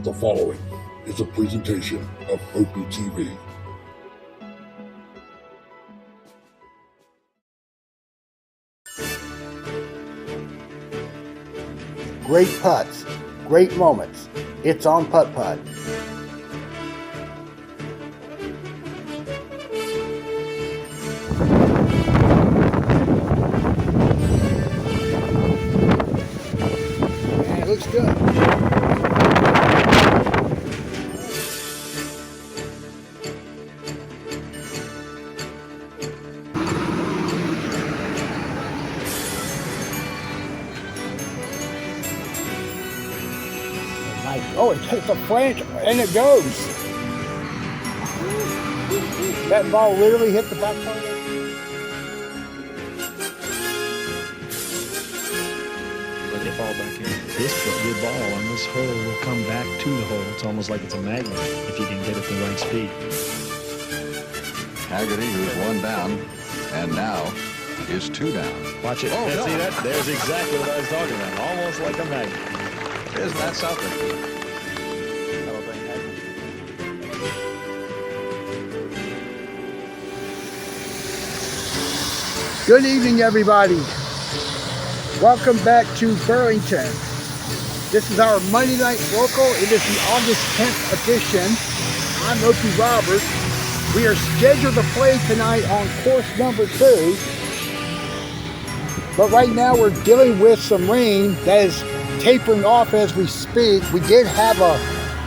The following is a presentation of Opie TV. Great putts, great moments. It's on Putt-Putt. Man, it looks good. Oh, it takes a flange and it goes. That ball literally hit the back part of it. Let it fall back in. Your ball on this hole will come back to the hole. It's almost like it's a magnet if you can get it the right speed. Haggerty, who's one down, and now is two down. Watch it. Oh, no. See that? There's exactly what I was talking about. Almost like a magnet. Isn't that something? Good evening, everybody. Welcome back to Burlington. This is our Monday Night Local. It is the August 10th edition. I'm Opie Roberts. We are scheduled to play tonight on course number 2. But right now we're dealing with some rain that is tapering off as we speak. We did have a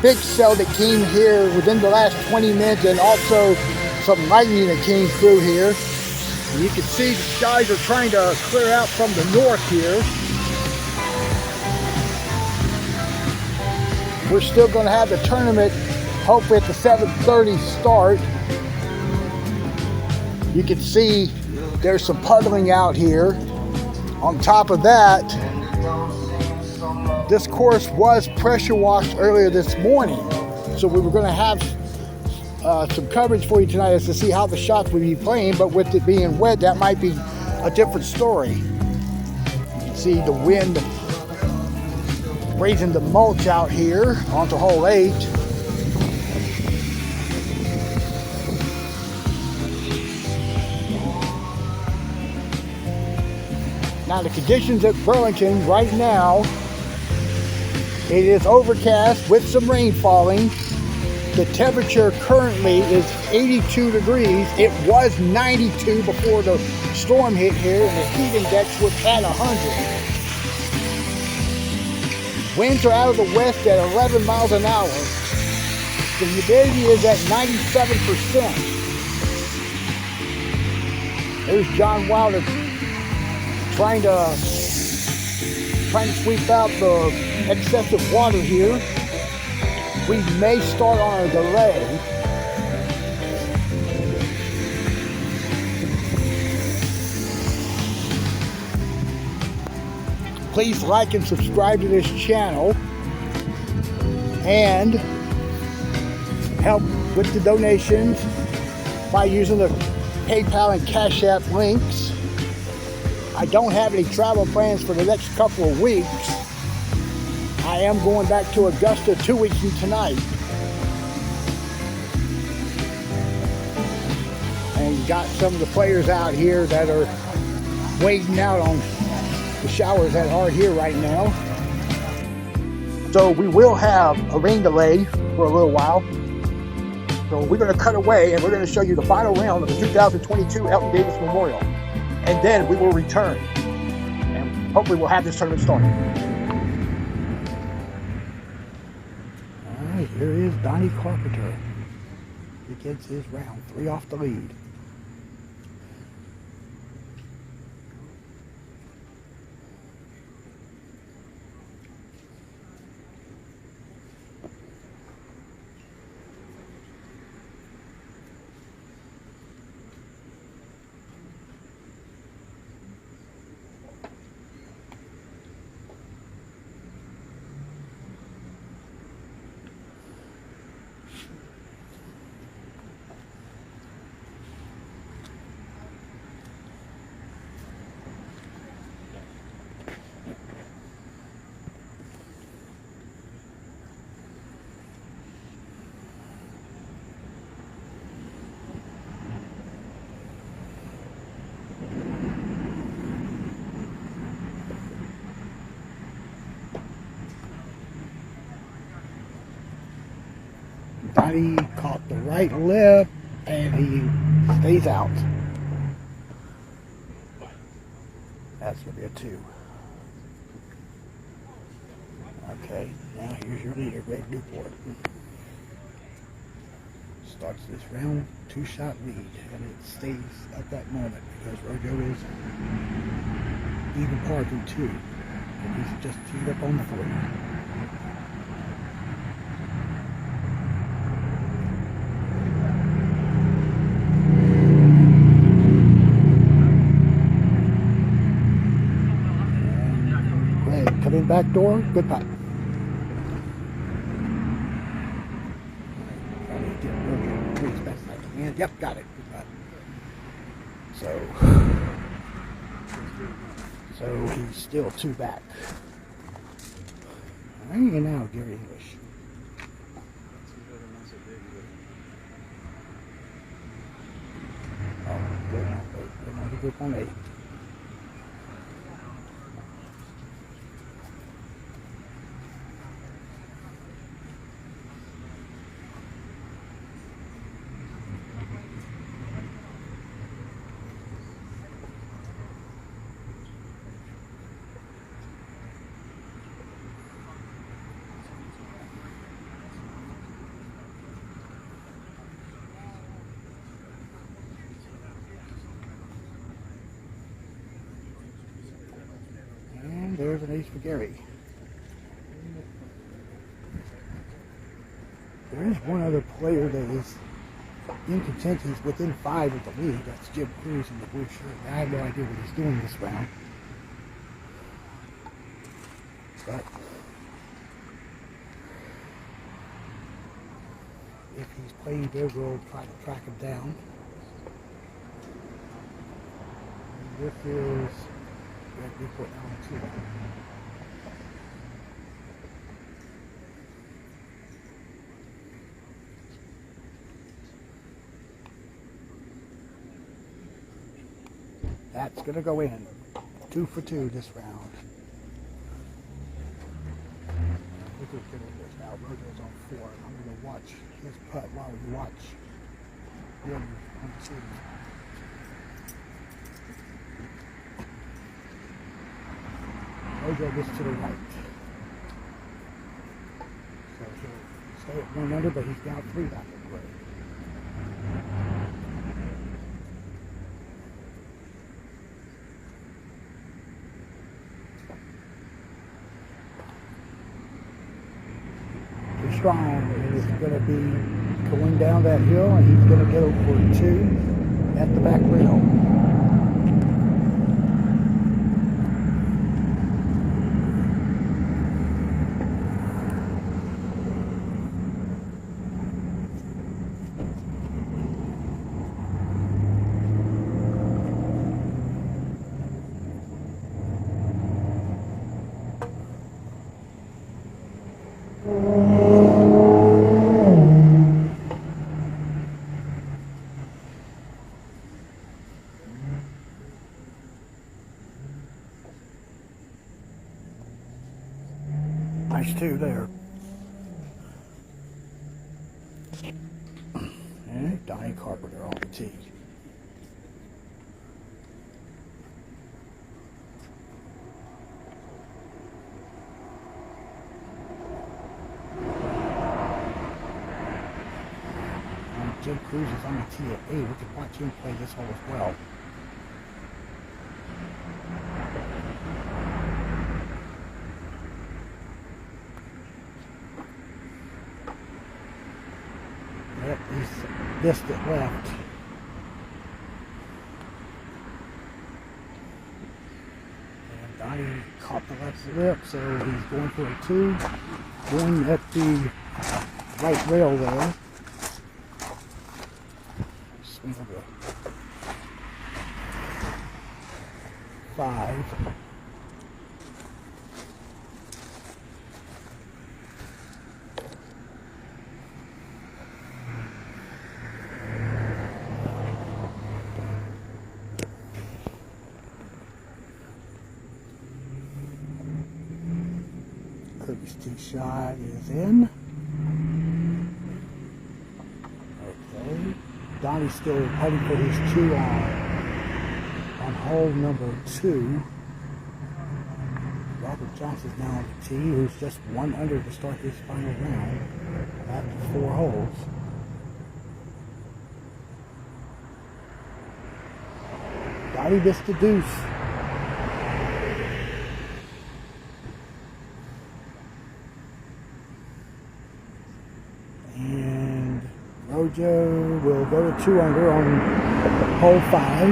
big cell that came here within the last 20 minutes and also some lightning that came through here. You can see the skies are trying to clear out from the north here. We're still going to have the tournament, hopefully at the 7:30 start. You can see there's some puddling out here. On top of that, this course was pressure washed earlier this morning. So we were going to have some coverage for you tonight as to see how the shots would be playing, but with it being wet, that might be a different story. You can see the wind raising the mulch out here onto hole 8. Now the conditions at Burlington right now, it is overcast with some rain falling. The temperature currently is 82 degrees. It was 92 before the storm hit here, and the heat index was at 100. Winds are out of the west at 11 miles an hour. The humidity is at 97%. There's John Wilder trying to sweep out the excessive water here. We may start on a delay. Please like and subscribe to this channel and help with the donations by using the PayPal and Cash App links. I don't have any travel plans for the next couple of weeks. I am going back to Augusta 2 weeks from tonight. And you got some of the players out here that are waiting out on the showers that are here right now. So we will have a rain delay for a little while. So we're going to cut away and we're going to show you the final round of the 2022 Elton Davis Memorial. And then we will return. And hopefully we'll have this tournament started. Here is Donnie Carpenter. He gets his round 3 off the lead. Donnie caught the right lip, and he stays out. That's going to be a 2. Okay, now here's your leader, Greg Newport. Starts this round 2-shot lead, and it stays at that moment because Rojo is even par through 2, and he's just teed up on the 3. Come in back door, good putt. Yep, got it. Good putt. So he's still 2 back. All right, and now Gary English. Oh, good. Another group on 8. There's an ace for Gary. There is one other player that is in contention. He's within 5 of the lead. That's Jim Cruz in the blue shirt. I have no idea what he's doing this round. But if he's playing good, we'll try to track him down. And this is Greg Newport on 2. That's going to go in. 2 for 2 this round. Look at this now. Rojo's on 4. I'm going to watch his putt while we watch him on 2. Rojo gets to the right. So he'll stay at 1 under, but he's down 3 back at Greg. Strong, and it's going to be going down that hill, and he's going to go for 2 at the back rail. Nice 2 there. And Donnie Carpenter on the tee. And Jim Cruz is on the tee at 8. We can watch him play this hole as well. Yep, he's missed it left. And Donnie caught the left lip, so he's going for a 2. Going at the right rail there. Swing of the 5. Kirby's tee shot is in. Donnie's still putting for his 2 on hole number 2. Robert Johnson's now on the tee, who's just 1 under to start his final round after 4 holes. Donnie missed the deuce. And Rojo will go to 2 under on hole 5.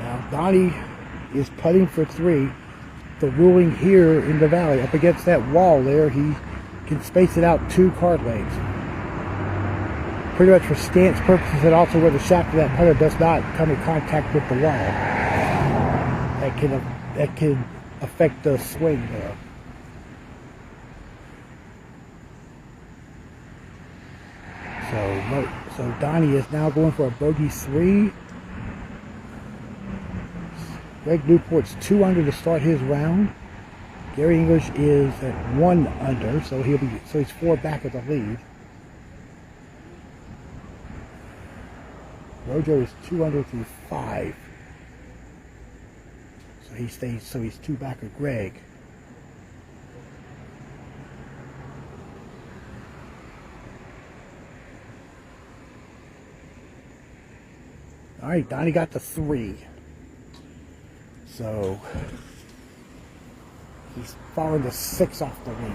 Now Donnie is putting for 3. The ruling here in the valley, up against that wall there, he can space it out 2 card legs. Pretty much for stance purposes, and also where the shaft of that putter does not come in contact with the wall. That can affect the swing there. So Donnie is now going for a bogey 3. Greg Newport's 2 under to start his round. Gary English is at 1 under, so he's 4 back of the lead. Rojo is 2 under through 5. So he's 2 back of Greg. All right, Donnie got the 3. So he's following the 6 off the lead.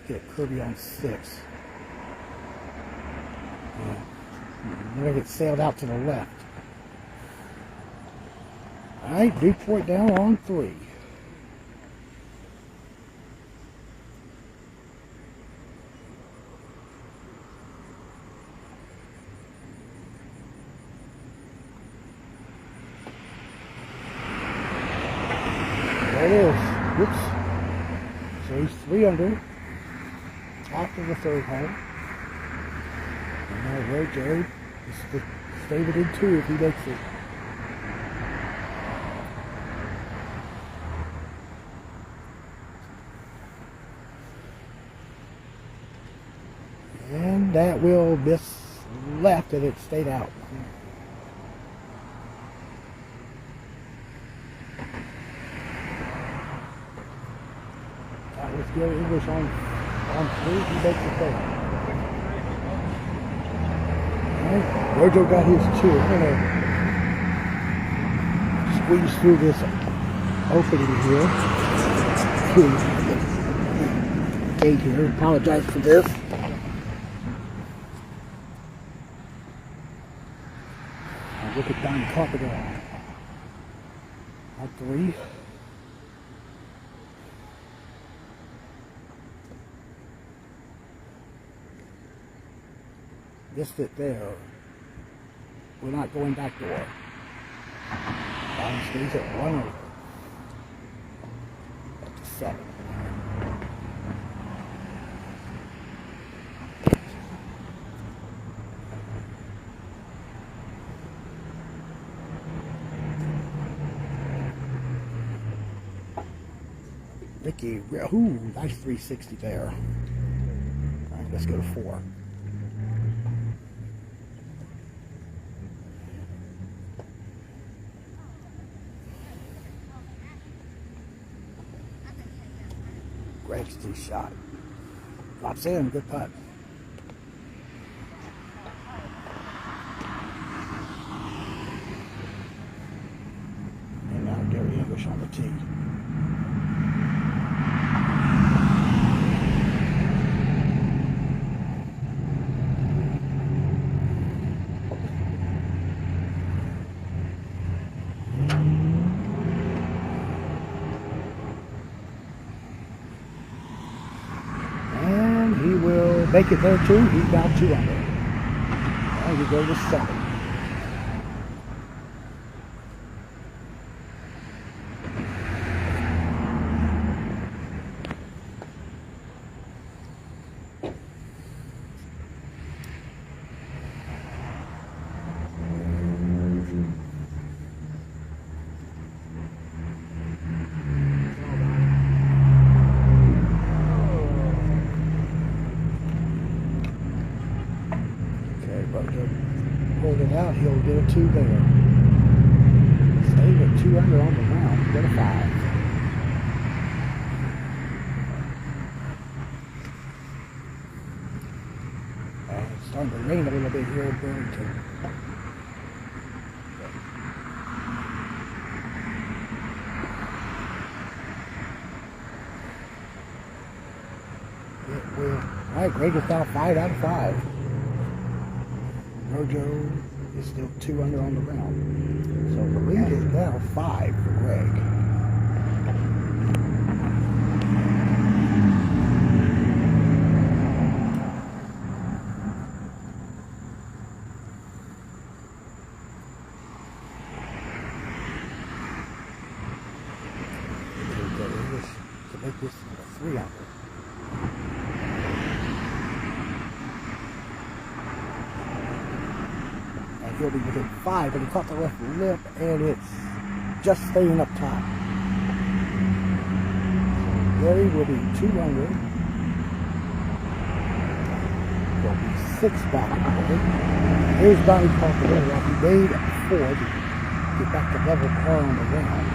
Get Kirby on 6. We're going to get sailed out to the left. All right, Newport down on 3. There it is. Whoops. So he's 3 under after the 3rd hole. And now Rojo is stay within 2 if he makes it. And that will miss left, and it stayed out. That was Gary English on 3. He makes it there. Right. Rojo got his 2. I'm going to squeeze through this opening here. Gate here. Apologize for this. Now look at Don Carpenter on 3. Missed it there. We're not going back door. Don stays at 1 over. Up to 7. Ricky, ooh, nice 360 there. All right, let's go to 4. Greg's 2 shot. Lots in, good putt. And now Gary English on the tee. Make it there too. He's now 2 under. Now we go to 7. two there. Staying at 2 under on the round. Get a 5. It's starting to rain a little bit here in Burlington. Alright, Greg is now 5 out of 5. Rojo is still 2 under on the round. So the lead is now 5 for Greg. To make this a 3 under. He'll be within 5, but he caught the left lip, and it's just staying up top. So Gary will be 2 under. He'll be 6 back in the way. Here's Donnie Parker. He made 4 to get back to level par on the round.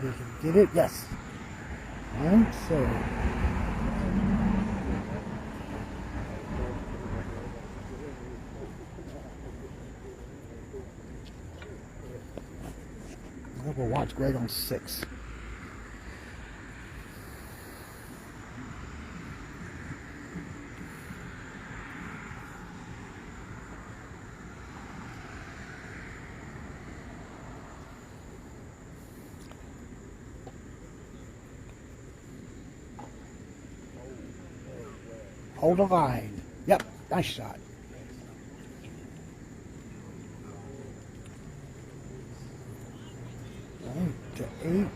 Did he get it? Yes. And so we'll watch Greg on 6. Hold the line. Yep, nice shot. To 8.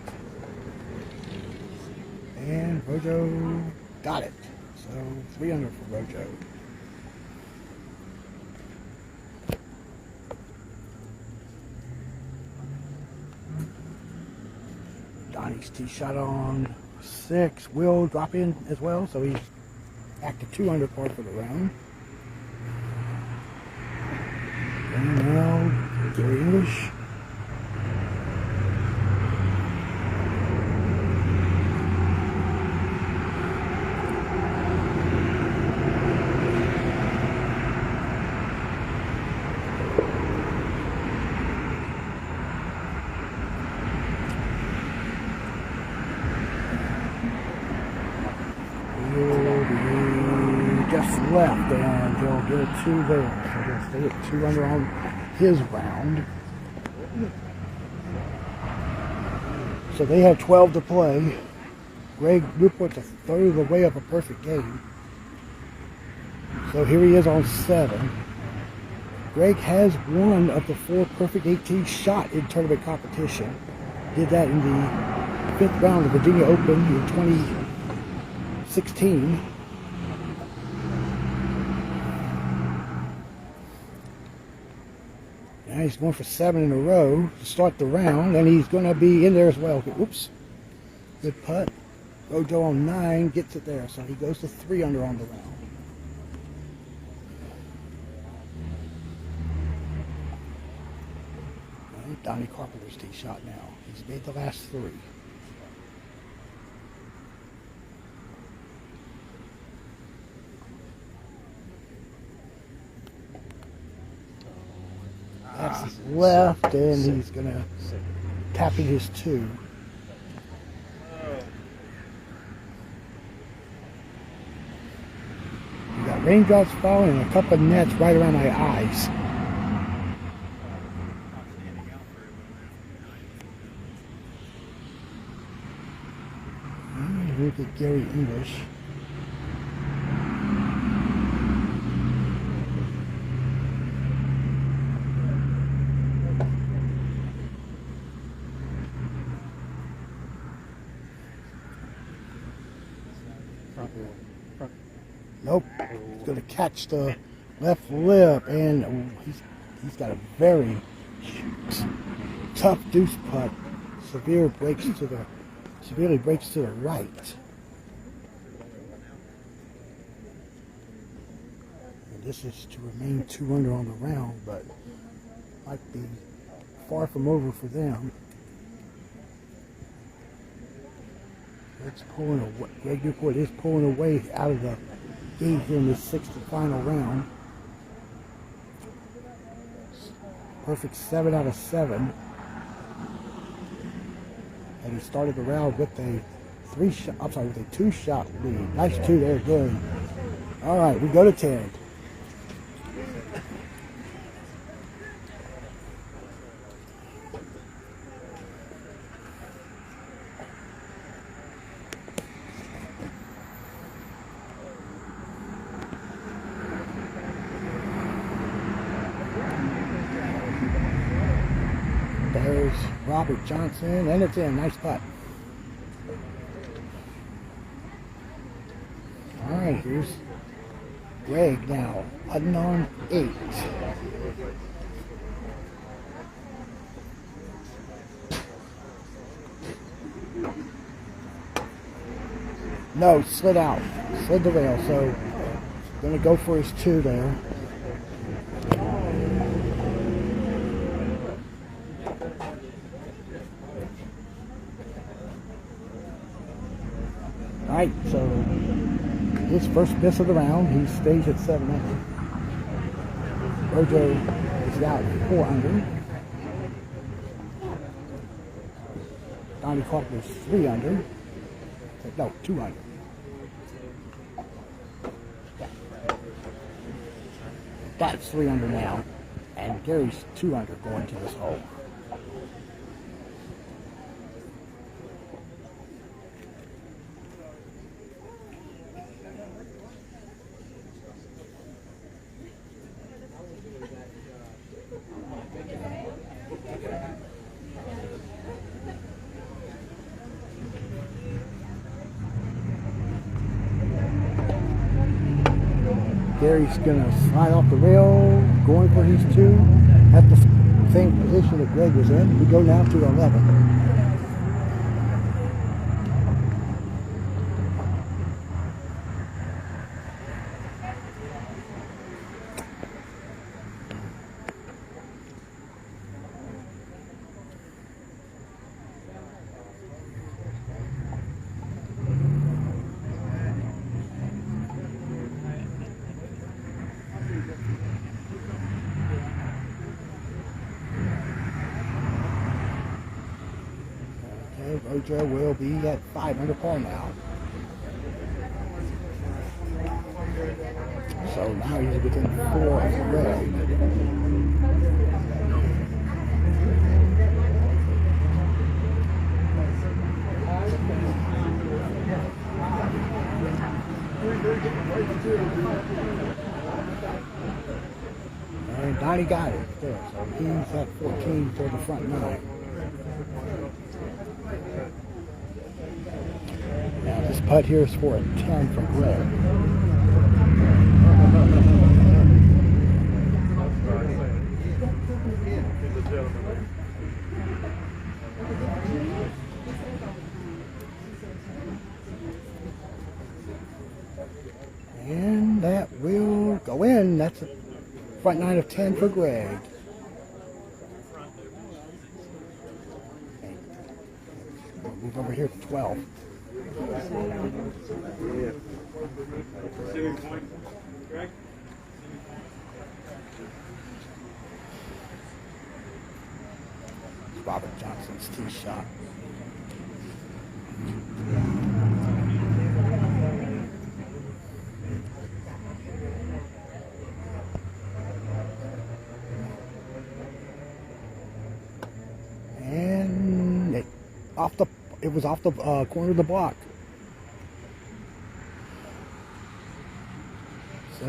And Rojo got it. So 3 under for Rojo. Donnie's tee shot on 6. Will drop in as well, so he's back to 2 under par for the round. And now Gary English. Just left, and he'll get a 2 there. So he'll stay at 2 under on his round. So they have 12 to play. Greg Newport's a third of the way up a perfect game. So here he is on 7. Greg has 1 of the 4 perfect 18 shot in tournament competition. Did that in the 5th round of the Virginia Open in 2016. Now he's going for 7 in a row to start the round, and he's going to be in there as well. Oops. Good putt. Rojo on 9 gets it there, so he goes to 3 under on the round. And Donnie Carpenter's tee shot now. He's made the last 3. That's left, and he's going to tap in his 2. We got raindrops falling and a couple of nets right around my eyes. And look at Gary English. He's going to catch the left lip, and he's got a very tough deuce putt. Severely breaks to the right. And this is to remain 2 under on the round, but might be far from over for them. Greg Newport is pulling away out of the gate here in this 6th and final round. Perfect 7 out of 7. And he started the round with a 2-shot lead. Nice 2 there, good. All right, we go to 10. There's Robert Johnson, and it's in. Nice putt. All right, here's Greg now, putting on 8. No, slid out. Slid the rail, so going to go for his 2 there. Alright, so his first miss of the round, he stays at 7 under. Rojo is out 4 under. Donnie Clark is 3 under. No, 2 under. Yeah. That's 3 under now. And Gary's 2 under going to this hole. Gary's going to slide off the rail, going for his 2 at the same position that Greg was in. We go now to 11. Rojo will be at 5 under par now. So now he's within 4 of Greg. And Donnie got it there, so he's at 14 for the front 9. Now this putt here is for a 10 from Greg. And that will go in. That's a front 9 of 10 for Greg. We'll move over here to 12. Robert Johnson's tee shot. And it was off the corner of the block. So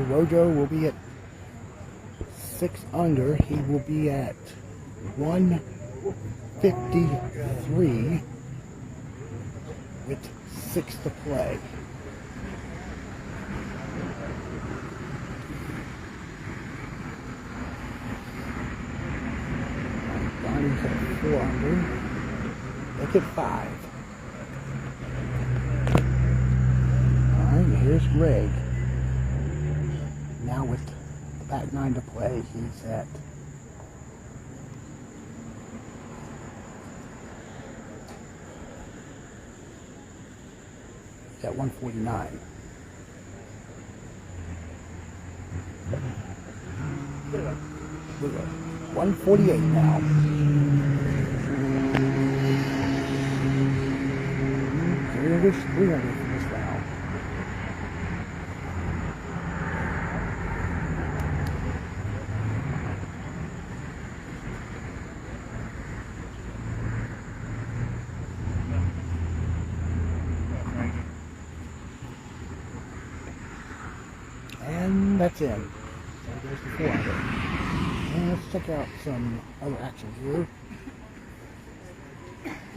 Rojo will be at 6 under. He will be at 153 with 6 to play. 4 under. Make it 5. Alright, here's Greg. Now with the back 9 to play, he's at at 149. 148 now. Here's 300 for this round. And that's in. So there's the 400. And let's check out some other action here.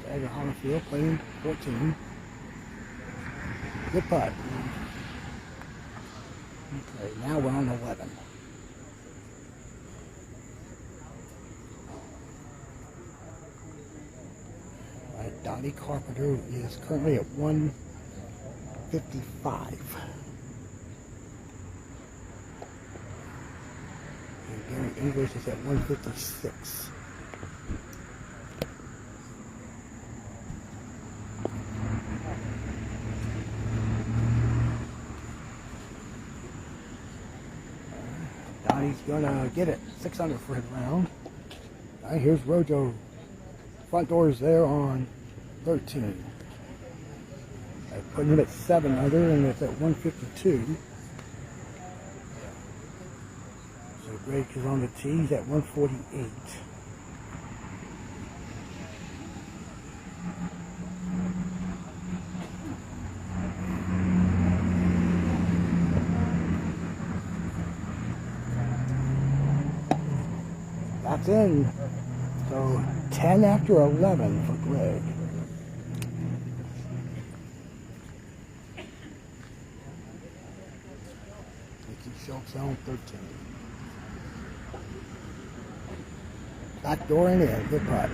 Edgar Hollenfield playing 14. Good putt. Okay, now we're on 11. All right, Donnie Carpenter is currently at 155. Gary English is at 156. Donnie's gonna get it 600 for his round. All right, here's Rojo. Front doors there on 13. Putting him at 7 under, and it's at 152. Greg is on the tee. He's at 148. That's in. So 10 after 11 for Greg. Ricky Schultz on 13. Back door and in. Good putt.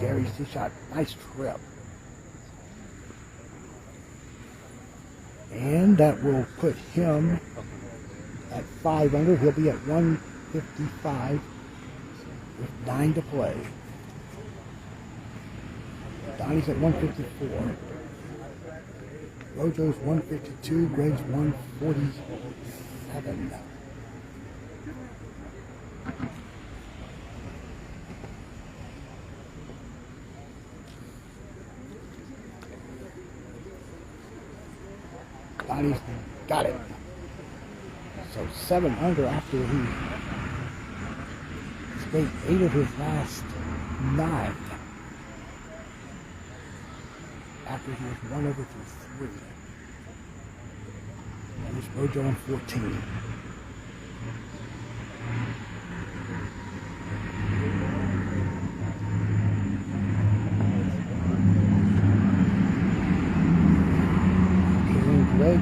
Gary's 2-shot. Nice trip. And that will put him at 5 under. He'll be at 155. With 9 to play. Donnie's at 154. Rojo's 152. Greg's 147. Donnie's got it. So 7 under after he made 8 of his last 9 after he was 1 over through 3. And there's Rojo on 14. Greg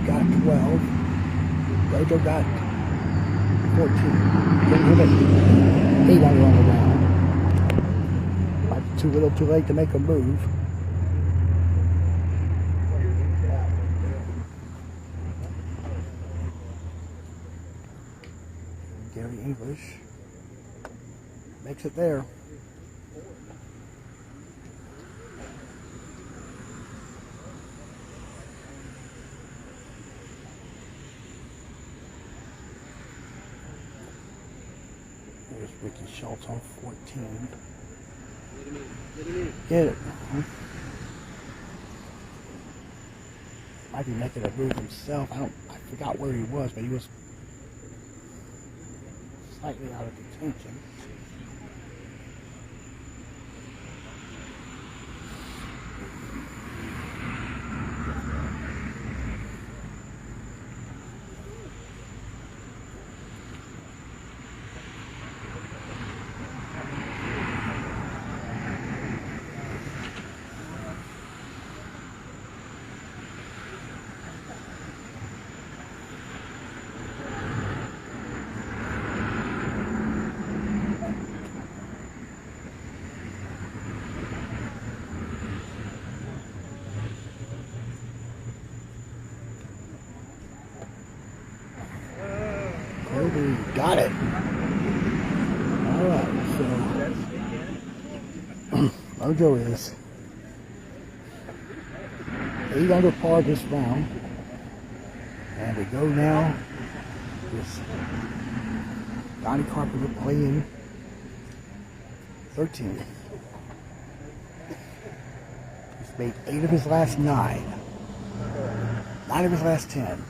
got 12. Rojo got 14. Couldn't hit it. 8 under on the round. Might be too little too late to make a move. Gary English makes it there. There's Ricky Schultz on 14. Get it. Might be making a move himself. I forgot where he was, but he was slightly out of contention. Maybe got it. Alright, so Mojo is 8 under par this round. And we go now with Donnie Carpenter playing 13. He's made 8 of his last 9. 9 of his last 10.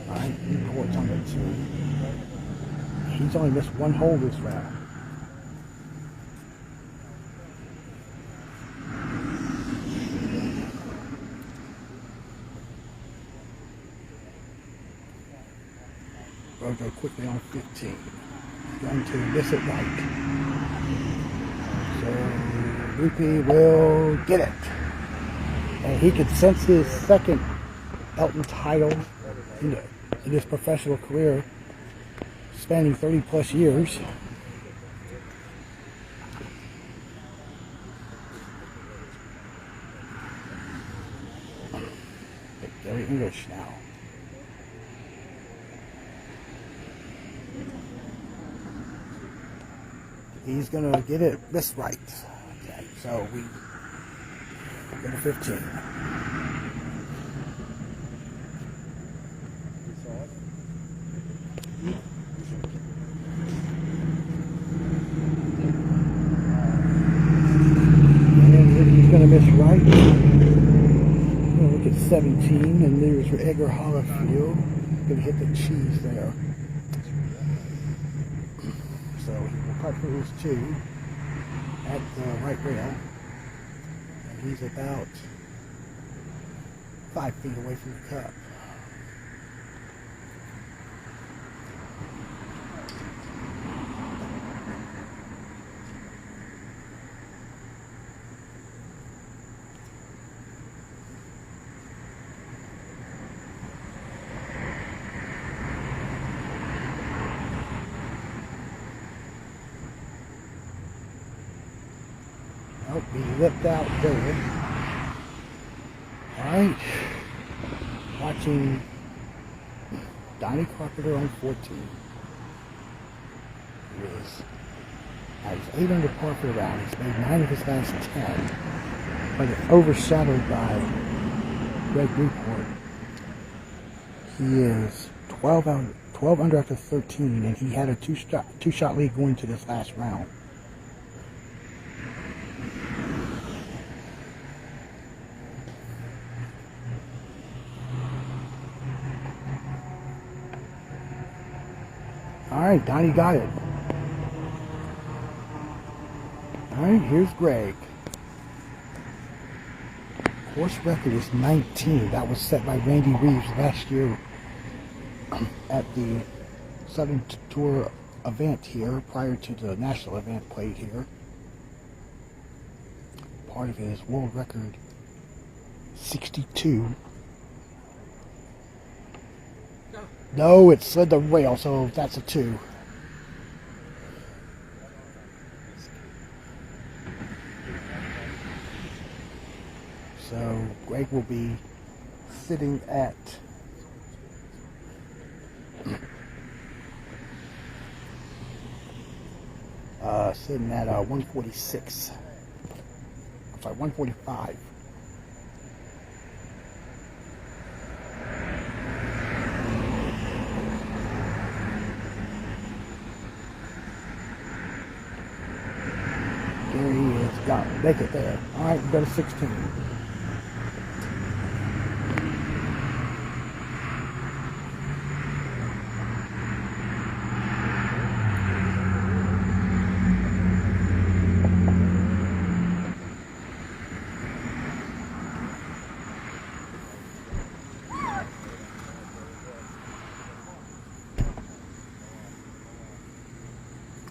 Alright, Newport's on the 2. He's only missed 1 hole this round. Rojo quickly on 15. He's going to miss it right. So Rupi will get it. And he could sense his second Elton title in his professional career, spanning 30 plus years. Gary English now. He's going to get it this right. Okay, so we go to 15. And he's going to miss right. Look at 17, and there's Edgar Hollifield. Going to hit the cheese there. So he will putt for his 2 at the right rail. And he's about 5 feet away from the cup. Oh, he lipped out there. Alright. Watching Donnie Carpenter on 14. He's 8 under par for the round. He's made 9 of his last 10. But it's overshadowed by Greg Newport. He is 12 under after 13, and he had a two-shot lead going to this last round. Alright, Donnie got it. Alright, here's Greg. Course record is 19. That was set by Randy Reeves last year at the Southern Tour event here, prior to the national event played here. Part of his world record, 62. No, it slid the rail, so that's a 2. So Greg will be sitting at sitting at 146. I'm sorry, 145. Gary has got to make it there. All right, we go to 16.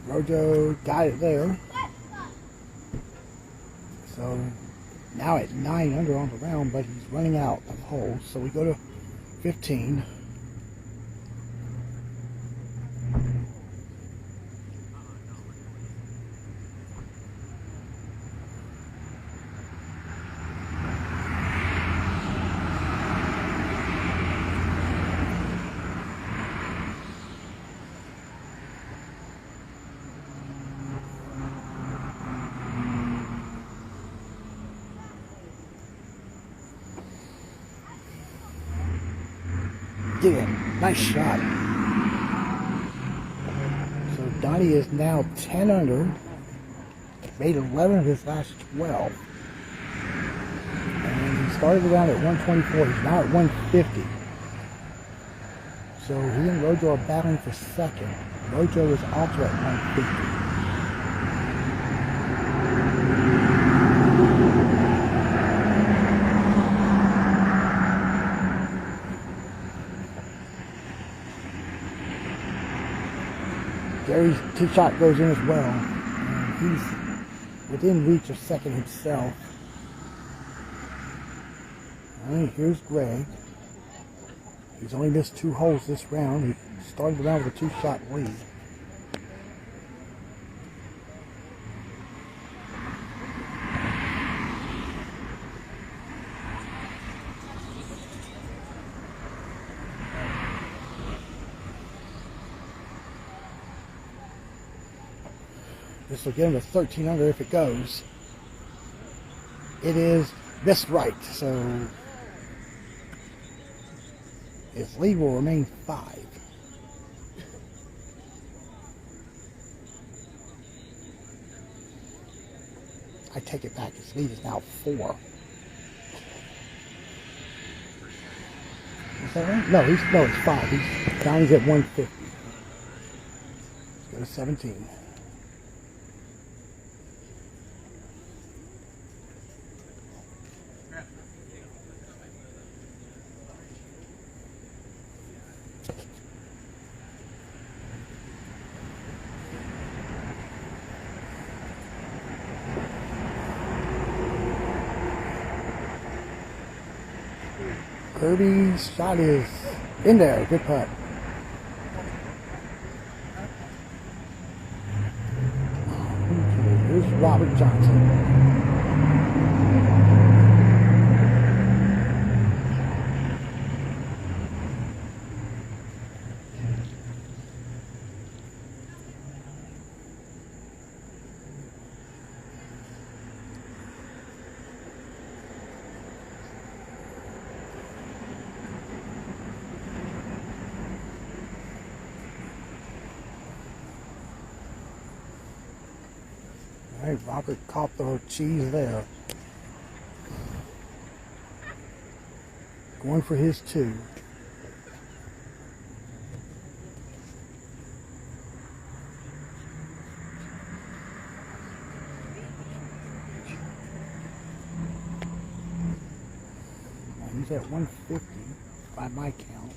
Rojo got it there. So now at 9 under on the round, but he's running out of holes. So we go to 15. Get in. Nice shot. So Donnie is now 10 under. Made 11 of his last 12. And he started around at 124. He's now at 150. So he and Rojo are battling for second. Rojo is also at 150. Gary's tee shot goes in as well. And he's within reach of second himself. Alright, here's Greg. He's only missed 2 holes this round. He started the round with a 2-shot lead. This will give him a 13 under if it goes. It is missed right, so his lead will remain 5. I take it back, his lead is now 4. Is that right? No, it's 5. He's at 150. Let's go to 17. Kirby's shot is in there. Good putt. Okay, here's Robert Johnson. All right, Robert caught the cheese there. Going for his 2. He's at 150 by my count.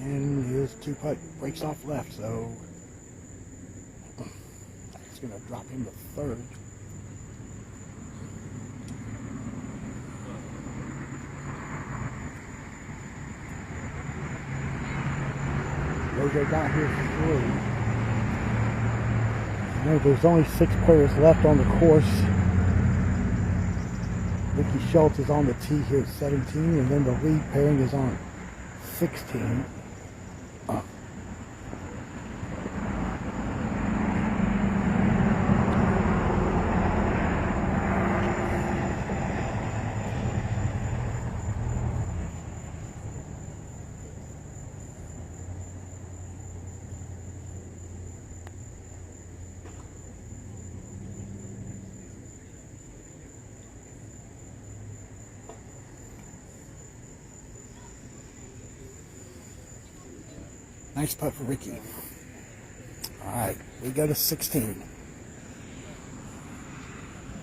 And his 2-putt breaks off left, so that's going to drop him to 3rd. Rojo got his 3. Now there's only 6 players left on the course. Ricky Schultz is on the tee here at 17, and then the lead pairing is on 16. Nice putt for Ricky. Alright, we go to 16.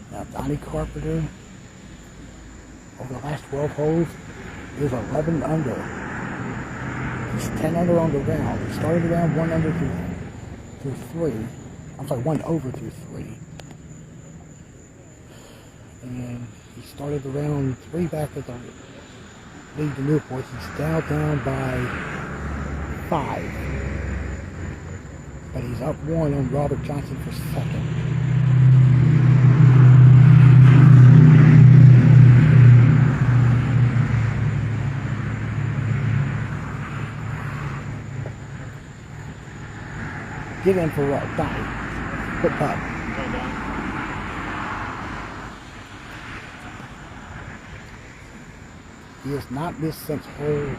Now Donnie Carpenter, over the last 12 holes, is 11 under. He's 10 under on the round. He started the round 1 under through 3. I'm sorry, 1 over through 3. And he started the round 3 back at the lead to Newport. He's now down by 5, but he's up 1 on Robert Johnson for second. Get in for Donnie. Put putt. He has not missed since hole.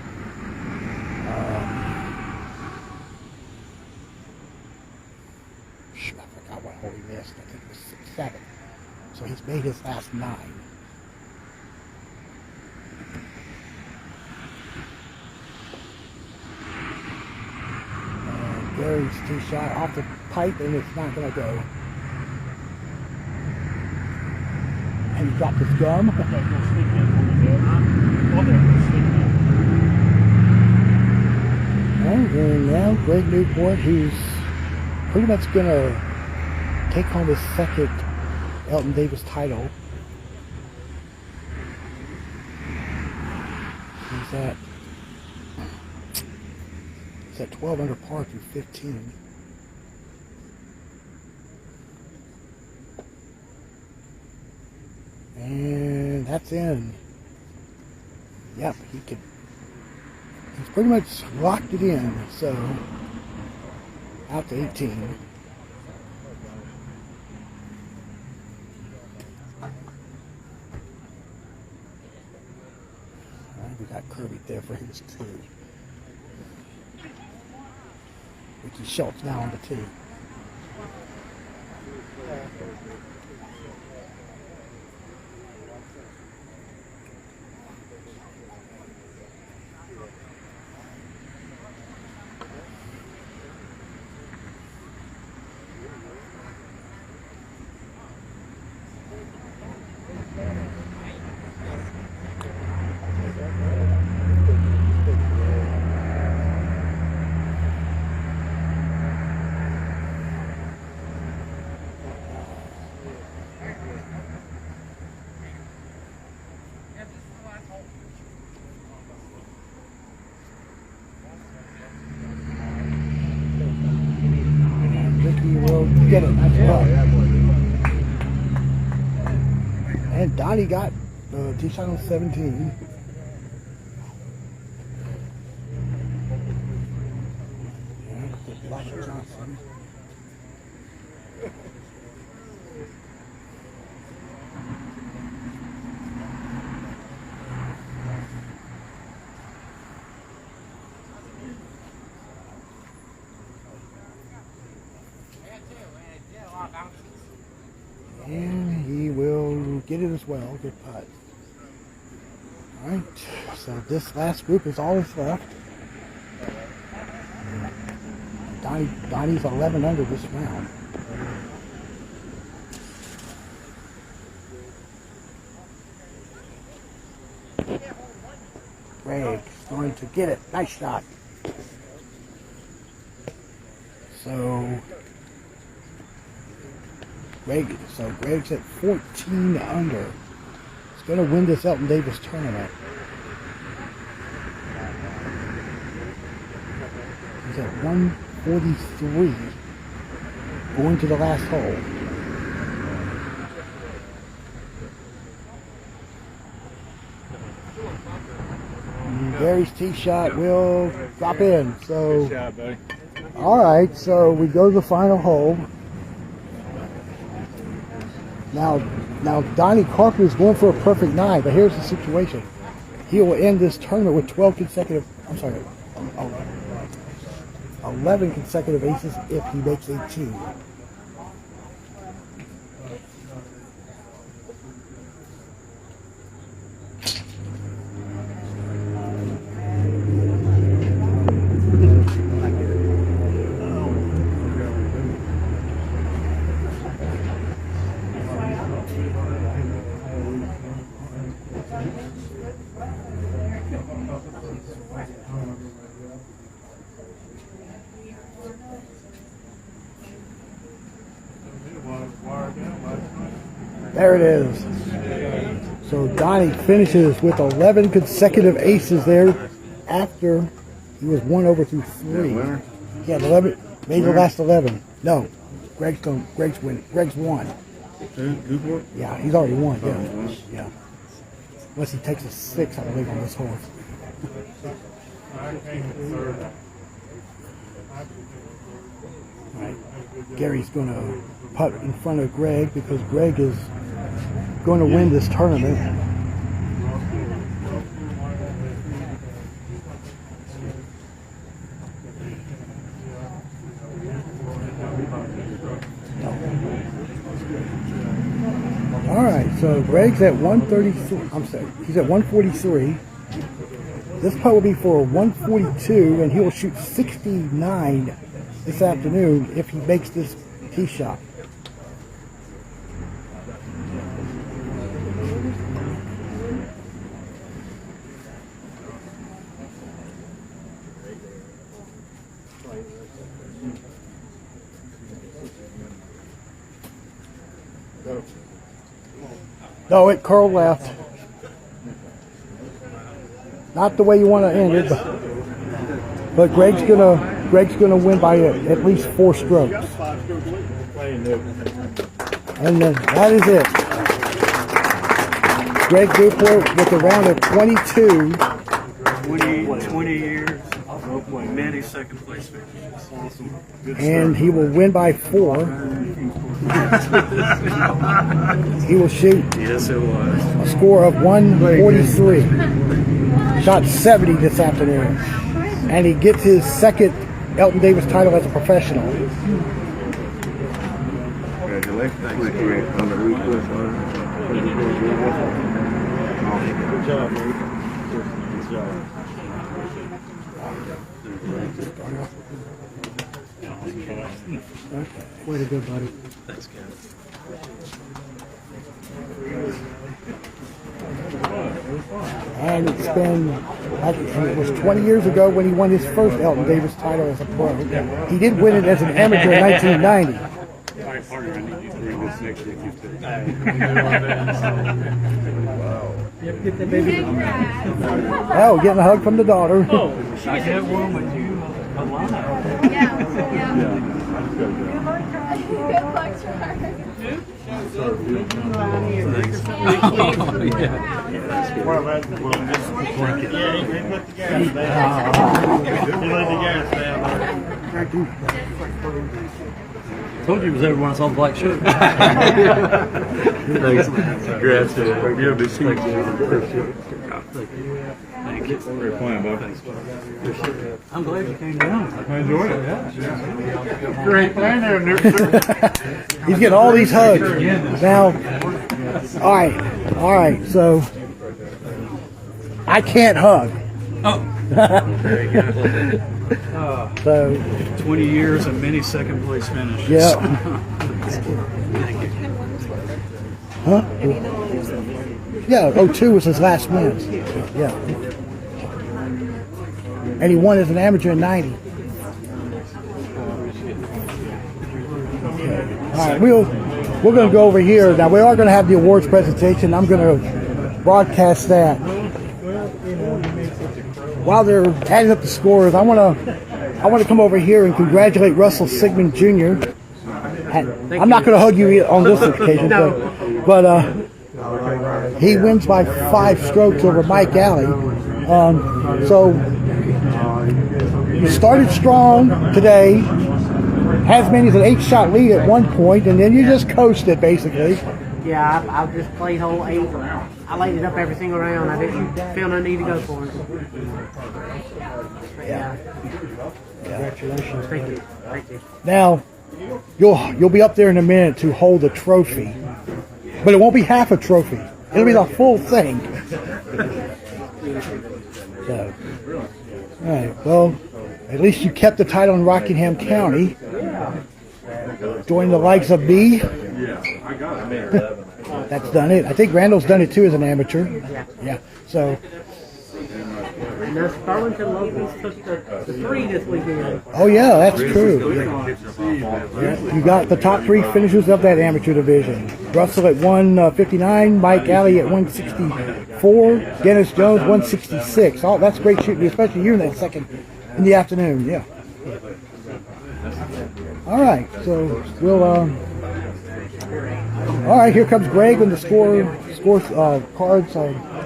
I forgot what hole he missed. I think it was 7. So he's made his last 9. And Gary's tee shot off the pipe, and it's not going to go. And he dropped his gum. And now Greg Newport, who's pretty much going to take home his second Elton Davis title. He's at 12 under par through 15. And that's in. Yep, he's pretty much locked it in, so out to 18. We got Kirby there for his 2. Ricky Schultz now on the 2. Get it, nice putt. And Donnie got the tee shot on 17. Johnson. And he will get it as well. Good putt. Alright, so this last group is all that's left. Donnie's 11 under this round. Greg's going to get it. Nice shot. So Greg's at 14 under. He's going to win this Elton Davis tournament. He's at 143 going to the last hole. And Gary's tee shot will drop in. So, good shot, buddy. All right, so we go to the final hole. Now Donnie Carpenter is going for a perfect 9, but here's the situation. He will end this tournament with 11 consecutive aces if he makes 18. There it is. So Donnie finishes with 11 consecutive aces there after he was 1 over through 3. He had 11, made the last 11. No, Greg's won. Newport? Yeah, he's already won. Yeah. Unless he takes a 6, I believe, on this horse. Right. Gary's going to putt in front of Greg because Greg is going to win this tournament. All right, so Greg's at 133. I'm sorry, he's at 143. This putt will be for 142, and he will shoot 69 this afternoon if he makes this tee shot. No, it curled left. Not the way you want to end it, but Greg's gonna win by at least 4 strokes. And that is it. Greg Newport with a round of 22. 20 years, many second place finishes. And he will win by 4. He will shoot Yes, it was. a score of 143. Shot 70 this afternoon. And he gets his second Elton Davis title as a professional. Good job, man. Good job. Way to go, buddy. Thanks, Ken. And it's been, and it was 20 years ago when he won his first Elton Davis title as a pro. He did win it as an amateur in 1990. Oh, getting a hug from the daughter. Oh, I had one with you a lot. Yeah. Good luck, Charlie. Told you it was everyone saw the black shirt. Thanks. Congrats, man. You're a big Thank you. Great plan, Bob. I'm glad you came down. I enjoyed it. Great plan there, Nick. He's getting all these hugs. Now, all right, so I can't hug. Oh. Very good. So 20 years and many second place finishes. yeah. Huh? Yeah, 02 was his last win. Yeah. And he won as an amateur in 90. All right, we're going to go over here. Now, we are going to have the awards presentation. I'm going to broadcast that. While they're adding up the scores, I want to come over here and congratulate Russell Sigmund Jr. I'm not going to hug you on this occasion, but he wins by 5 strokes over Mike Alley. So you started strong today, had as many as an 8-shot lead at one point, and then you just coasted basically. Yeah, I just played hole 8. I laid it up every single round. I didn't feel no need to go for it. Yeah. Congratulations. Thank you. Now, you'll be up there in a minute to hold a trophy, but it won't be half a trophy. It'll be the full thing. So, all right. Well, at least you kept the title in Rockingham County. Join the likes of me. That's done it. I think Randall's done it too as an amateur. Yeah. So. And the Burlington locals took the 3 this weekend. Oh yeah, that's true. Yeah. You got the top 3 finishers of that amateur division. Russell at 159, Mike Alley at 164, Dennis Jones 166. Oh, that's great shooting, especially you in that second in the afternoon. Yeah. All right, so we'll. All right, here comes Greg with the score cards.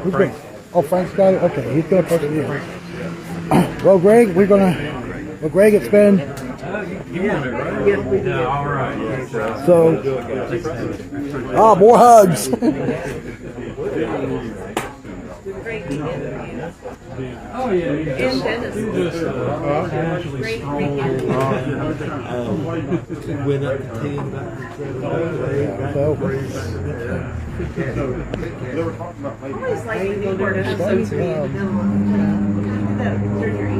Who's Greg? Oh, Frank's got it. Okay, he's gonna post it in. Well, Greg, Greg, it's been You want it, right? Yes, we did. Yeah, all right. So, more hugs. Oh, yeah. You And Dennis. casually Great stroll. Went up the team. I always like Newport. It has so many that during your 18.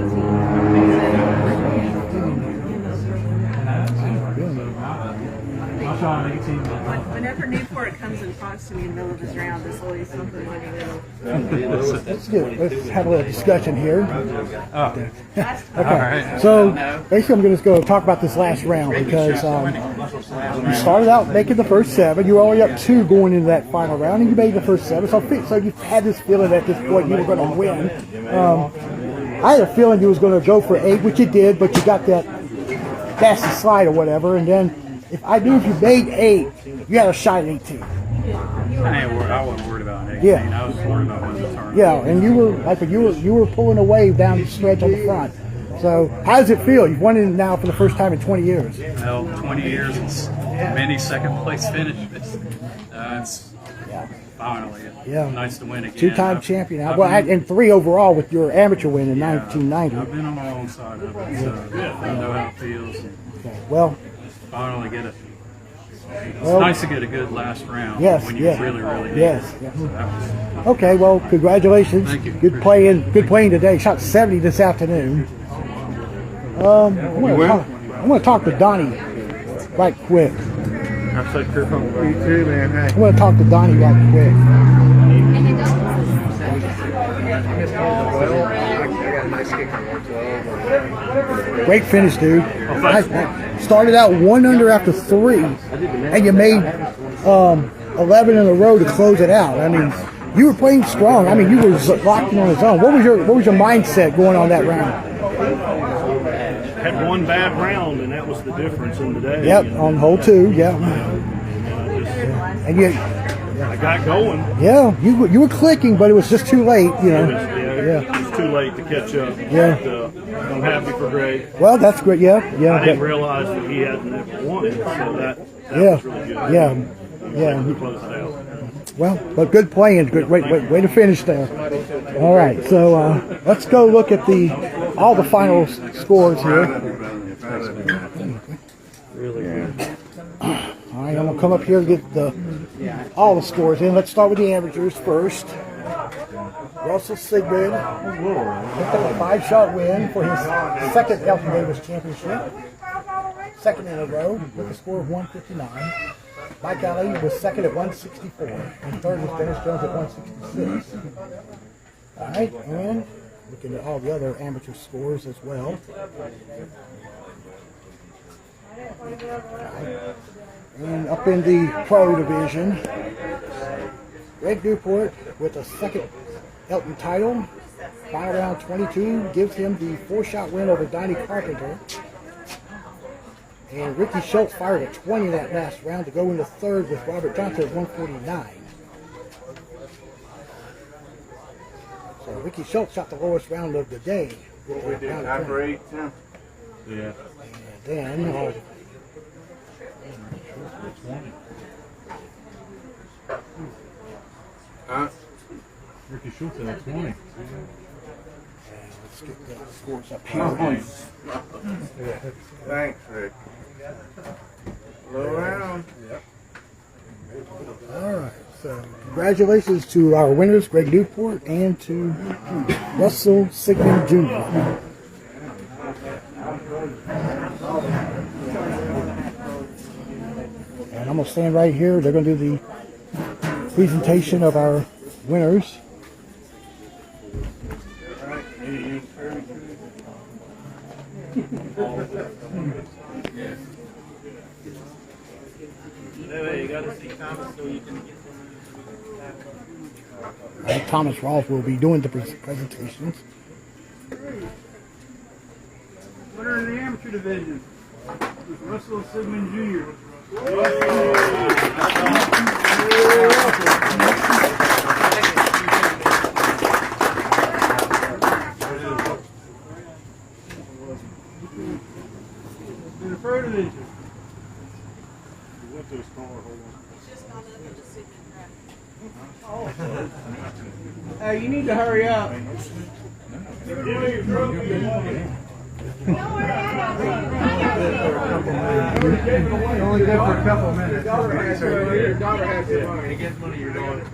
I'm trying 18 minutes. Whenever Newport comes and talks to me in the middle of his round, there's always something I need to know. Let's have a little discussion here. Oh. Last All right. So basically, I'm just going to talk about this last round because you started out making the first 7. You were only up 2 going into that final round, and you made the first 7. So you had this feeling at this point you were going to win. I had a feeling you was going to go for 8, which you did, but you got that fastest slide or whatever. And then if I knew if you made 8, you had a shot at 18. I wasn't worried about 18. Yeah. I was worried about winning the tournament. Yeah, and you were pulling away down the stretch on the front. So how does it feel? You've won it now for the first time in 20 years. Well, 20 years and many second place finishes. It's finally nice to win again. 2-time champion. And 3 overall with your amateur win in 1990. I've been on the wrong side of it, so I know how it feels. Okay, well, Finally get it. It's nice to get a good last round when you really need it. So that was, okay, well, congratulations. Thank you. Good playing today. Shot 70 this afternoon. I'm going to talk to Donnie right quick. I'm so careful with you too, man. Hey. I'm going to talk to Donnie right quick. Great finish, dude. I started out 1 under after 3, and you made 11 in a row to close it out. I mean, you were playing strong. I mean, you were locked in on the zone. What was your mindset going on that round? Had one bad round, and that was the difference in the day. Yep, on hole 2. Yeah, and you. I got going. Yeah, you were clicking, but it was just too late. You know. It was too late to catch up. Yeah. But, I'm happy for Greg. Well, that's great. Yeah. I didn't realize that he hadn't ever won it, so that was really good. Yeah. We closed it out. Well, but good playing. Good way to finish there. All right, so let's go look at all the final scores here. Really good. All right, I'm gonna come up here and get all the scores in. Let's start with the amateurs first. Russell Sigmund picked up a 5-shot win for his second Elton Davis championship, second in a row with a score of 159. Mike Alley was second at 164, and third was Dennis Jones at 166. All right, and looking at all the other amateur scores as well. And up in the pro division, Greg Newport with a second Elton title. Final round 22 gives him the 4-shot win over Donnie Carpenter. And Ricky Schultz fired a 20 that last round to go into third with Robert Johnson at 149. So Ricky Schultz shot the lowest round of the day. We did number 8, Tim. yeah. And then Huh? Ricky Schultz at 20. let's get the scores up here. Thanks, Rick. Low round. All right, so congratulations to our winners, Greg Newport, and to Russell Sigmund Jr. And I'm going to stand right here. They're going to do the presentation of our winners. You got to see Thomas so you can get Thomas Rolfe will be doing the presentations. Winner in the amateur division was Russell Sigmund Jr. the third division. You went to his car, hold on. Hey, you need to hurry up. Only good for a couple minutes. Your daughter has your money. He gets money, your daughter.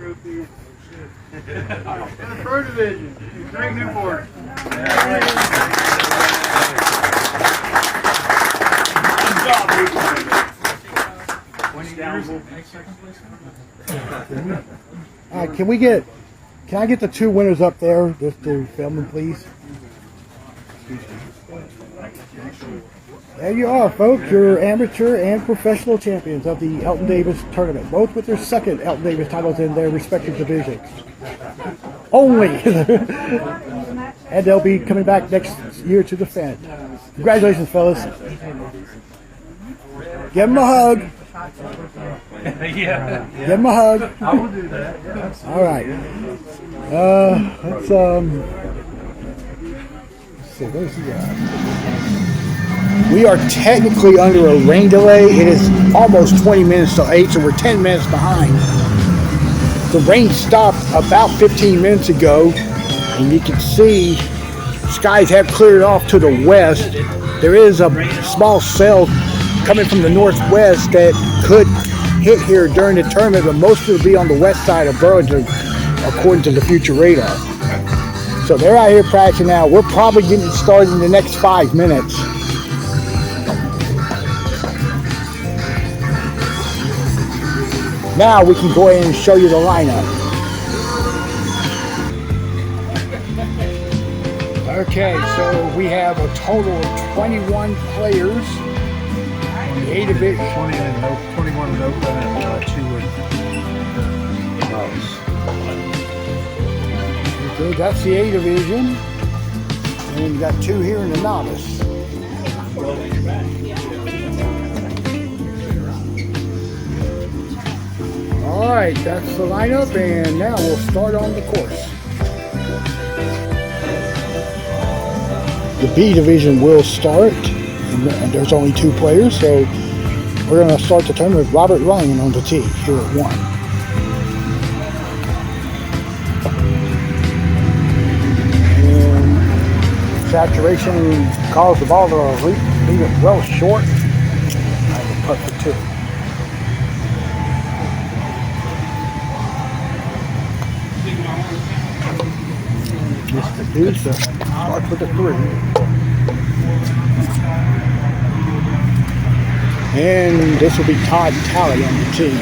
In the third division, Greg Newport. All right, can I get the two winners up there just to film them, please? There you are, folks. Your amateur and professional champions of the Elton Davis tournament, both with their second Elton Davis titles in their respective divisions. Only. And they'll be coming back next year to defend. Congratulations, fellas. Give them a hug. Yeah. Give them a hug. I will do that. Yeah, all right. Let's see. Where's he at? We are technically under a rain delay. It is almost 20 minutes till 8, so we're 10 minutes behind. The rain stopped about 15 minutes ago, and you can see skies have cleared off to the west. There is a small cell coming from the northwest that could hit here during the tournament, but most of it will be on the west side of Burlington, according to the future radar. So they're out here practicing now. We're probably getting started in the next 5 minutes. Now we can go ahead and show you the lineup. Okay, so we have a total of 21 players. 8 of it. 21 in open and 2 in novice. Okay, that's the A division. And we got 2 here in the novice. Alright, that's the lineup, and now we'll start on the course. The B division will start, and there's only 2 players, so we're going to start the tournament with Robert Ryan on the tee here at 1. And saturation caused the ball to leave it well short. I will putt for 2. Mr. Deuce starts with a 3. And this will be Todd Talley on the tee.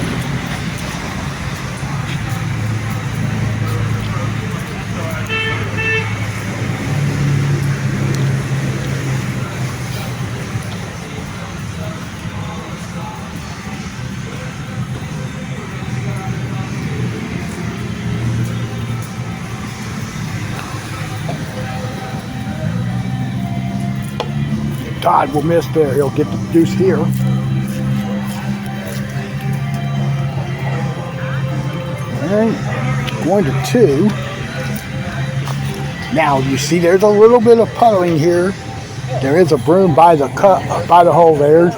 Todd will miss there. He'll get the deuce here. And going to 2. Now you see there's a little bit of puddling here. There is a broom by the hole there.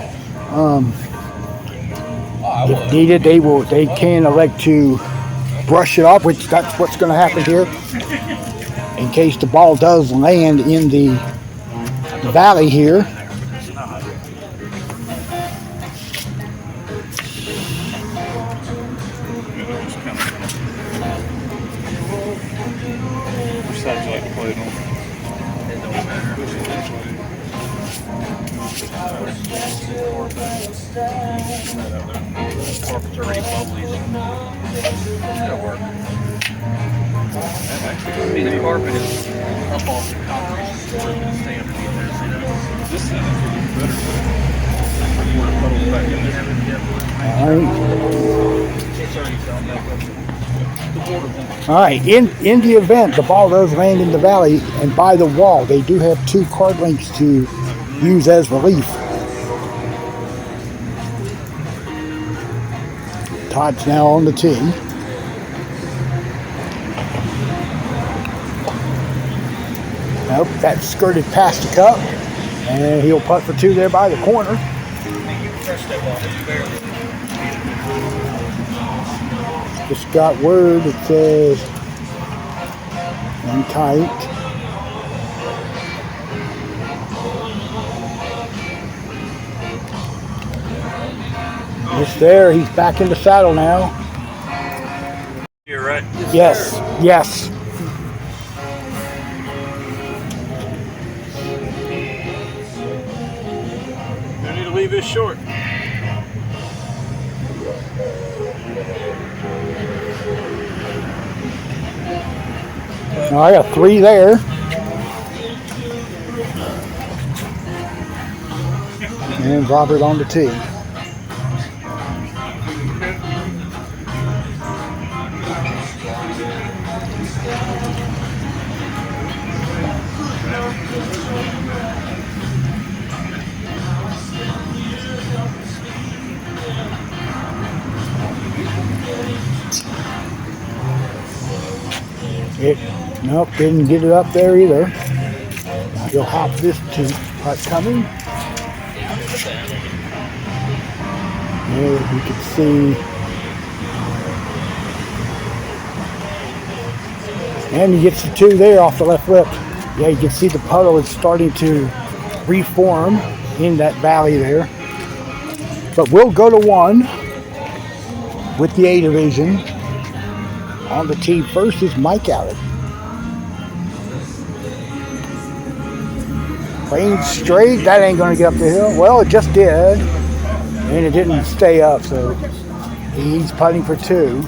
If needed, they can elect to brush it off, which that's what's going to happen here. In case the ball does land in the valley here. The carpet is up off the concrete, so it's going to stay underneath there. So this is better. All right. In the event the ball does land in the valley and by the wall, they do have 2 card links to use as relief. Todd's now on the tee. Nope, that skirted past the cup, and he'll putt for 2 there by the corner. touched that ball, just barely. Just got word it says I'm tight. Just there, he's back in the saddle now. You're right. Yes, yes. I need to leave this short. Now I got 3 there. And Robert on the tee. Nope, didn't get it up there either. Now he'll hop this putt coming. There you can see. And he gets the 2 there off the left lip. Yeah, you can see the puddle is starting to reform in that valley there. But we'll go to 1 with the A division. On the tee first is Mike Allen. Playing straight, that ain't gonna get up the hill. Well, it just did. And it didn't stay up, so he's putting for 2.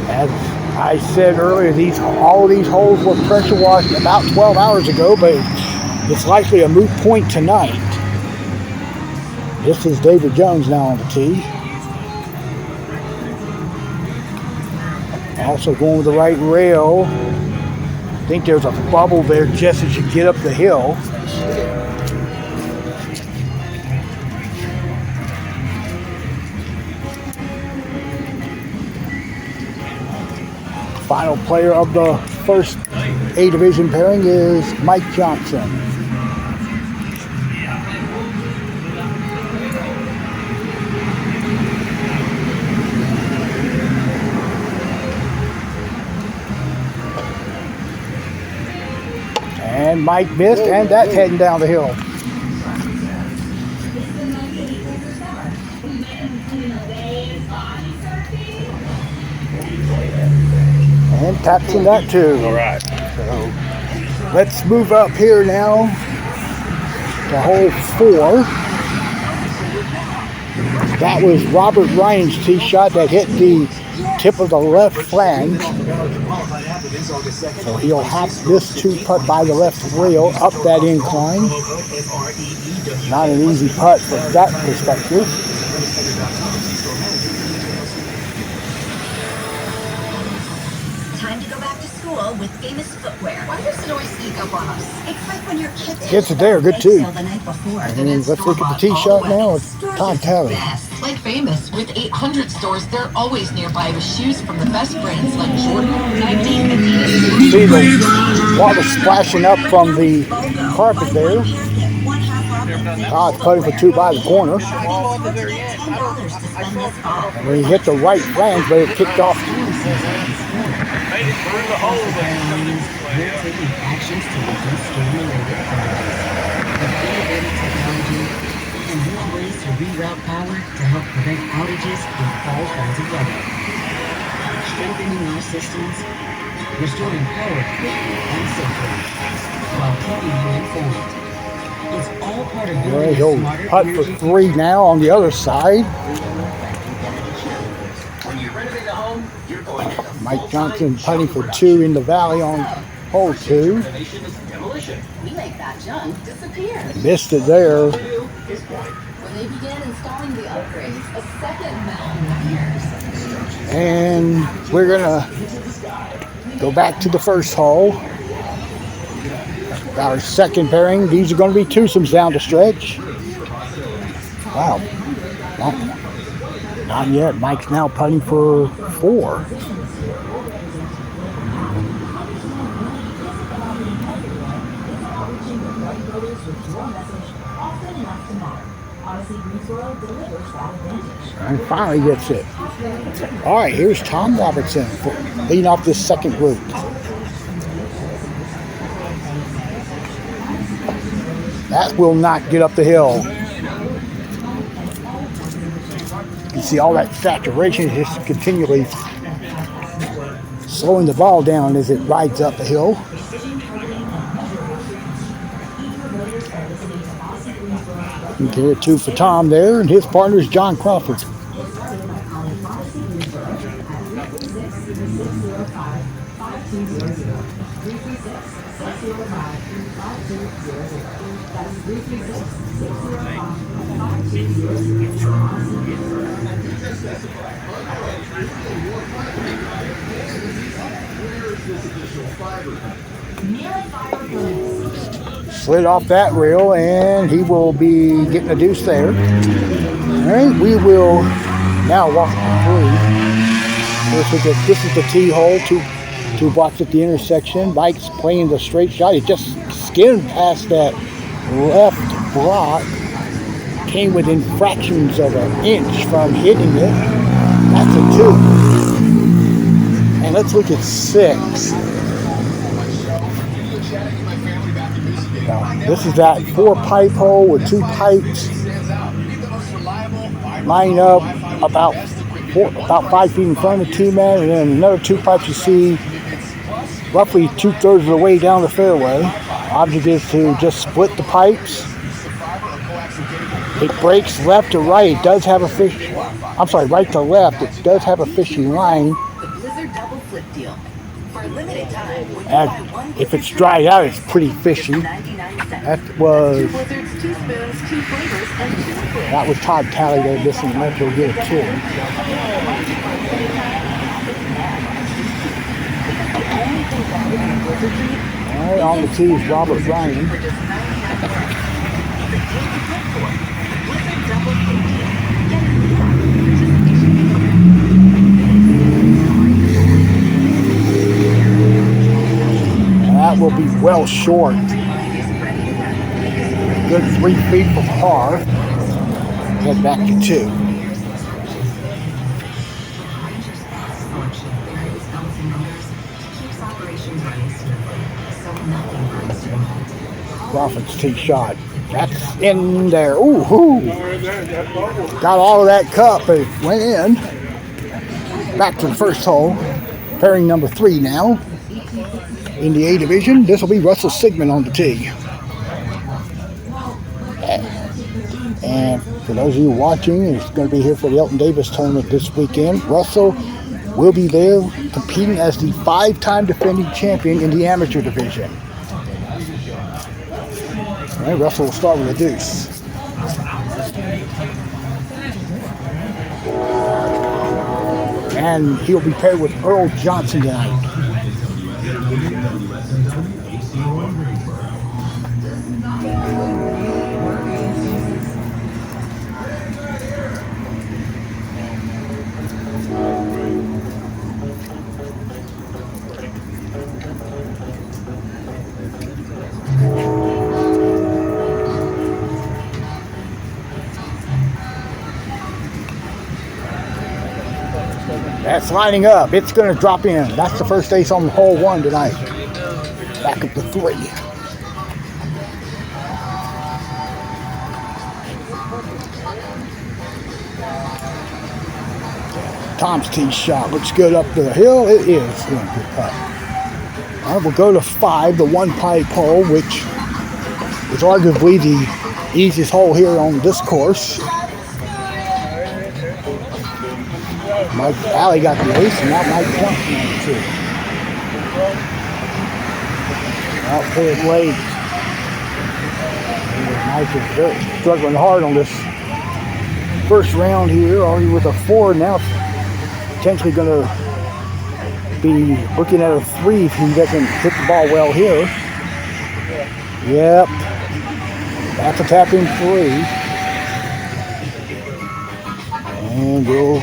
As I said earlier, all of these holes were pressure washed about 12 hours ago, but it's likely a moot point tonight. This is David Jones now on the tee. Also going with the right rail. I think there's a bubble there just as you get up the hill. Final player of the first A division pairing is Mike Johnson. And Mike missed, and that's heading down the hill. And taps in that too. All right. So let's move up here now to hole 4. That was Robert Ryan's tee shot that hit the tip of the left flange. So he'll hop this 2-putt by the left rail up that incline. Not an easy putt from that perspective. Time to go back to school with famous footwear. Why does it always sneak up on us? It's like when your kids Gets it there, good too. the night before. And let's look at the tee shot now with Todd Talley. Like Famous, with 800 stores, they're always nearby with shoes from the best brands like Jordan, Nike, and Adidas. See the water splashing up from the carpet there. Todd's putting for 2 by the corner. And when he hit the right flange, but it kicked off. Made it through the hole, but We're taking actions to reduce storm-related fires. With innovative technology and more ways to reroute power to help prevent outages in all kinds of weather. Strengthening our systems, restoring power quickly and safely, while keeping you informed. It's all part of building a He'll smarter putt for 3 now on the other side. Mike Johnson putting for 2 in the valley on hole 2. We make that junk disappear. Missed it there. When they began installing the upgrades, a second mountain appears. And we're gonna go back to the first hole. Our second pairing. These are going to be twosomes down the stretch. Wow. Not yet. Mike's now putting for 4. And finally gets it. All right, here's Tom Robertson leading off this second group. That will not get up the hill. You see all that saturation is just continually slowing the ball down as it rides up the hill. Okay, 2 for Tom there, and his partner is John Crawford. Slid off that rail, and he will be getting a deuce there. All right, we will now walk through. This is the tee hole, two blocks at the intersection. Mike's playing the straight shot. He just skimmed past that left block. Came within fractions of an inch from hitting it. That's a 2. And let's look at 6. Now, this is that 4-pipe hole with 2 pipes line up about 5 feet in front of the tee man, and then another 2 pipes you see roughly 2/3 of the way down the fairway. Object is to just split the pipes. It breaks left to right. It does have a right to left. It does have a fishy line. The Blizzard Double Flip Deal. For a limited time, when you And buy one if it's dried out, it's pretty fishy. 99 cents. That was 2 Blizzards, 2 spoons, 2 flavors, and 2 quids. That was Todd Talley there. This one might get a 2. All right, on the tee is Robert Ryan. That will be well short. Good 3 feet from par. Head back to 2. Crawford's tee shot. That's in there. Ooh, got all of that cup. It went in. Back to the first hole. Pairing number 3 now. In the A division, this will be Russell Sigmund on the tee. And for those of you watching, it's going to be here for the Elton Davis tournament this weekend. Russell will be there competing as the 5-time defending champion in the amateur division. All right, Russell will start with a deuce. And he'll be paired with Earl Johnson tonight. That's lining up. It's going to drop in. That's the first ace on hole 1 tonight. Back up to 3. Tom's tee shot looks good up the hill. It is going to be putt. All right, we'll go to 5, the 1-pipe hole, which is arguably the easiest hole here on this course. Mike Alley got the ace, and now Mike Johnson on the 2. Out there late. Mike is struggling hard on this first round here, already with a 4. Now potentially going to be looking at a 3 if he doesn't hit the ball well here. Yep. That's a tap in 3. And we'll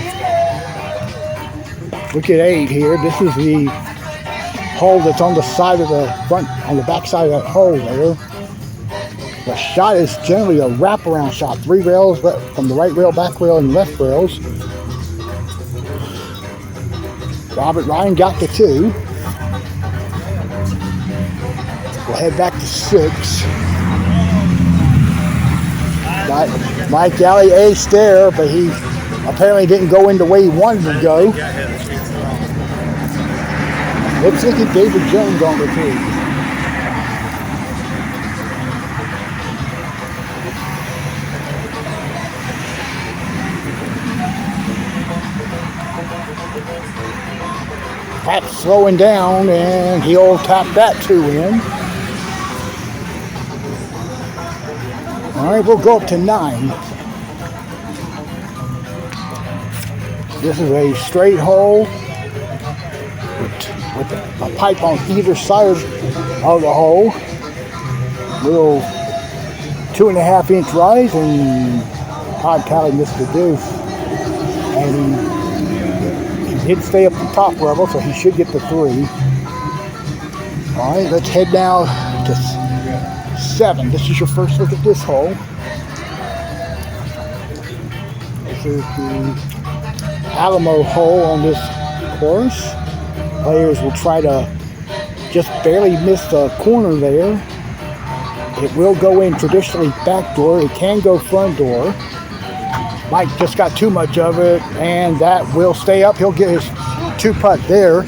look at 8 here. This is the hole that's on the side of the front, on the back side of that hole there. The shot is generally a wraparound shot. 3 rails from the right rail, back rail, and left rails. Robert Ryan got the 2. We'll head back to 6. Mike Alley aced there, but he apparently didn't go in the way he wanted to go. Looks like it's David Jones on the 2. Pat's slowing down, and he'll tap that 2 in. All right, we'll go up to 9. This is a straight hole with a pipe on either side of the hole. Little 2.5-inch rise, and Todd Talley missed the deuce. And he did stay up the top level, so he should get the 3. All right, let's head now to 7. This is your first look at this hole. This is the Alamo hole on this course. Players will try to just barely miss the corner there. It will go in traditionally back door. It can go front door. Mike just got too much of it, and that will stay up. He'll get his 2-putt there.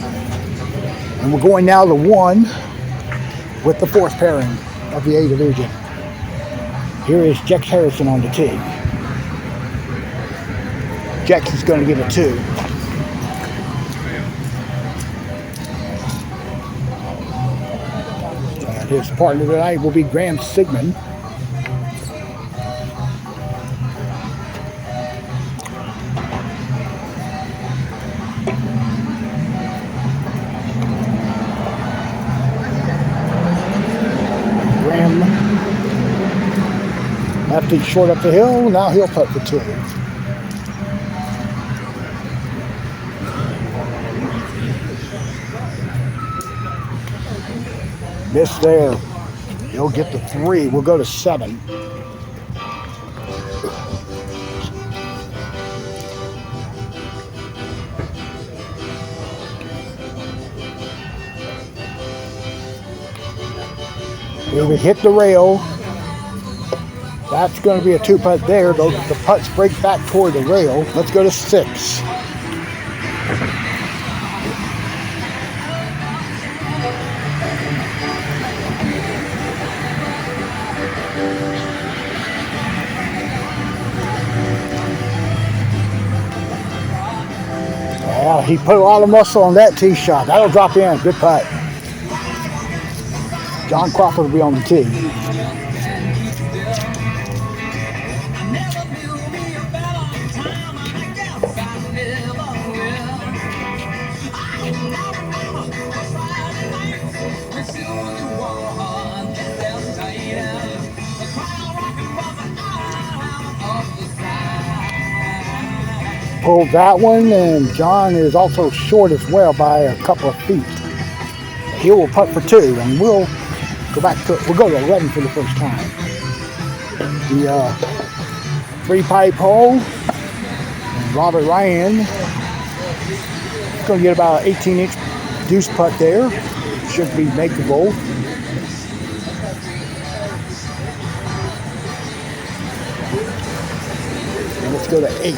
And we're going now to 1 with the 4th pairing of the A division. Here is Jex Harrison on the tee. Jex is going to get a 2. And his partner tonight will be Graham Sigmund. Lefty short up the hill, now he'll putt the 2. Miss there. He'll get the 3. We'll go to 7. We'll hit the rail. That's going to be a 2-putt there. The putts break back toward the rail. Let's go to 6. Yeah, he put a lot of muscle on that tee shot. That'll drop in. Good putt. John Crawford will be on the tee. Pulled that one, and John is also short as well by a couple of feet. He will putt for 2, and we'll go back to 11 for the first time. The 3-pipe hole, and Robert Ryan is going to get about an 18-inch deuce putt there. Should be makeable. And let's go to 8.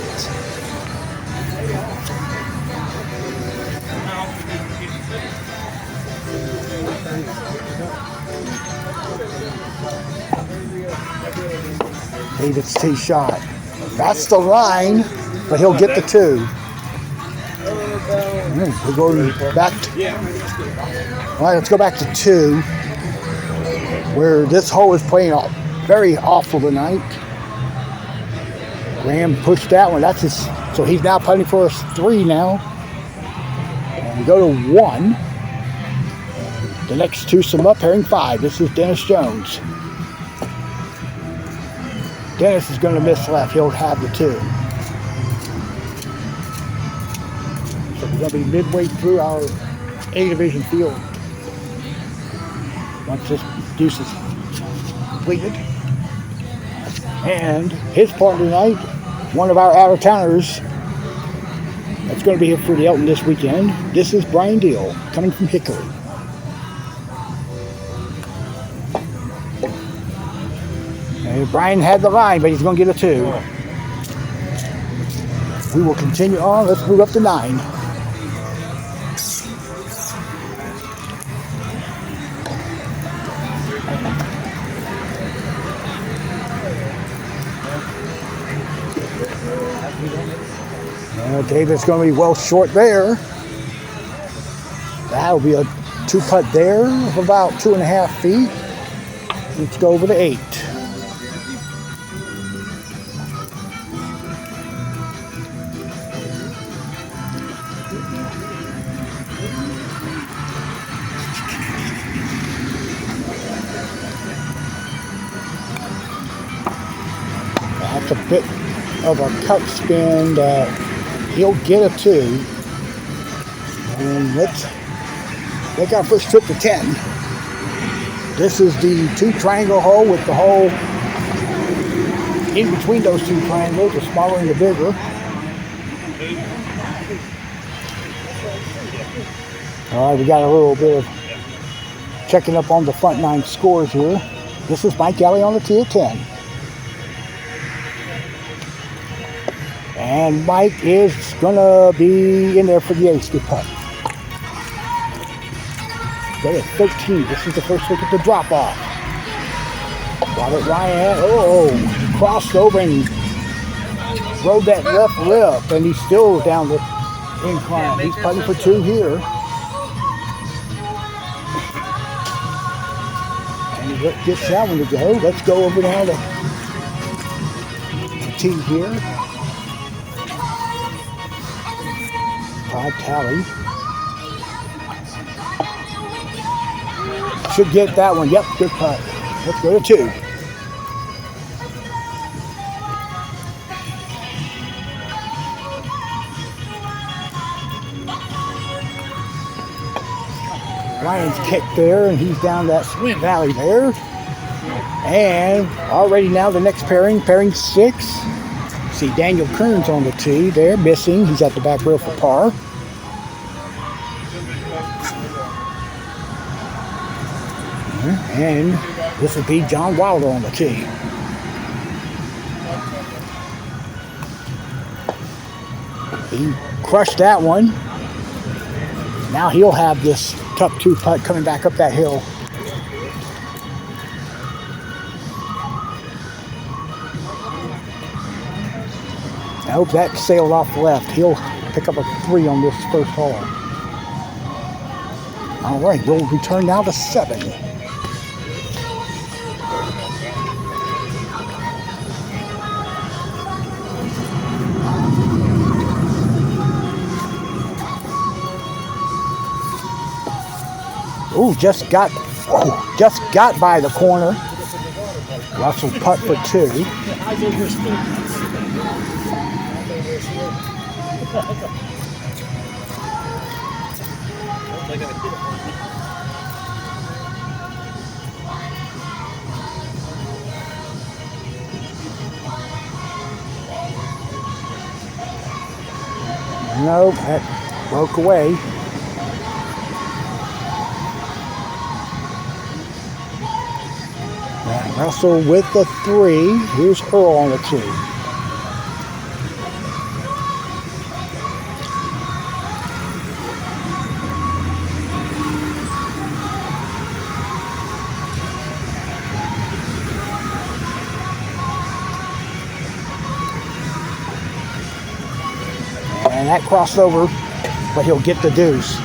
David's tee shot. That's the line, but he'll get the 2. We're going back to, all right, let's go back to 2, where this hole is playing very awful tonight. Graham pushed that one. That's his, so he's now putting for a 3 now. And we go to 1. The next 2 sum up, pairing 5. This is Dennis Jones. Dennis is going to miss left. He'll have the 2. So we're going to be midway through our A division field once this deuce is completed. And his partner tonight, one of our out-of-towners that's going to be here for the Elton this weekend. This is Brian Deal, coming from Hickory. And Brian had the line, but he's going to get a 2. We will continue on. Let's move up to 9. David's going to be well short there. That'll be a 2-putt there of about 2.5 feet. Let's go over to 8. That's a bit of a cut spin that he'll get a 2. And let's make our first trip to 10. This is the 2 triangle hole with the hole in between those 2 triangles, the smaller and the bigger. All right, we got a little bit of checking up on the front 9 scores here. This is Mike Alley on the tee at 10. And Mike is going to be in there for the ace to putt. Got at 13. This is the first look at the drop off. Robert Ryan, crossed over and rode that left lip, and he's still down the incline. He's putting for 2 here. And he gets that one to go. Let's go over now to the tee here. Tally. Should get that one. Yep, good putt. Let's go to 2. Ryan's kicked there, and he's down that swim valley there. And already now the next pairing 6. See Daniel Kearns on the tee there, missing. He's at the back rail for par. And this will be John Wilder on the tee. He crushed that one. Now he'll have this tough 2-putt coming back up that hill. I hope that sailed off the left. He'll pick up a 3 on this first hole. All right, we'll return now to 7. Ooh, just got by the corner. Russell putt for 2. Nope, that broke away. And Russell with the 3. Here's Earl on the 2. And that crossed over, but he'll get the deuce.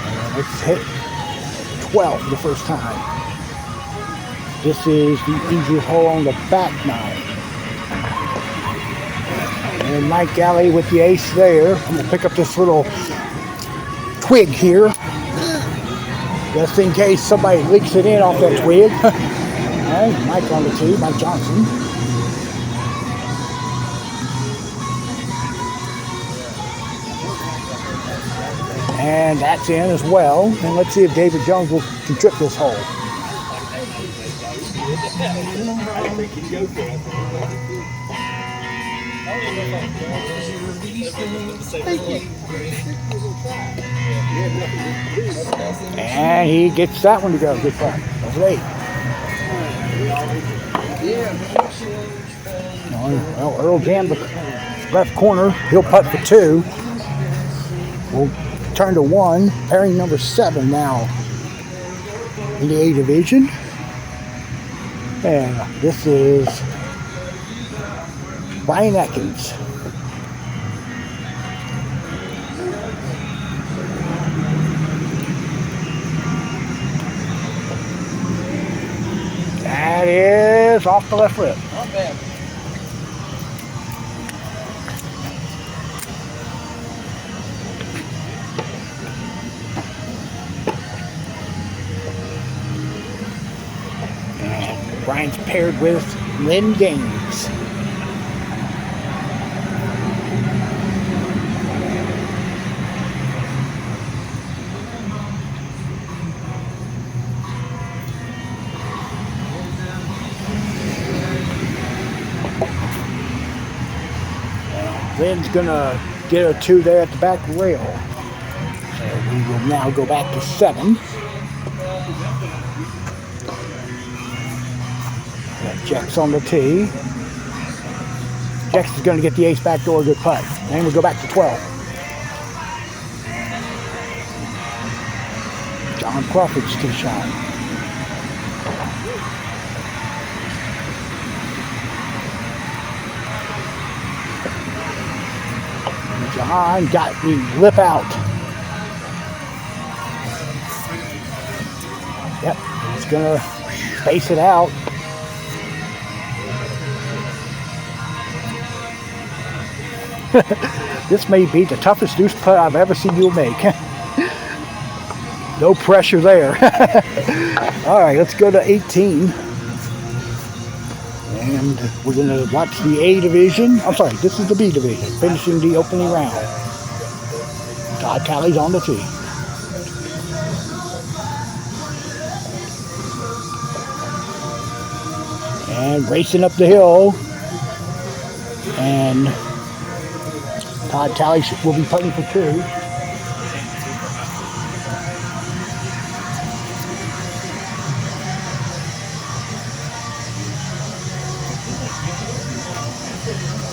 And let's hit 12 for the first time. This is the easiest hole on the back 9. And Mike Alley with the ace there. I'm going to pick up this little twig here, just in case somebody leaks it in off that twig. All right, Mike on the tee, Mike Johnson. And that's in as well. And let's see if David Jones can trip this hole. think he'd go for it. And he gets that one to go. Good putt. That's 8. Well, Earl jammed the left corner. He'll putt for 2. We'll turn to 1. Pairing number 7 now in the A division. And this is Brian Atkins. That is off the left lip. Not bad. And Brian's paired with Lynn Gaines. Lynn's gonna get a 2 there at the back rail. So we will now go back to 7. Jack's on the tee. Jax is gonna get the ace back door, good putt. And we go back to 12. John Crawford's tee shot. John got the lip out. Yep, he's gonna space it out. This may be the toughest deuce putt I've ever seen you make. No pressure there. All right, let's go to 18. And we're going to watch the A division. I'm sorry, this is the B division, finishing the opening round. Todd Talley's on the tee. And racing up the hill. And Todd Talley will be putting for 2.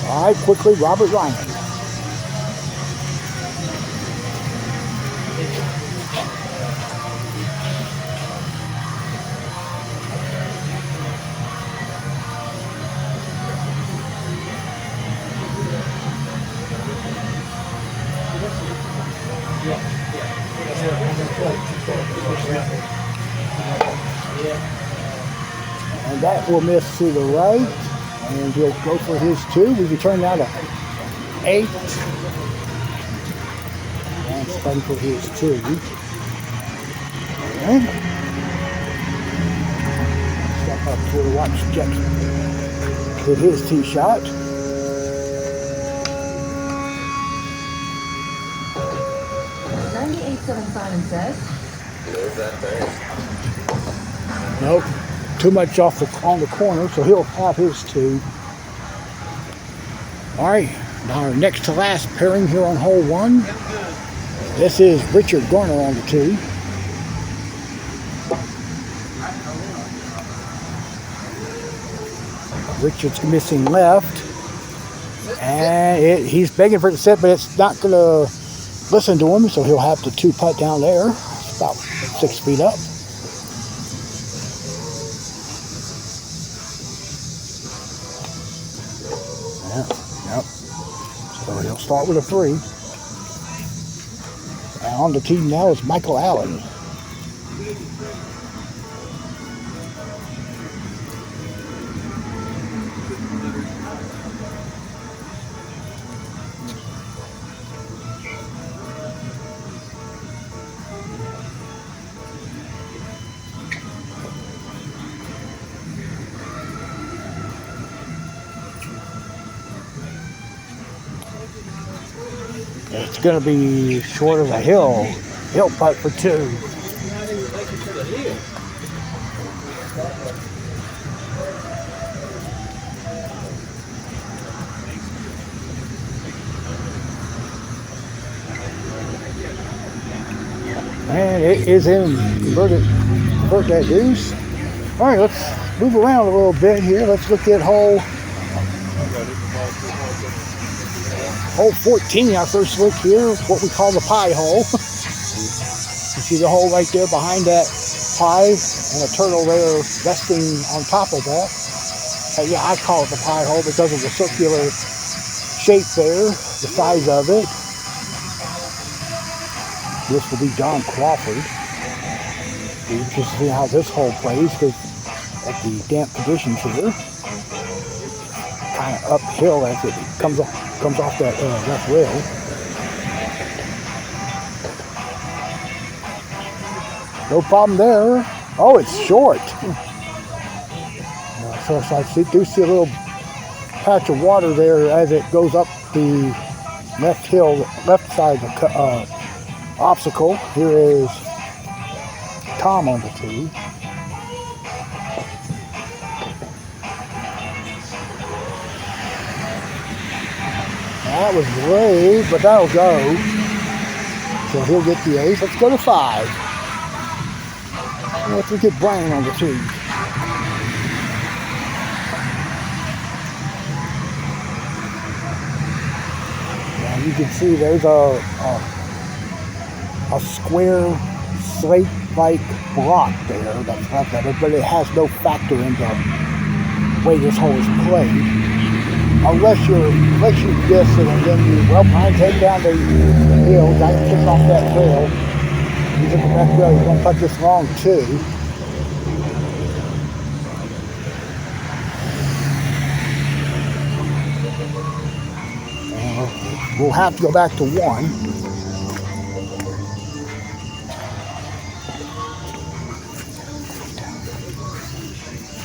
All right, quickly, Robert Ryan. And that will miss to the right. And he'll go for his 2. We return now to 8. And spun for his 2. And step up to watch Jackson hit his tee shot. Simon says. Nope. Too much off on the corner, so he'll have his 2. All right, now our next to last pairing here on hole 1. This is Richard Garner on the tee. Richard's missing left, and he's begging for it to set, but it's not going to listen to him, so he'll have the 2 putt down there, about 6 feet up. Yep. So he'll start with a 3. And on the team now is Michael Allen. It's going to be short of the hill. He'll putt for 2. And it is in convert that deuce. All right, let's move around a little bit here. Let's look at hole 14. Our first look here, what we call the pie hole. You see the hole right there behind that pie and a turtle there resting on top of that. Yeah, I call it the pie hole because of the circular shape there, the size of it. This will be John Crawford. Be interested to see how this hole plays because at the damp conditions here, kind of uphill as it comes off that left rail. No problem there. Oh, it's short. So I do see a little patch of water there as it goes up the left side of the obstacle. Here is Tom on the tee. That was great, but that'll go. So he'll get the ace. Let's go to 5. Let's get Brian on the tee. Now you can see there's a square slate-like block there that's left at it, but it has no factor in the way this hole is played. Unless you guess it and then you, well, Brian's heading down the hill, got to kick off that trail. He's in the back rail, he's going to putt this long too. We'll have to go back to 1.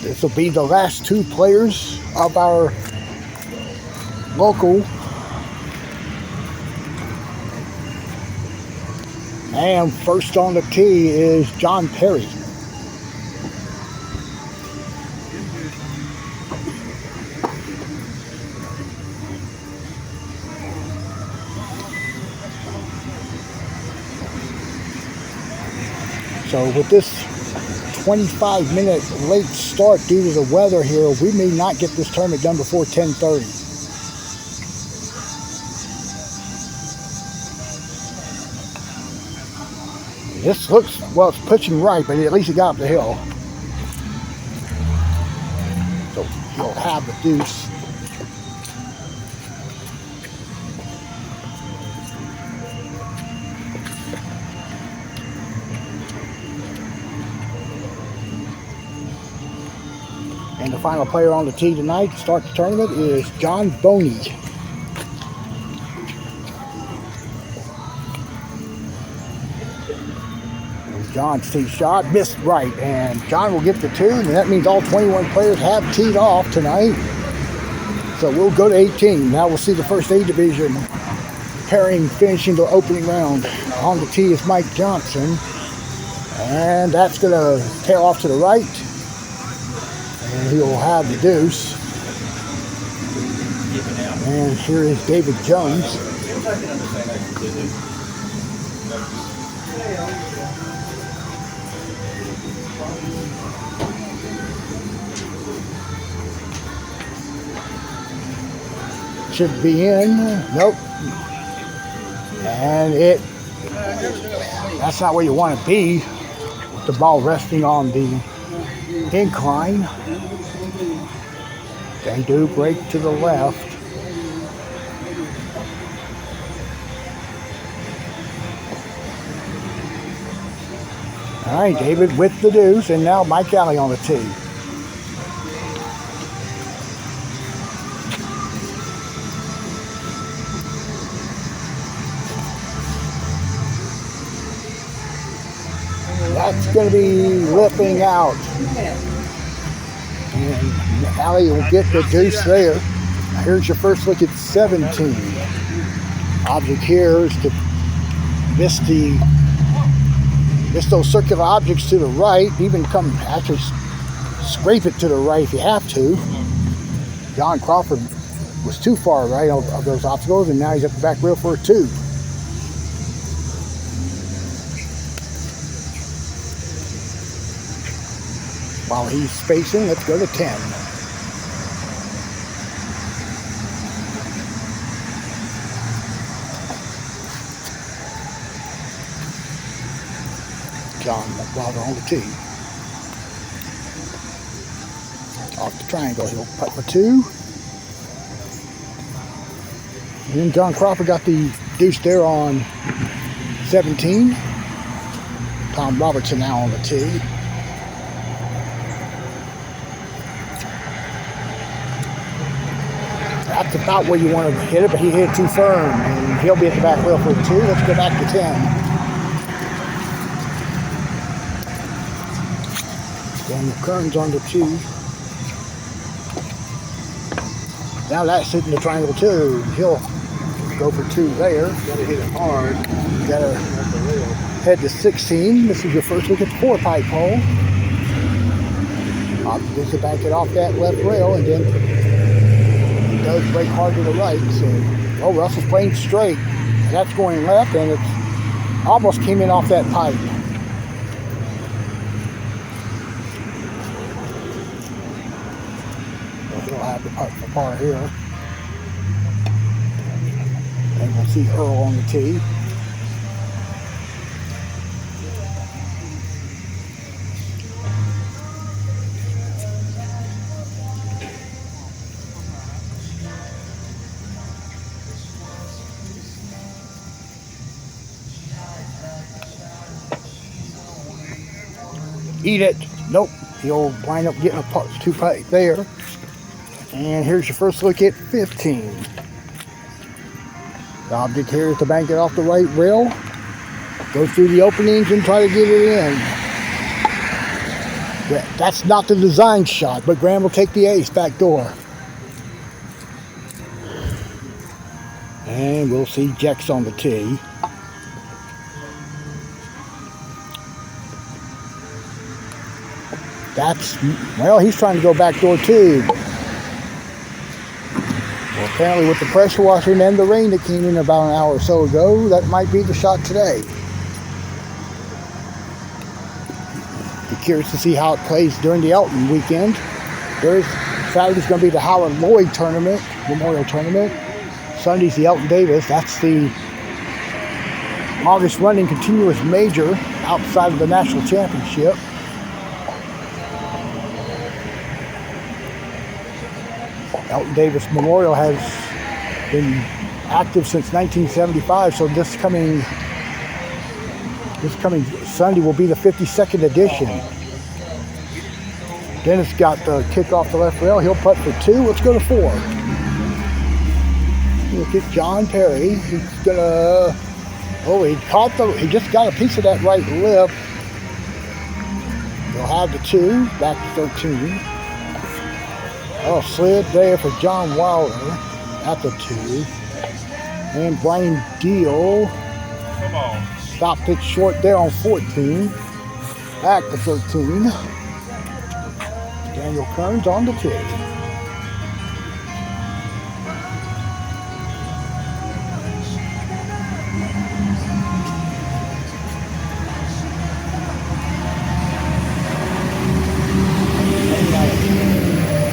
This will be the last 2 players of our local. And first on the tee is John Perry. So with this 25-minute late start due to the weather here, we may not get this tournament done before 10:30. This looks, well, it's pitching right, but at least he got up the hill. So he'll have the deuce. And the final player on the tee tonight to start the tournament is John Boney. John's tee shot missed right, and John will get the 2, and that means all 21 players have teed off tonight. So we'll go to 18. Now we'll see the first A division pairing finishing the opening round. On the tee is Mike Johnson, and that's going to tail off to the right, and he'll have the deuce. And here is David Jones. Should be in. Nope. And that's not where you want to be. With the ball resting on the incline. They do break to the left. All right, David with the deuce, and now Mike Alley on the tee. That's going to be lipping out. And Alley will get the deuce there. Here's your first look at 17. Object here is to miss those circular objects to the right. Even actually scrape it to the right if you have to. John Crawford was too far right of those obstacles, and now he's at the back rail for a 2. While he's spacing, let's go to 10. John Wilder on the tee. Off the triangle, he'll putt for 2. And then John Crawford got the deuce there on 17. Tom Robertson now on the tee. That's about where you want to hit it, but he hit it too firm, and he'll be at the back rail for 2. Let's go back to 10. Daniel Kern's on the 2. Now that's hitting the triangle too. He'll go for 2 there. Gotta hit it hard. Gotta head to 16. This is your first look at the 4-pipe hole. Opposite to bank it off that left rail, and then it does break hard to the right. So, Russell's playing straight. And that's going left, and it almost came in off that pipe. He'll have the putt for par here. And we'll see Earl on the tee. Eat it. Nope. He'll wind up getting a 2-pipe there. And here's your first look at 15. The object here is to bank it off the right rail, go through the openings and try to get it in. That's not the design shot, but Graham will take the ace back door. And we'll see Jex on the tee. He's trying to go back door too. Well, apparently with the pressure washing and the rain that came in about an hour or so ago, that might be the shot today. Be curious to see how it plays during the Elton weekend. Saturday's going to be the Howard Lloyd tournament, Memorial Tournament. Sunday's the Elton Davis. That's the longest running continuous major outside of the national championship. Elton Davis Memorial has been active since 1975, so this coming Sunday will be the 52nd edition. Dennis got the kick off the left rail. He'll putt for 2. Let's go to 4. Look at John Perry. He's gonna. He just got a piece of that right lip. He'll have the 2 back to 13. Slid there for John Wilder at the 2. And Brian Deal stopped it short there on 14. Back to 13. Daniel Kearns on the tee.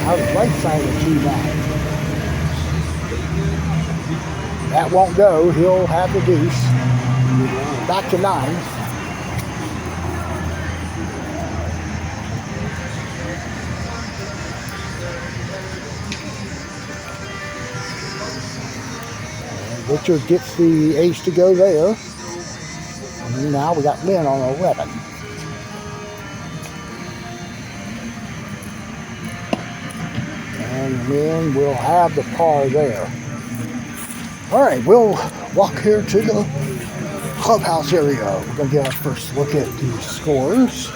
Out the right side of the tee back. That won't go. He'll have the deuce. Back to 9. And Richard gets the ace to go there. And now we got Lynn on 11. And then we'll have the par there. All right, we'll walk here to the clubhouse area. We're going to get our first look at the scores.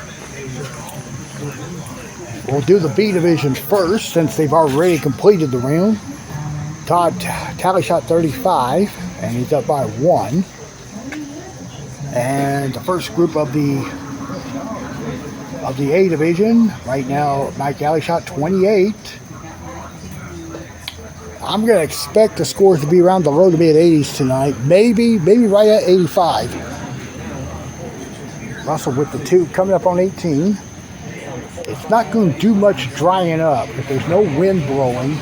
We'll do the B division first since they've already completed the round. Todd tally shot 35, and he's up by 1. And the first group of the A division, right now, Mike Alley shot 28. I'm going to expect the scores to be around the low to mid 80s tonight. Maybe right at 85. Russell with the 2 coming up on 18. it's not going to do much drying up if there's no wind blowing.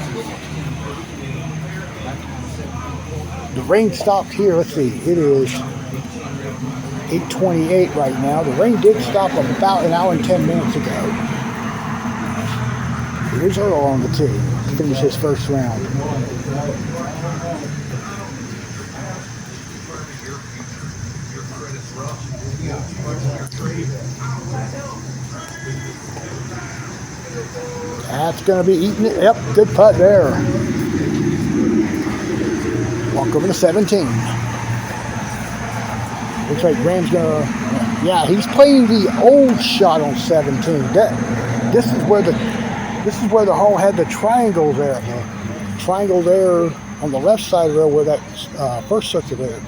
The rain stopped here. Let's see. It is 8:28 right now. The rain did stop about an hour and 10 minutes ago. Here's Earl on the tee to finish his first round. That's going to be eating it. Yep, good putt there. Walk over to 17. Looks like Graham's going to... Yeah, he's playing the old shot on 17. This is where the hole had the triangle there. The triangle there on the left side of there where that first circle there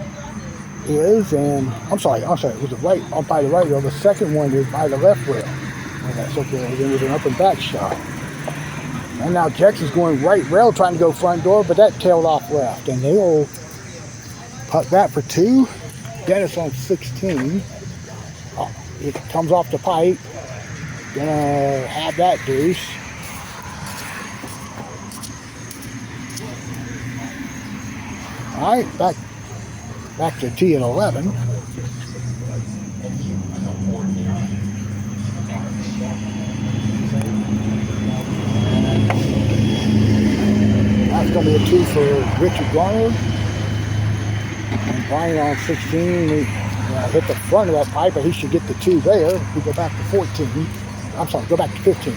is. And I'm sorry, it was the right, up by the right rail. The second one is by the left rail. Where that circle is in with an up and back shot. And now Jex is going right rail trying to go front door, but that tailed off left. And they'll putt that for 2. Dennis on 16. Oh, it comes off the pipe. Gonna have that deuce. All right, back to tee at 11. That's going to be a 2 for Richard Garner. And Brian on 16, he hit the front of that pipe, but he should get the 2 there. We go back to 14. I'm sorry, go back to 15.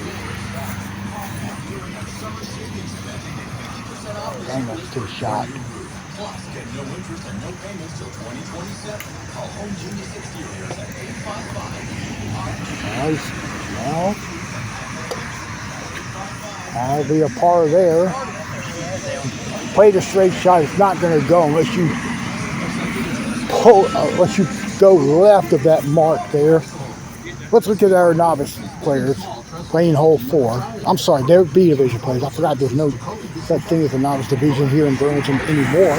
Almost 2 shot. Nice. Well, that'll be a par there. Play the straight shot. It's not going to go unless you go left of that mark there. Let's look at our novice players playing hole 4. I'm sorry, they're B division players. I forgot there's no such thing as a novice division here in Burlington anymore.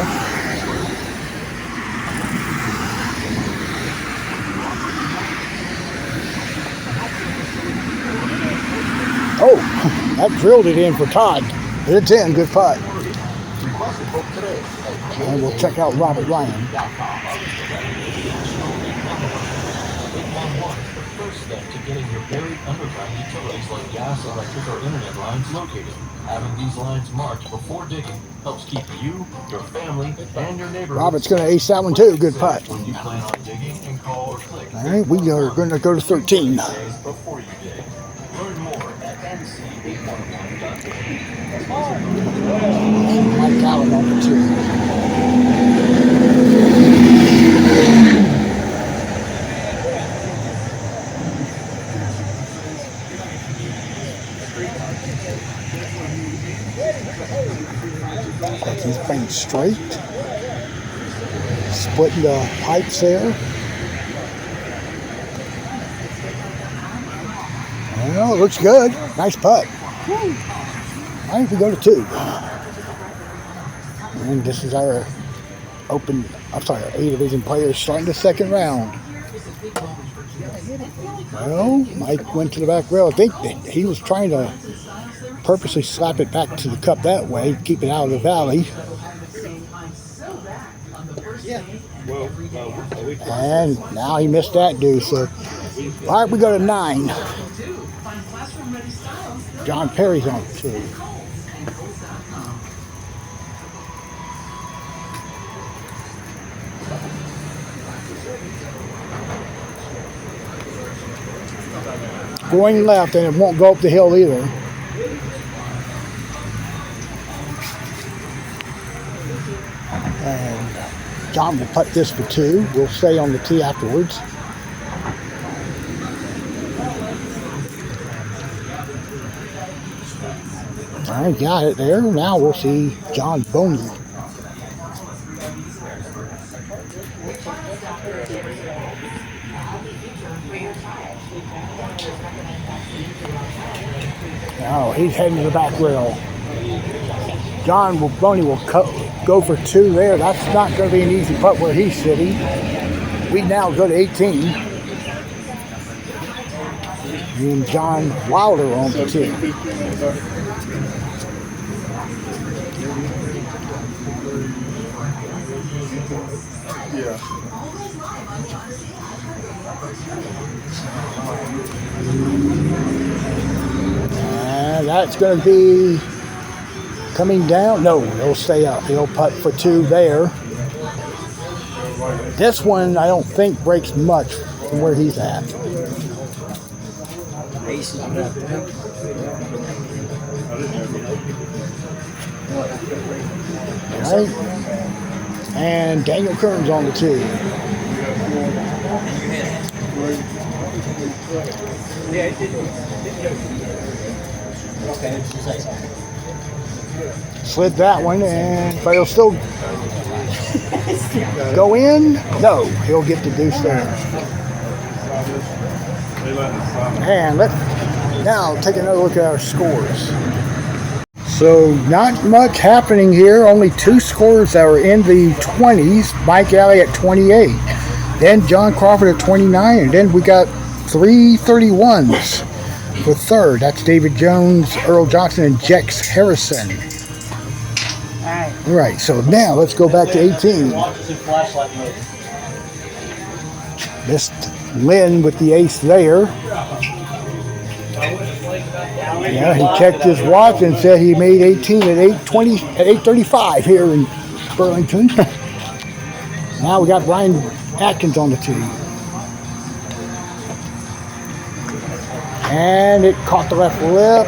Oh, that drilled it in for Todd. It's in, good putt. And we'll check out Robert Ryan. First step to getting your buried underground utilities like gas, electric, or internet lines located. Having these lines marked before digging helps keep you, your family, and your neighborhood. Robert's going to ace that one too. Good putt. When you plan on digging and call or click. All right, we are going to go to 13. Before you dig. Learn more at nc811.org. Mike Allen on the 2. He's playing straight, splitting the pipes there. Well, it looks good. Nice putt. I think we go to 2. And this is our our A division players starting the second round. Well, Mike went to the back rail. I think that he was trying to purposely slap it back to the cup that way, keep it out of the valley. And now he missed that deuce. So, all right, we go to 9. John Perry's on 2. Going left, and it won't go up the hill either. And John will putt this for 2. We'll stay on the tee afterwards. All right, got it there. Now we'll see John Boney. Now he's heading to the back rail. John Boney will go for 2 there. That's not going to be an easy putt where he's sitting. We now go to 18. And John Wilder on the tee. And that's going to be coming down. No, he'll stay up. He'll putt for 2 there. This one I don't think breaks much from where he's at. Right. And Daniel Kern's on the tee. Slid that one, but he'll still go in. No, he'll get the deuce there. And let's now take another look at our scores. So not much happening here. Only 2 scores that were in the 20s. Mike Alley at 28. Then John Crawford at 29. And then we got 3 31s for third. That's David Jones, Earl Johnson, and Jex Harrison. All right, so now let's go back to 18. Missed Lynn with the ace there. Yeah, he checked his watch and said he made 18 at 8:35 here in Burlington. Now we got Brian Atkins on the tee. And it caught the left lip.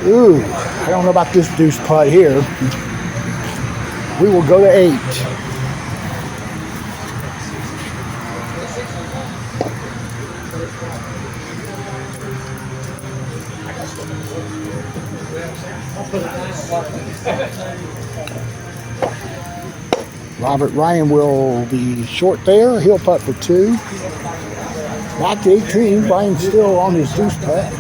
Ooh, I don't know about this deuce putt here. We will go to 8. Robert Ryan will be short there. He'll putt for 2. Back to 18. Brian's still on his deuce putt.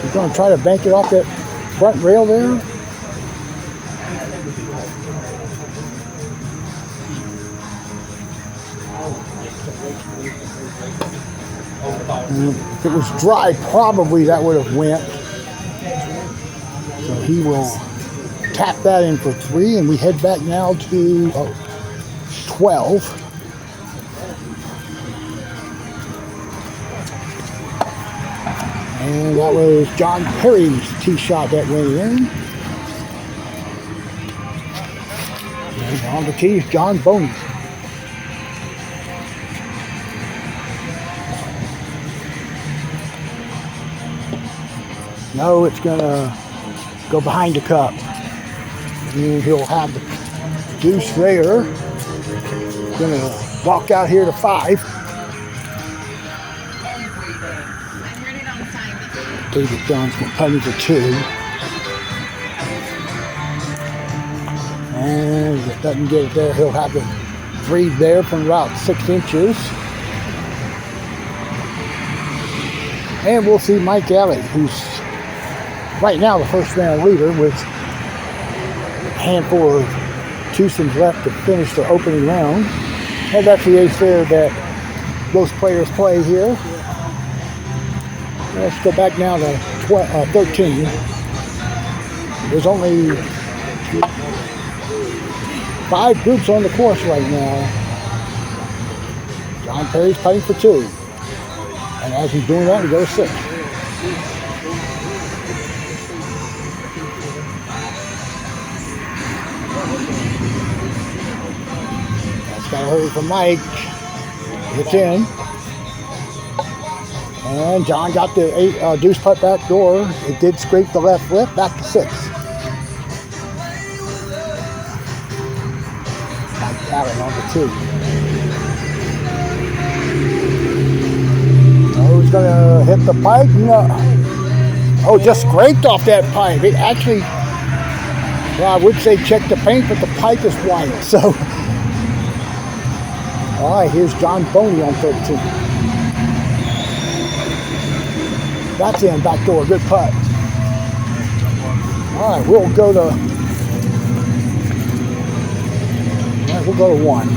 He's going to try to bank it off that front rail there. If it was dry, probably that would have went. So he will tap that in for 3, and we head back now to 12. And that was John Perry's tee shot that went in. And on the tee is John Boney. No, it's going to go behind the cup. And he'll have the deuce there. Going to walk out here to 5. David Jones going to putt for 2. And if it doesn't get it there, he'll have the 3 there from about 6 inches. And we'll see Mike Alley, who's right now the first round leader with a handful of twosomes left to finish the opening round. And that's the ace there that most players play here. Let's go back now to 13. There's only 5 groups on the course right now. John Perry's putting for 2. And as he's doing that, he goes 6. That's got to hurry for Mike. It's in. And John got the deuce putt back door. It did scrape the left lip, back to 6. Mike Allen on the 2. Oh, he's going to hit the pipe. No. Oh, just scraped off that pipe. It actually, well, I would say check the paint, but the pipe is white. So, all right, here's John Boney on 13. That's in, back door, good putt. All right, we'll go to 1.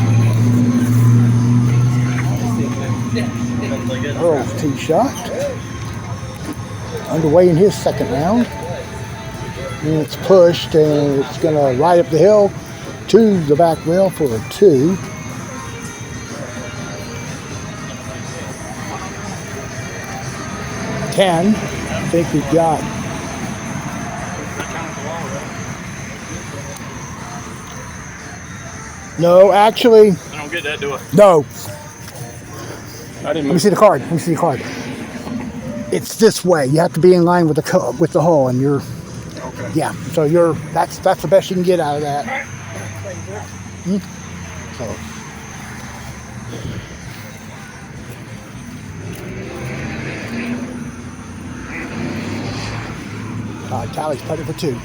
Earl's tee shot. Underway in his second round. And it's pushed, and it's going to ride up the hill to the back rail for a 2. I think we've got. No, actually. I don't get that, do I? No. I didn't Let me see the card. Let me see the card. It's this way. You have to be in line with the hole, and you're. Okay. Yeah. So you're. That's the best you can get out of that. So. Tally's putting for 2.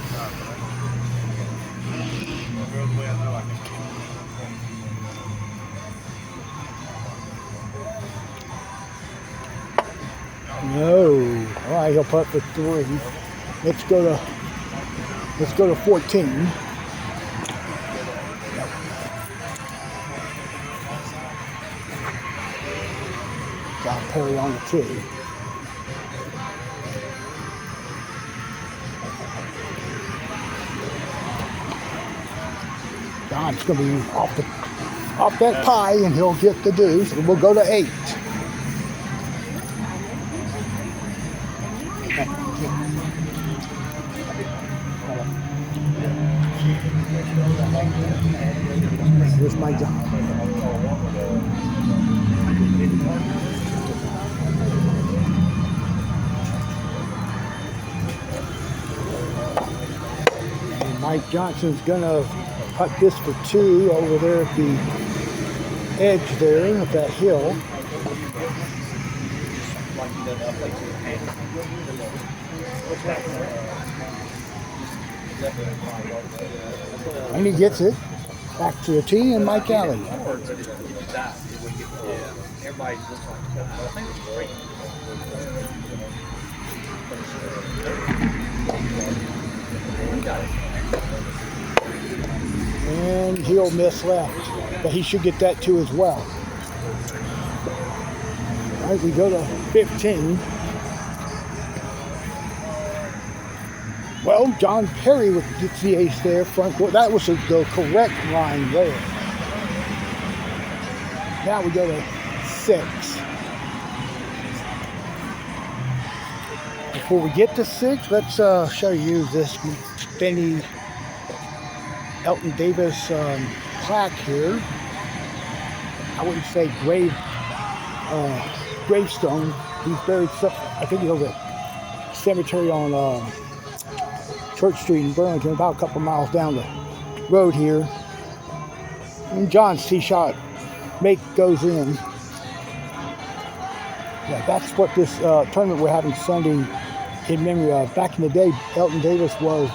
No. All right, he'll putt for 3. Let's go to 14. John Perry on the 2. John's going to be off that pie, and he'll get the deuce. And we'll go to 8. Here's my John. And Mike Johnson's going to putt this for 2 over there at the edge there of that hill. And he gets it back to the tee, and Mike Alley. And he'll miss left, but he should get that too as well. All right, we go to 15. Well, John Perry gets the ace there, front court. That was the correct line there. Now we go to 6. Before we get to 6, let's show you this Benny Elton Davis plaque here. I wouldn't say gravestone. He's buried, I think, over the cemetery on Church Street in Burlington, about a couple miles down the road here. And John's tee shot goes in. Yeah, that's what this tournament we're having Sunday in memory of. Back in the day, Elton Davis was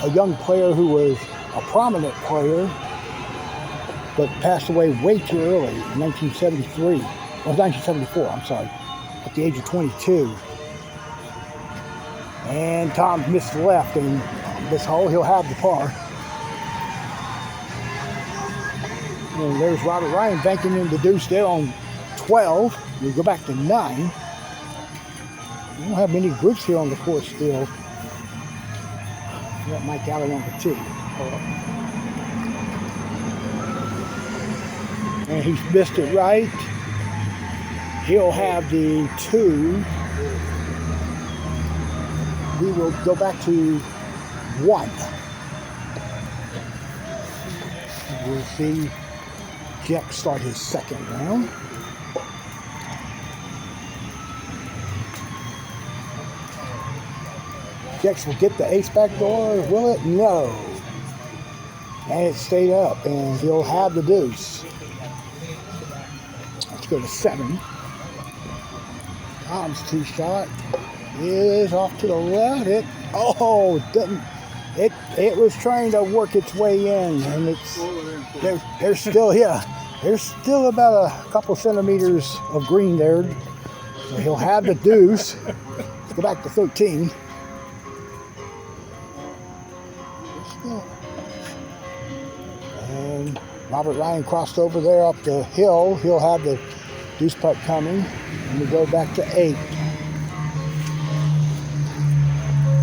a young player who was a prominent player, but passed away way too early in 1974, I'm sorry, at the age of 22. And Tom missed left in this hole. He'll have the par. And there's Robert Ryan banking in the deuce there on 12. We go back to 9. We don't have many groups here on the course still. We got Mike Alley on the 2. And he's missed it right. He'll have the 2. We will go back to 1. We'll see Jack start his second round. Jex will get the ace back door, will it? No. And it stayed up, and he'll have the deuce. Let's go to 7. Tom's tee shot is off to the left. It was trying to work its way in, and there's still about a couple centimeters of green there. So he'll have the deuce. Let's go back to 13. Robert Ryan crossed over there up the hill. He'll have the deuce putt coming. And we go back to 8.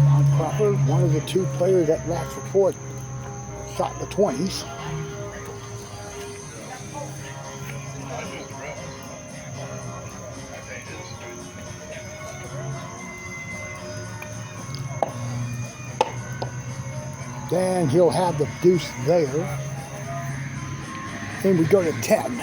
Ron Crawford, one of the 2 players that last report shot in the 20s. Then he'll have the deuce there. Then we go to 10.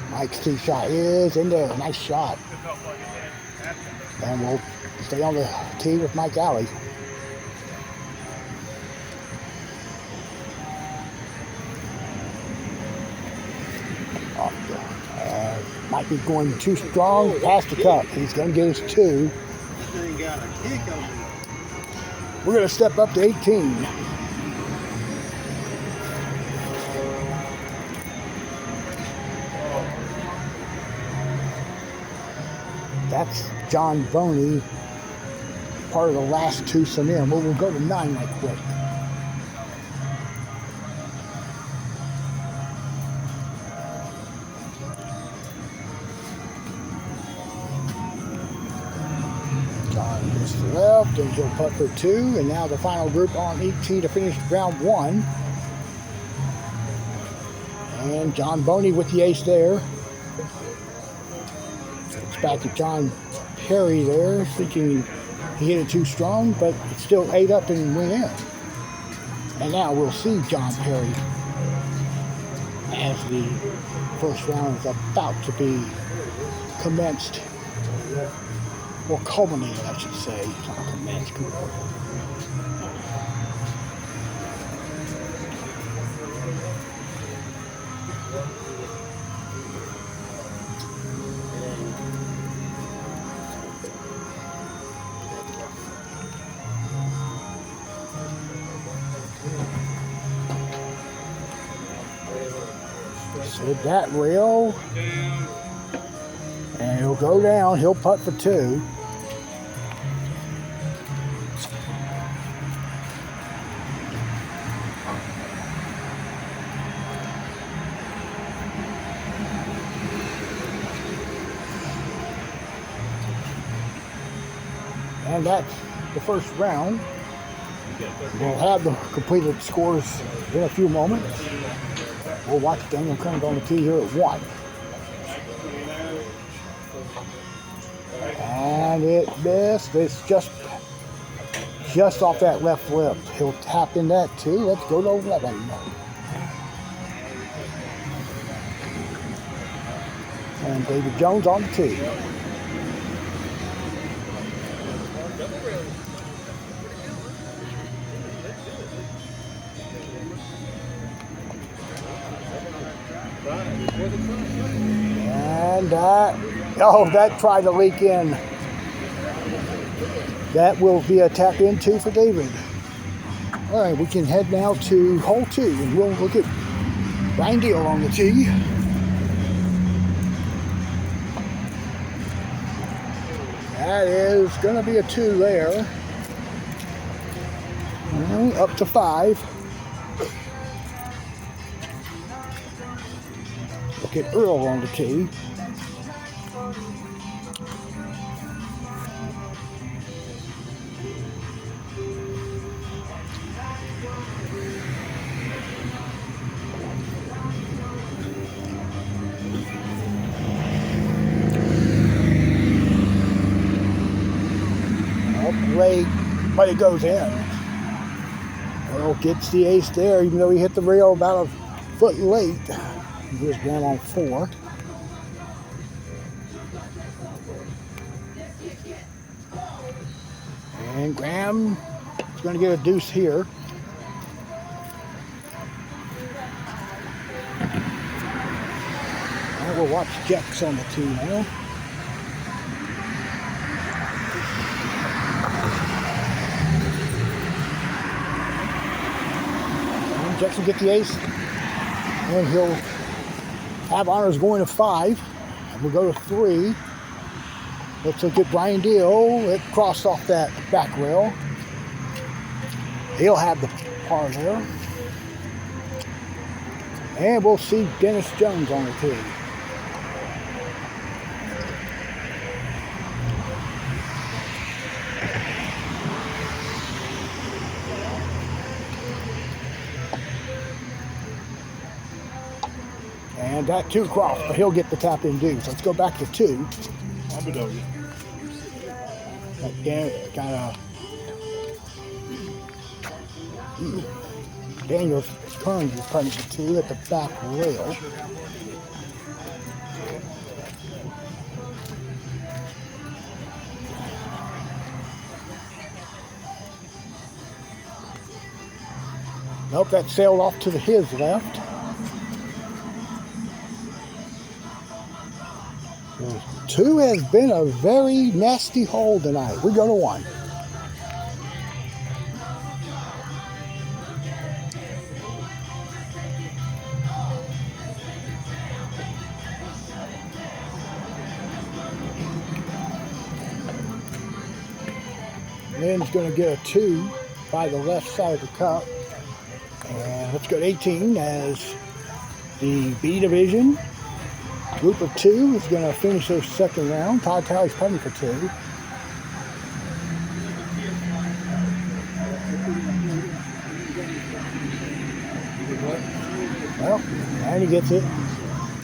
Mike's tee shot is in there. Nice shot. And we'll stay on the tee with Mike Alley. Might be going too strong past the cup. He's going to get his 2. We're going to step up to 18. That's John Boney, part of the last 2 in. We'll go to 9 right quick. John goes to the left, and he'll putt for 2. And now the final group on 18 to finish round 1. And John Boney with the ace there. Back to John Perry there, thinking he hit it too strong, but it's still 8 up and went in. And now we'll see John Perry as the first round is about to be commenced, or culminated, I should say. It's not commenced. Hit that rail, and he'll go down. He'll putt for 2. And that's the first round. We'll have the completed scores in a few moments. We'll watch Daniel Cunningham on the tee here at 1. And it missed. It's just off that left lip. He'll tap in that too. Let's go to 11. And David Jones on the tee. And that tried to leak in. That will be a tap in 2 for David. All right, we can head now to hole 2, and we'll look at Ryan Deal on the tee. That is going to be a 2 there. Well, up to 5. Look at Earl on the tee. Late, but it goes in. Earl gets the ace there, even though he hit the rail about a foot late. Here's Graham on 4. And Graham is going to get a deuce here. And we'll watch Jex on the tee now. Jackson get the ace, and he'll have honors going to 5. And we'll go to 3. Let's look at Brian Deal. It crossed off that back rail. He'll have the par there. And we'll see Dennis Jones on the tee. And that 2 crossed, but he'll get the tap in dues. Let's go back to 2. Again, kind of Daniel Kearns is putting the 2 at the back rail. Nope, that sailed off to his left. 2 has been a very nasty hole tonight. We go to 1. Lynn's going to get a 2 by the left side of the cup. And let's go to 18 as the B division group of 2 is going to finish their second round. Todd Talley's putting for 2. Well, and he gets it.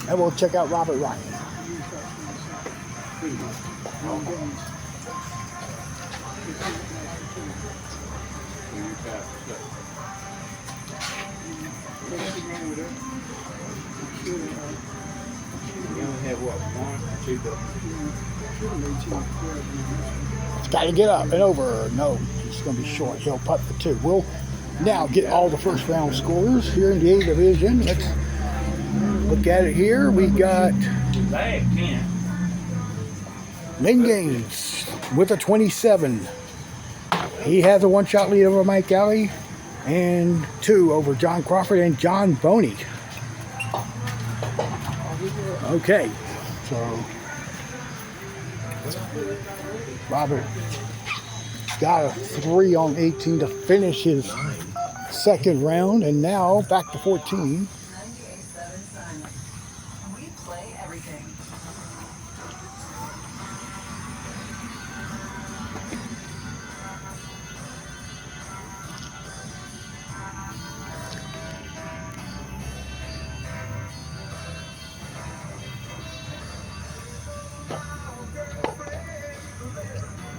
And we'll check out Robert Ryan. It's got to get up and over. No, it's going to be short. He'll putt for 2. We'll now get all the first round scores here in the A division. Let's look at it here. We got Lynn Gaines with a 27. He has a 1-shot lead over Mike Alley and 2 over John Crawford and John Boney. Okay, so Robert got a 3 on 18 to finish his second round, and now back to 14.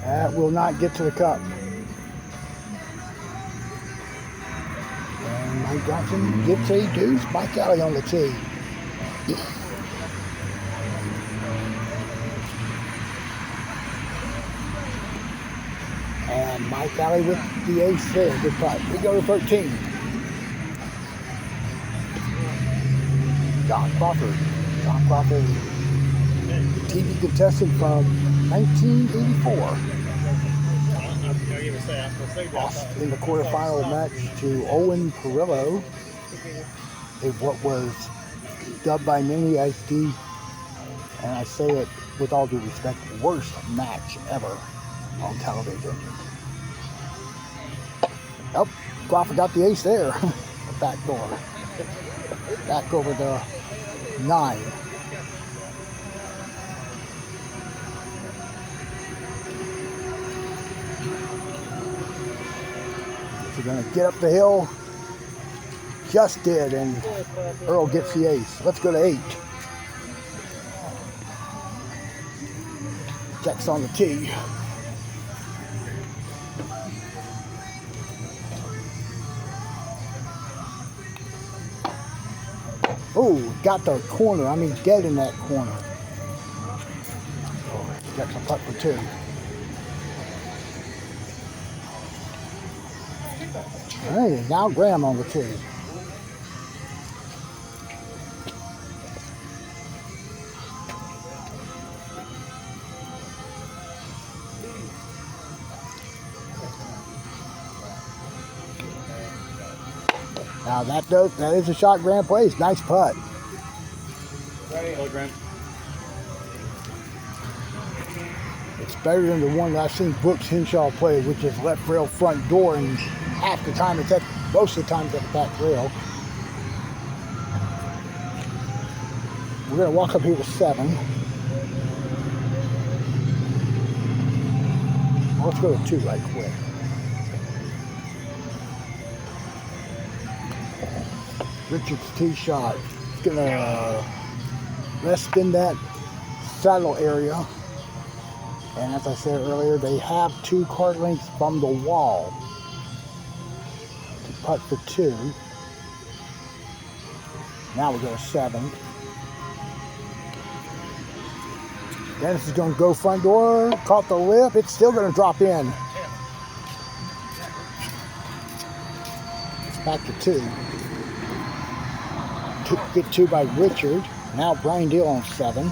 That will not get to the cup. And Mike Johnson gets a deuce. Mike Alley on the tee. And Mike Alley with the ace there. Good putt. We go to 13. John Crawford. John Crawford, TV contestant from 1984. Lost in the quarterfinal match to Owen Perillo in what was dubbed by many as the, and I say it with all due respect, worst match ever on television. Oh, Crawford got the ace there. Back door. Back over the 9. We're going to get up the hill. Just did, and Earl gets the ace. Let's go to 8. Jack's on the tee. Oh, got the corner. I mean, dead in that corner. Jack's a putt for 2. Hey, now Graham on the tee. Now that is a shot Grant plays. Nice putt. Hello, Grant. It's better than the one that I've seen Brooks Henshaw play, which is left rail front door, and half the time it's at, most of the time it's at the back rail. We're going to walk up here to 7. Well, let's go to 2 right quick. Richard's tee shot. It's going to rest in that saddle area. And as I said earlier, they have 2 cart lengths from the wall to putt for 2. Now we go to 7. Dennis is going to go front door, caught the lip. It's still going to drop in. Back to 2. Get 2 by Richard. Now Brian Deal on 7.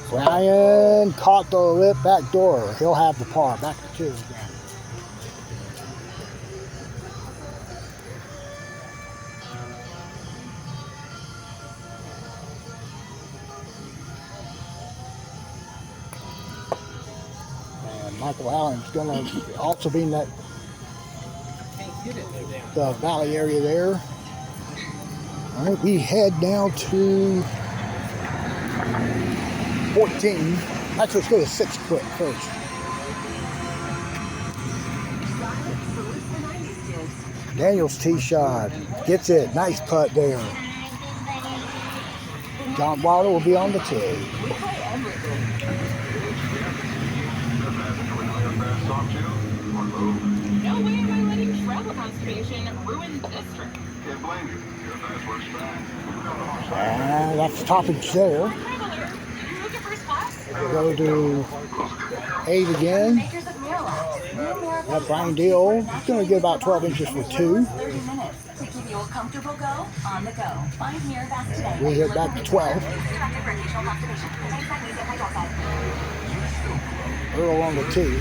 Brian caught the lip back door. He'll have the par. Back to 2 again. Michael Allen's going to also be in that the valley area there. All right, we head now to 14. Actually, let's go to 6 foot first. Daniel's tee shot gets it. Nice putt there. John Wilder will be on the tee. No way am I letting travel constipation ruin this trip. Can't blame you. Your fast works fast. And that's the toppage there. Go to 8 again. That Brian Deal is going to get about 12 inches for 2. We hit back to 12. Earl on the tee.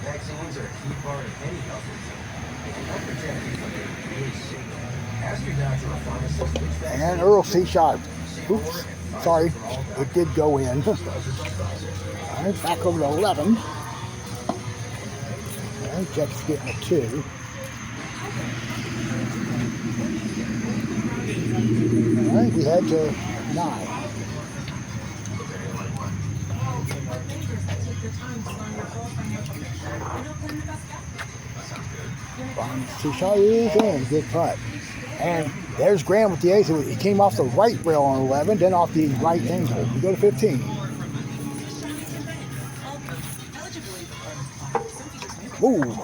Vaccines are a key part of any health routine. They can help protect you from any sickness. Ask your doctor or pharmacist which vaccine. And Earl's tee shot. Oops, sorry, it did go in. All right, back over to 11. All right, Jack's getting a 2. All right, we head to 9. Tee shot is in. Good putt. And there's Graham with the ace. He came off the right rail on 11, then off the right angle. We go to 15. Ooh.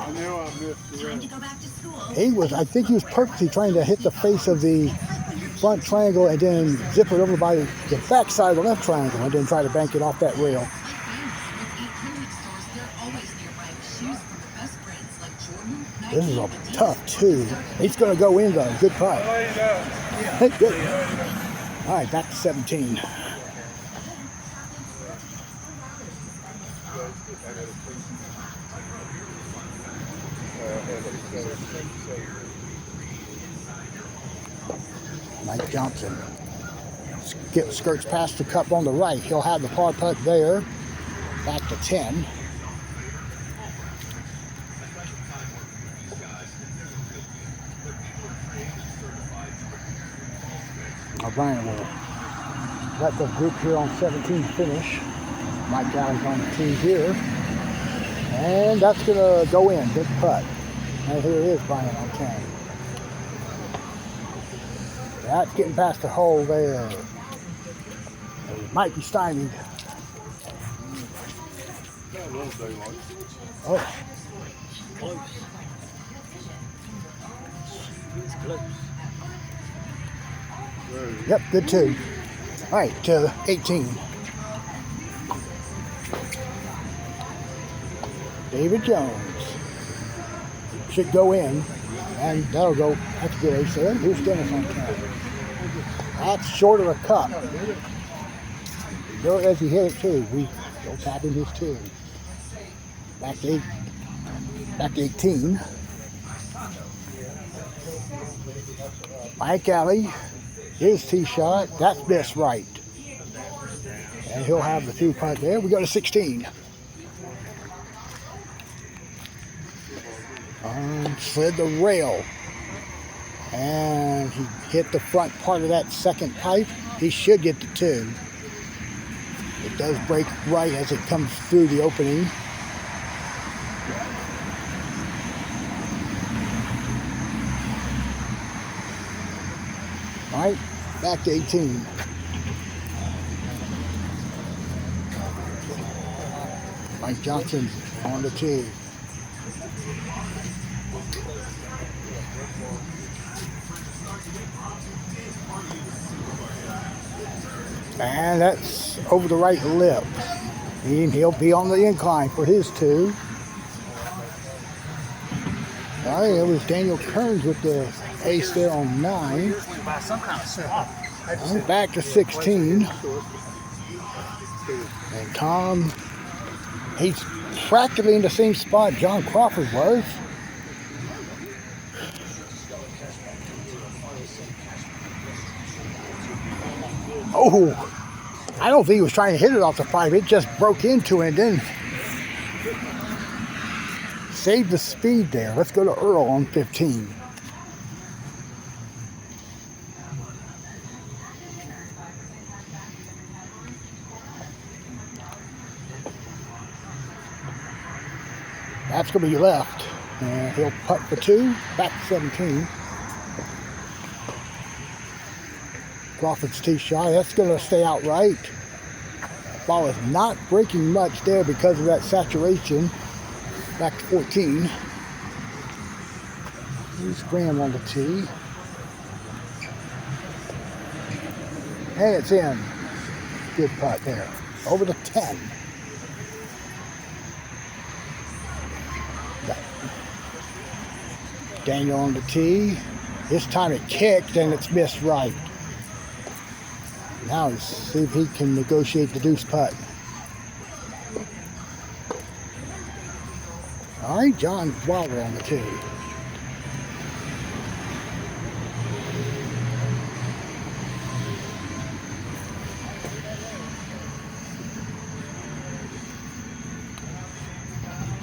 I think he was purposely trying to hit the face of the front triangle and then zip it over by the back side of the left triangle and then try to bank it off that rail. This is a tough 2. He's going to go in though. Good putt. Good. All right, back to 17. Mike Johnson skirts past the cup on the right. He'll have the par putt there. Back to 10. Brian will let the group here on 17 finish. Mike Allen's on the tee here. And that's going to go in. Good putt. And here is Brian on 10. That's getting past the hole there. It might be stymied. Oh. Close. It's close. Yep, good 2. All right, to 18. David Jones. should go in, and that'll go. That's a good ace there. Here's Dennis on 10. That's short of a cup. There as he hit it too. We go tapping his 2. Back to 18. Mike Alley, his tee shot, that's missed right. And he'll have the 2 putt there. We go to 16. Slid the rail. And he hit the front part of that second pipe. He should get the 2. It does break right as it comes through the opening. All right, back to 18. Mike Johnson on the tee. And that's over the right lip. He'll be on the incline for his 2. All right, it was Daniel Kearns with the ace there on 9. And back to 16. And Tom, he's practically in the same spot John Crawford was. Oh, I don't think he was trying to hit it off the 5. It just broke into it and then saved the speed there. Let's go to Earl on 15. That's going to be left. And he'll putt for 2. Back to 17. Crawford's tee shot. That's going to stay out right. Ball is not breaking much there because of that saturation. Back to 14. Here's Graham on the tee. And it's in. Good putt there. Over the 10. Daniel on the tee. This time it kicked and it's missed right. Now let's see if he can negotiate the deuce putt. All right, John Wilder on the tee.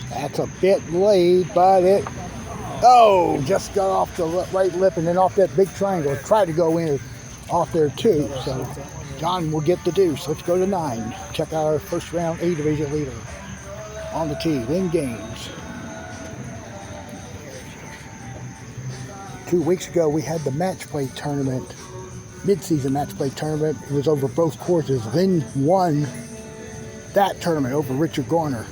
That's a bit late, but it, just got off the right lip and then off that big triangle. Tried to go in off there too, so John will get the deuce. Let's go to 9. Check out our first round A division leader on the tee, Lynn Gaines. 2 weeks ago we had the match play tournament, mid-season match play tournament. It was over both courses. Lynn won that tournament over Richard Garner.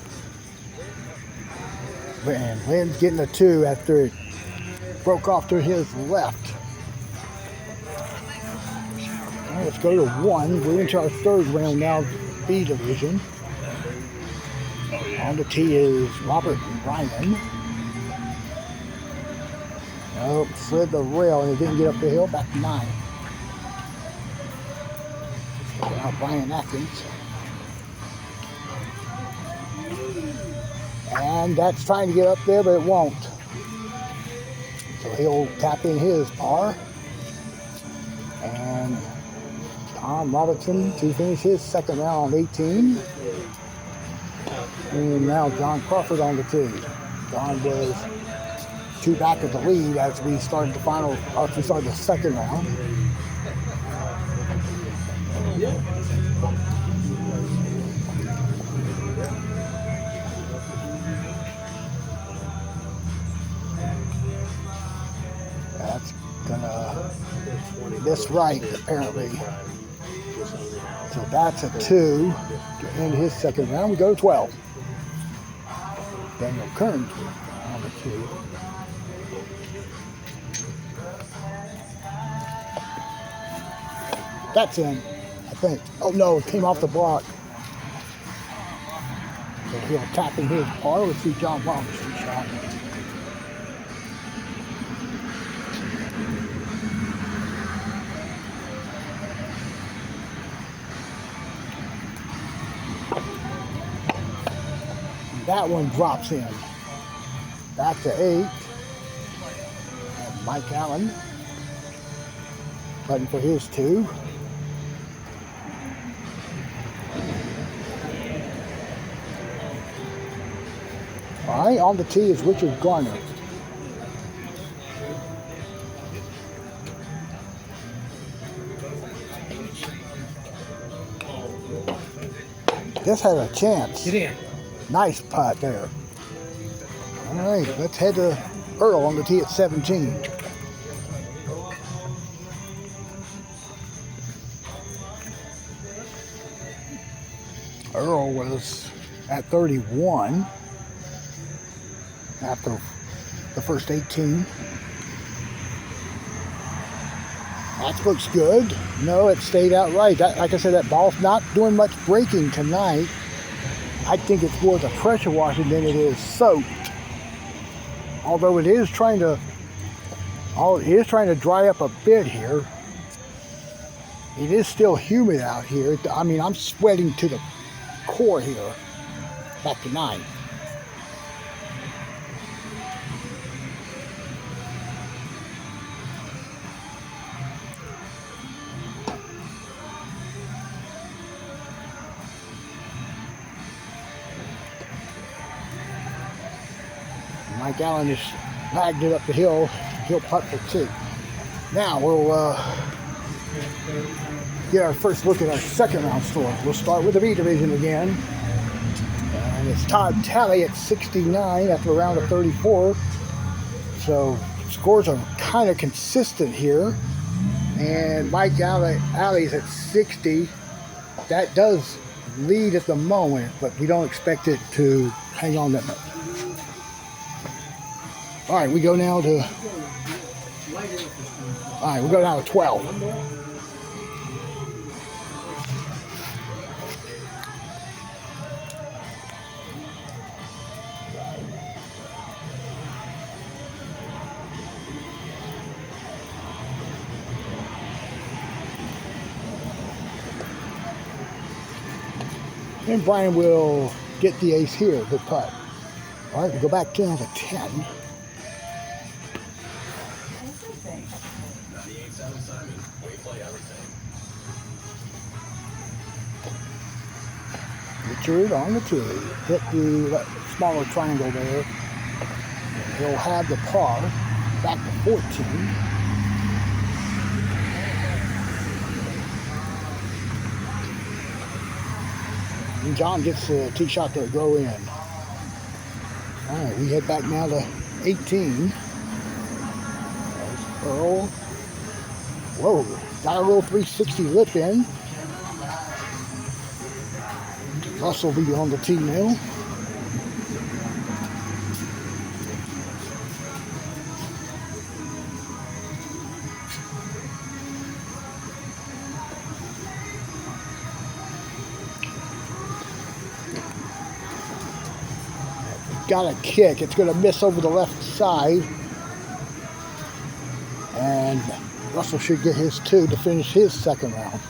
And Lynn's getting a 2 after it broke off to his left. Right, let's go to 1. We're into our third round now, B division. On the tee is Robert Ryan. Nope, slid the rail and it didn't get up the hill. Back to 9. Now Brian Atkins. And that's trying to get up there, but it won't. So he'll tap in his par. And Tom Robertson to finish his second round on 18. And now John Crawford on the tee. John was 2 back of the lead as we started the second round. That's gonna miss right, apparently. So that's a 2 to end his second round. We go to 12. Daniel Kearns on the tee. That's in, I think. Oh no, it came off the block. So he'll tap in his par. Let's see John Wilder's shot. That one drops in. Back to 8. And Mike Allen putting for his 2. All right, on the tee is Richard Garner. This has a chance. Get in. Nice putt there. All right, let's head to Earl on the tee at 17. Earl was at 31 after the first 18. That looks good. No, it stayed out right. Like I said, that ball's not doing much breaking tonight. I think it's more the pressure washing than it is soaked. Although it is trying to dry up a bit here. It is still humid out here. I mean, I'm sweating to the core here. Back to 9. Mike Allen just lagged it up the hill. He'll putt for 2. Now we'll get our first look at our second round scores. We'll start with the B division again. And it's Todd Talley at 69 after a round of 34. So scores are kind of consistent here. And Mike Alley's at 60. That does lead at the moment, but we don't expect it to hang on that much. All right, we go now to 12. And Brian will get the ace here, the putt. All right, we go back down to 10. Richard on the tee. Hit the smaller triangle there. And he'll have the par back to 14. And John gets the tee shot to go in. All right, we head back now to 18. There's Earl. Whoa, got a little 360 lip in. Russell will be on the tee now. Got a kick. It's going to miss over the left side. And Russell should get his 2 to finish his second round.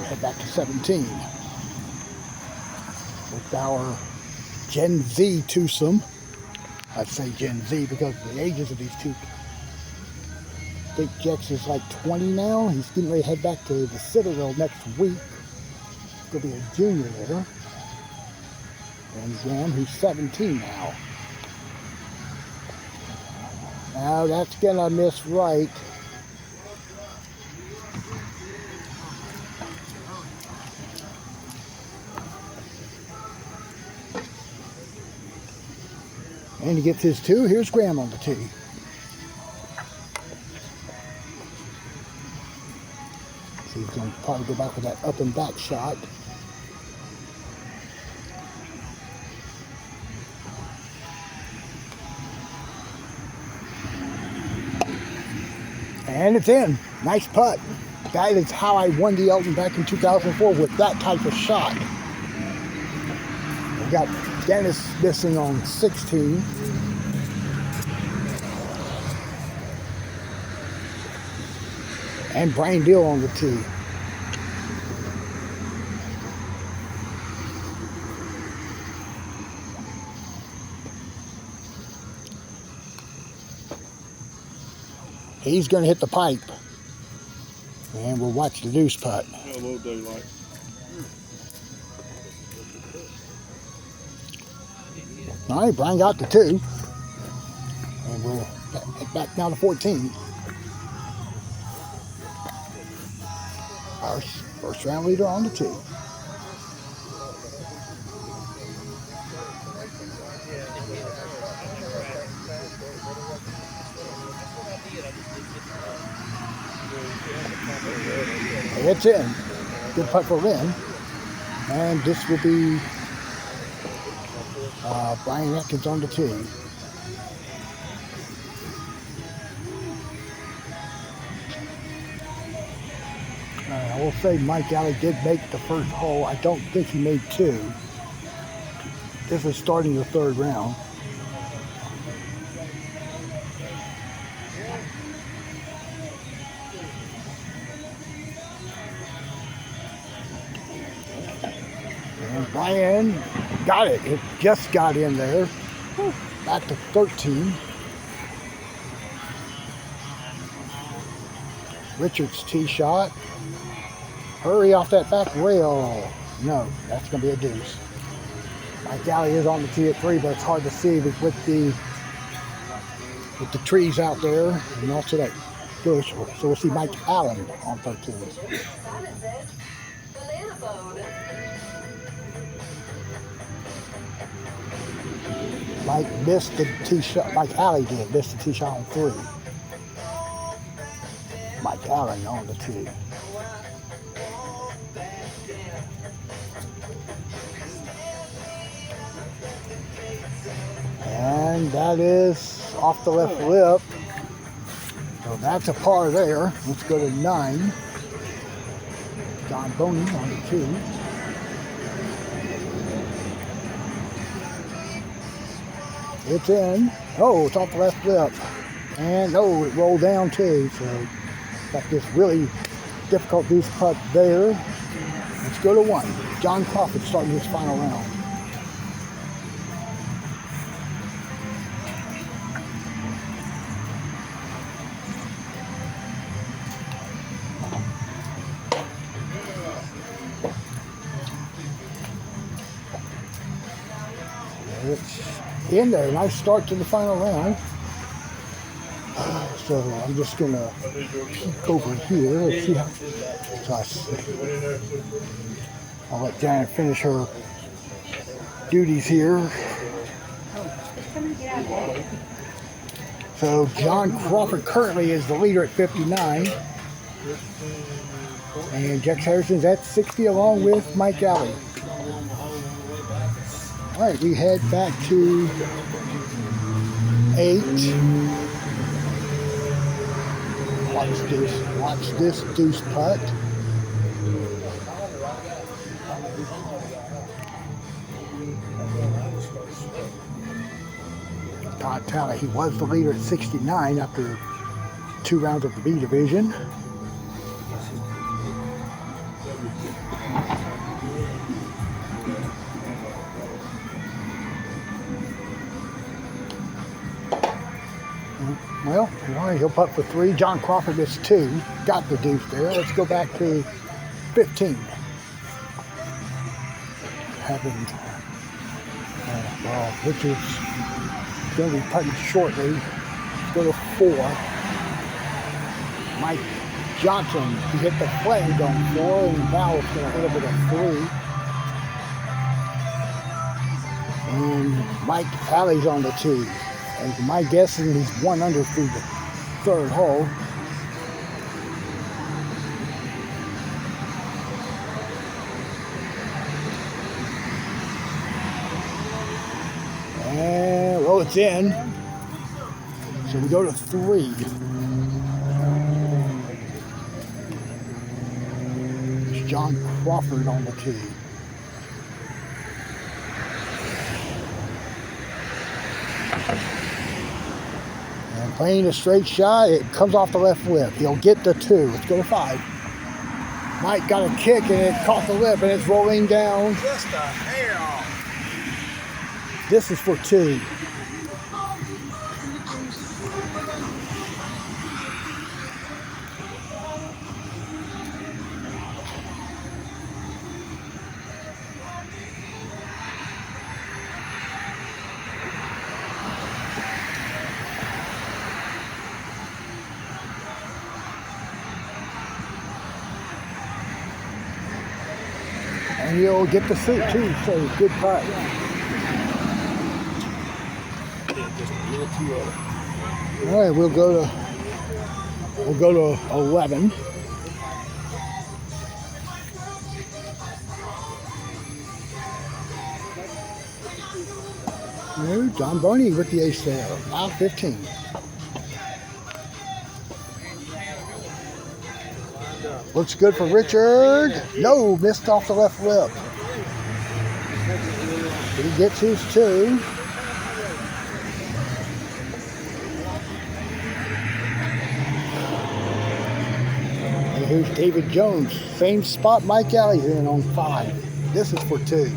Head back to 17 with our Gen Z twosome. I say Gen Z because of the ages of these two. I think Jex is like 20 now. He's getting ready to head back to the Citadel next week. He's going to be a junior there. And Graham, who's 17 now. Now that's going to miss right. And he gets his 2. Here's Graham on the tee. So he's going to probably go back with that up and back shot. And it's in. Nice putt. That is how I won the Elton back in 2004 with that type of shot. We got Dennis missing on 16. And Brian Deal on the tee. He's going to hit the pipe. And we'll watch the deuce putt. All right, Brian got the 2. And we'll head back now to 14. Our first round leader on the 2. It's in. Good putt for Lynn. And this will be Brian Atkins on the 2. I will say Mike Alley did make the first hole. I don't think he made 2. This is starting the 3rd round. And Brian got it. It just got in there. Back to 13. Richard's tee shot. Hurry off that back rail. No, that's going to be a deuce. Mike Alley is on the tee at 3, but it's hard to see with the trees out there and also that bush. So we'll see Mike Allen on 13. Mike missed the tee shot. Mike Alley did miss the tee shot on 3. Mike Allen on the tee. And that is off the left lip. So that's a par there. Let's go to 9. John Boney on the 2. It's in. Oh, it's off the left lip. And oh, it rolled down too. So got this really difficult deuce putt there. Let's go to 1. John Crawford starting his final round. It's in there. Nice start to the final round. So I'm just going to peek over here. Let's see how. I'll let Janet finish her duties here. So John Crawford currently is the leader at 59. And Jex Harrison's at 60 along with Mike Alley. All right, we head back to 8. Watch this deuce putt. Todd Talley, he was the leader at 69 after 2 rounds of the B division. Well, he'll putt for 3. John Crawford gets 2. Got the deuce there. Let's go back to 15. Well, Richard's going to be putting shortly. Let's go to 4. Mike Johnson, he hit the flag on 4, and now it's going to hit him with a 3. And Mike Alley's on the 2. And my guess is he's 1 under through the 3rd hole. And, well, it's in. So we go to 3. It's John Crawford on the tee. And playing a straight shot, it comes off the left lip. He'll get the 2. Let's go to 5. Mike got a kick and it caught the lip and it's rolling down. Just a hair off. This is for 2. he'll get the suit too, so good putt. All right, we'll go to 11. No, John Boney with the ace there. Now 15. Looks good for Richard. No, missed off the left lip. He gets his two. And here's David Jones. Same spot Mike Alley's in on 5. This is for 2.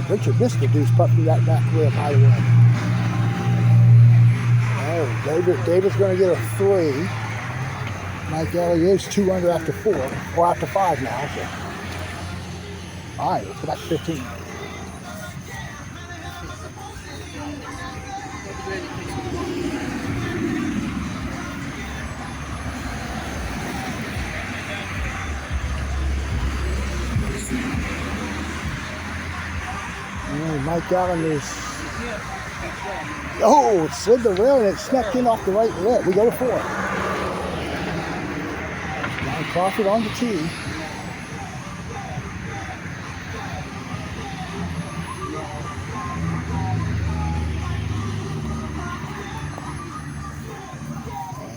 Richard missed the deuce putt through that back lip, by the way. Oh, David's going to get a 3. Mike Alley is 2 under after 4, or after 5 now. So. All right, let's go back to 15. Mike Allen is, it slid the rail and it snuck in off the right lip. We go to 4. John Crawford on the tee.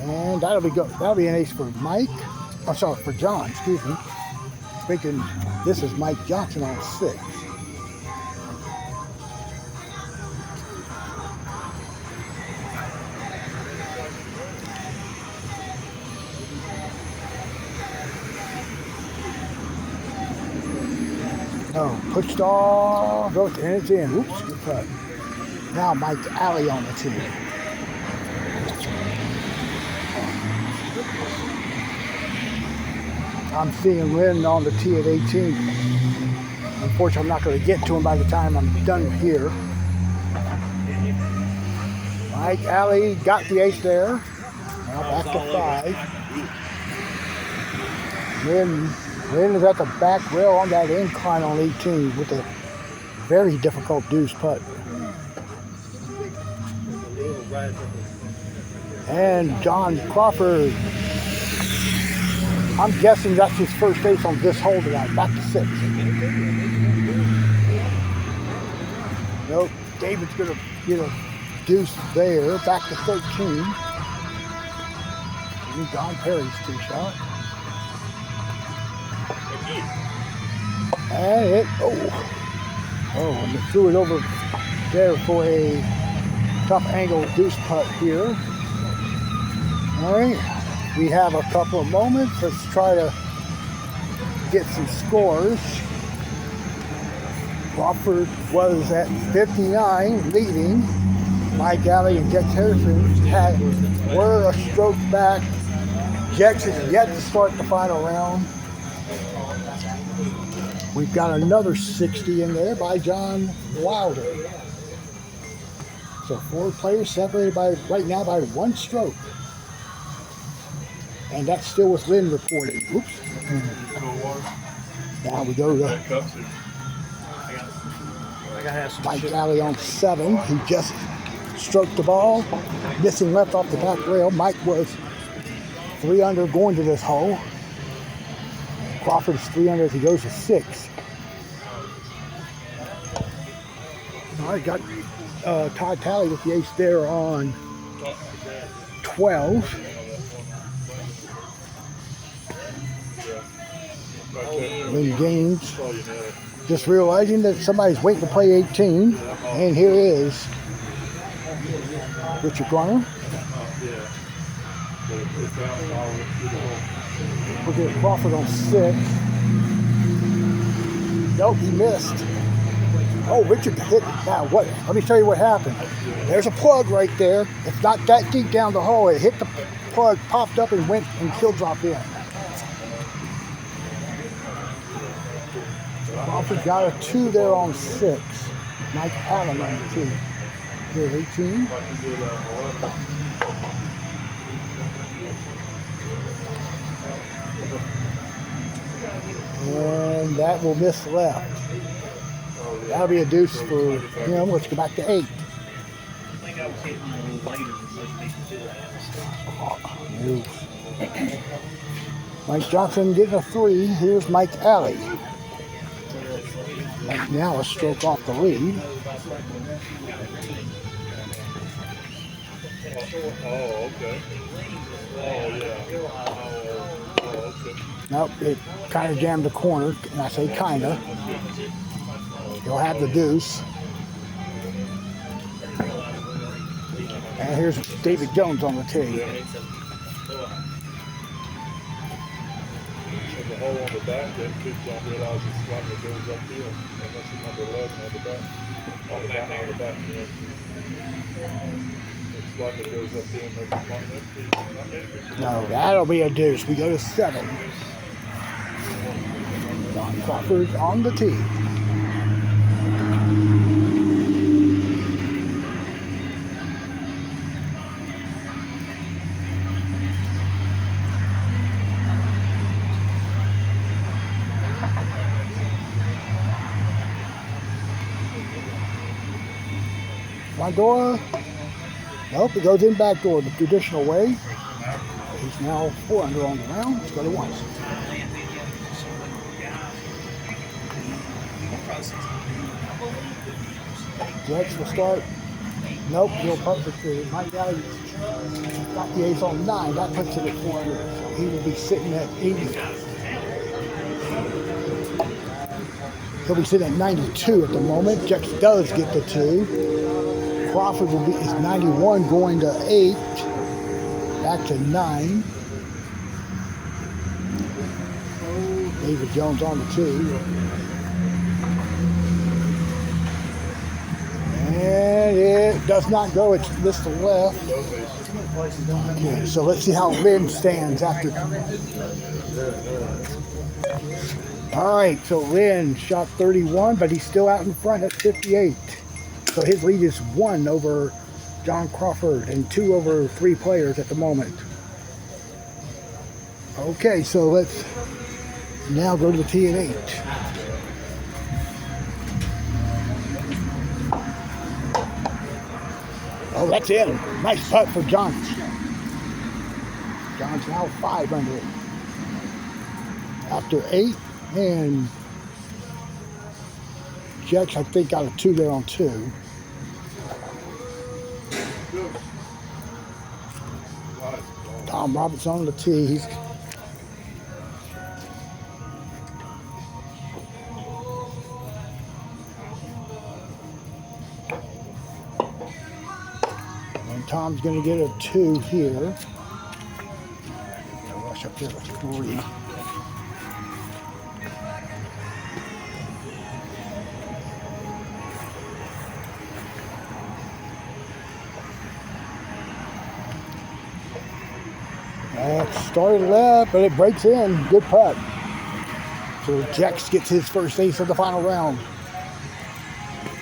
And that'll be an ace for Mike. Oh, sorry, for John, excuse me. Speaking, this is Mike Johnson on 6. Oh, pushed off, and it's in. Whoops, good putt. Now Mike Alley on the tee. I'm seeing Lynn on the tee at 18. Unfortunately, I'm not going to get to him by the time I'm done here. Mike Alley got the ace there. Now back to 5. Lynn is at the back rail on that incline on 18 with a very difficult deuce putt. And John Crawford, I'm guessing that's his first ace on this hole tonight. Back to 6. Nope, David's going to get a deuce there. Back to 13. And Don Perry's tee shot. And it, and they threw it over there for a tough angle deuce putt here. All right, we have a couple of moments. Let's try to get some scores. Crawford was at 59, leading. Mike Alley and Jex Harrison were a stroke back. Jex is yet to start the final round. We've got another 60 in there by John Wilder. So 4 players separated right now by 1 stroke. And that's still with Lynn reporting. Oops. Now we go to Mike Alley on 7. He just stroked the ball, missing left off the back rail. Mike was 3 under going to this hole. Crawford's 3 under as he goes to 6. All right, got Todd Talley with the ace there on 12. Lynn Gaines just realizing that somebody's waiting to play 18. And here is Richard Garner. Look at Crawford on 6. Nope, he missed. Oh, Richard hit it. Now, what? Let me tell you what happened. There's a plug right there. It's not that deep down the hole. It hit the plug, popped up, and went and kill drop in. Crawford got a 2 there on 6. Mike Allen on the 2. Here's 18. And that will miss left. That'll be a deuce for him. Let's go back to 8. No. Mike Johnson getting a 3. Here's Mike Alley. Mike now a stroke off the lead. Oh, okay. Oh, yeah. Oh, okay. Nope, it kind of jammed the corner, and I say kind of. He'll have the deuce. And here's David Jones on the tee. The hole on the back, that kids don't realize it's like it goes up here. And that's the number 11 on the back. On the back, yeah. It's like it goes up there and makes No, that'll be a deuce. We go to 7. John Crawford on the tee. Front door. Nope, it goes in back door the traditional way. He's now 4 under on the round. Let's go to 1. Lex will start. Nope, he'll putt for 2. Mike Alley got the ace on 9. That puts it at 400. So he will be sitting at 80. He'll be sitting at 92 at the moment. Jex does get the 2. Crawford will be is 91 going to 8. Back to 9. David Jones on the 2. And it does not go. It's this to left. Okay, so let's see how Lynn stands after. All right, so Lynn shot 31, but he's still out in front at 58. So his lead is 1 over John Crawford and 2 over 3 players at the moment. Okay, so let's now go to the tee at 8. Oh, that's in. Nice putt for John. John's now 5 under. After 8, and Jex, I think, got a 2 there on 2. Tom Roberts on the tee. He's and Tom's going to get a 2 here. Rush up there to 3. Started left, but it breaks in. Good putt. So Jex gets his first ace of the final round.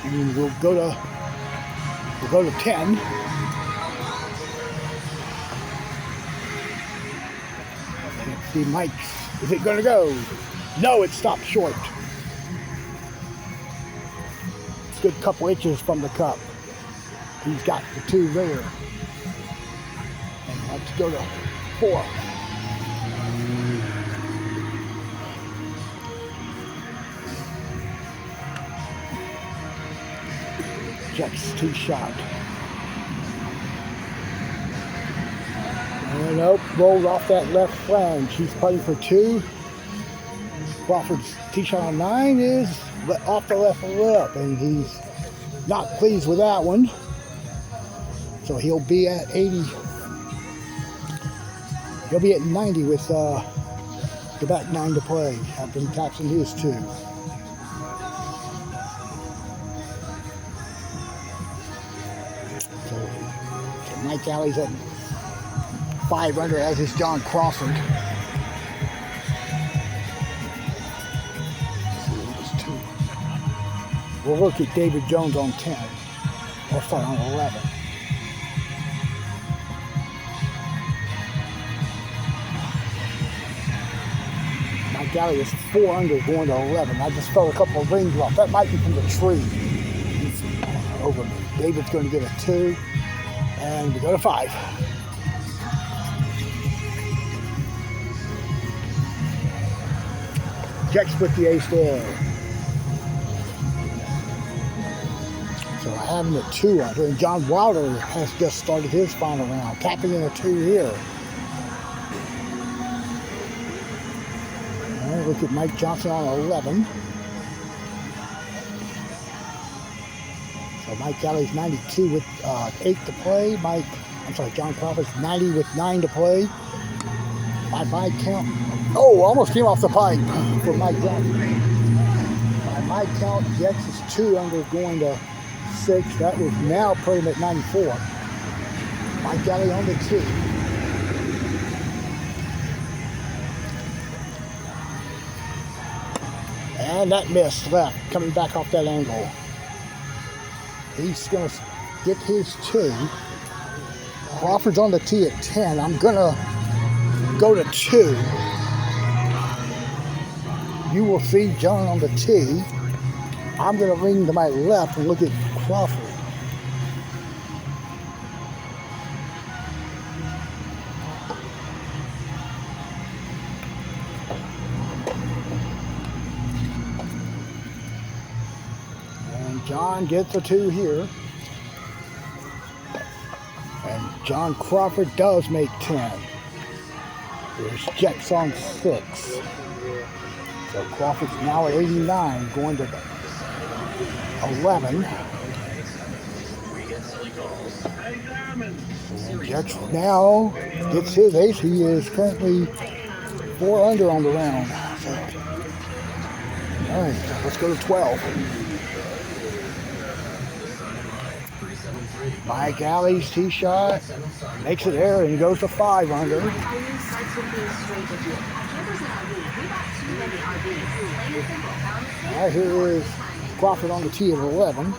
And we'll go to 10. Let's see Mike's. Is it gonna go? No, it stopped short. Good couple inches from the cup. He's got the 2 there. And let's go to 4. Jex 2 shot. And nope, rolled off that left flange. He's putting for 2. Crawford's tee shot on 9 is off the left lip, and he's not pleased with that one. So he'll be at 80. He'll be at 90 with the back 9 to play after he taps in his 2. So Mike Alley's at 5 under, as is John Crawford. We'll look at David Jones on 10. Or sorry, on 11. Mike Alley is 4 under going to 11. I just felt a couple of rings off. That might be from the tree. He's over me. David's going to get a 2. And we go to 5. Jack's with the ace there. So having a 2 under. And John Wilder has just started his final round. Tapping in a 2 here. Look at Mike Johnson on 11. So Mike Alley's 92 with 8 to play. John Crawford's 90 with 9 to play. By my count, almost came off the pipe for Mike Johnson. By my count, Jex is 2 under going to 6. That was now put him at 94. Mike Alley on the 2. And that missed left, coming back off that angle. He's going to get his 2. Crawford's on the tee at 10. I'm going to go to 2. You will see John on the tee. I'm going to lean to my left and look at Crawford. John gets a 2 here. And John Crawford does make 10. There's Jex on 6. So Crawford's now at 89, going to 11. And Jex now gets his ace. He is currently 4 under on the round. So, all right, let's go to 12. Mike Alley's tee shot makes it there and he goes to 5 under. Right, here is Crawford on the tee at 11.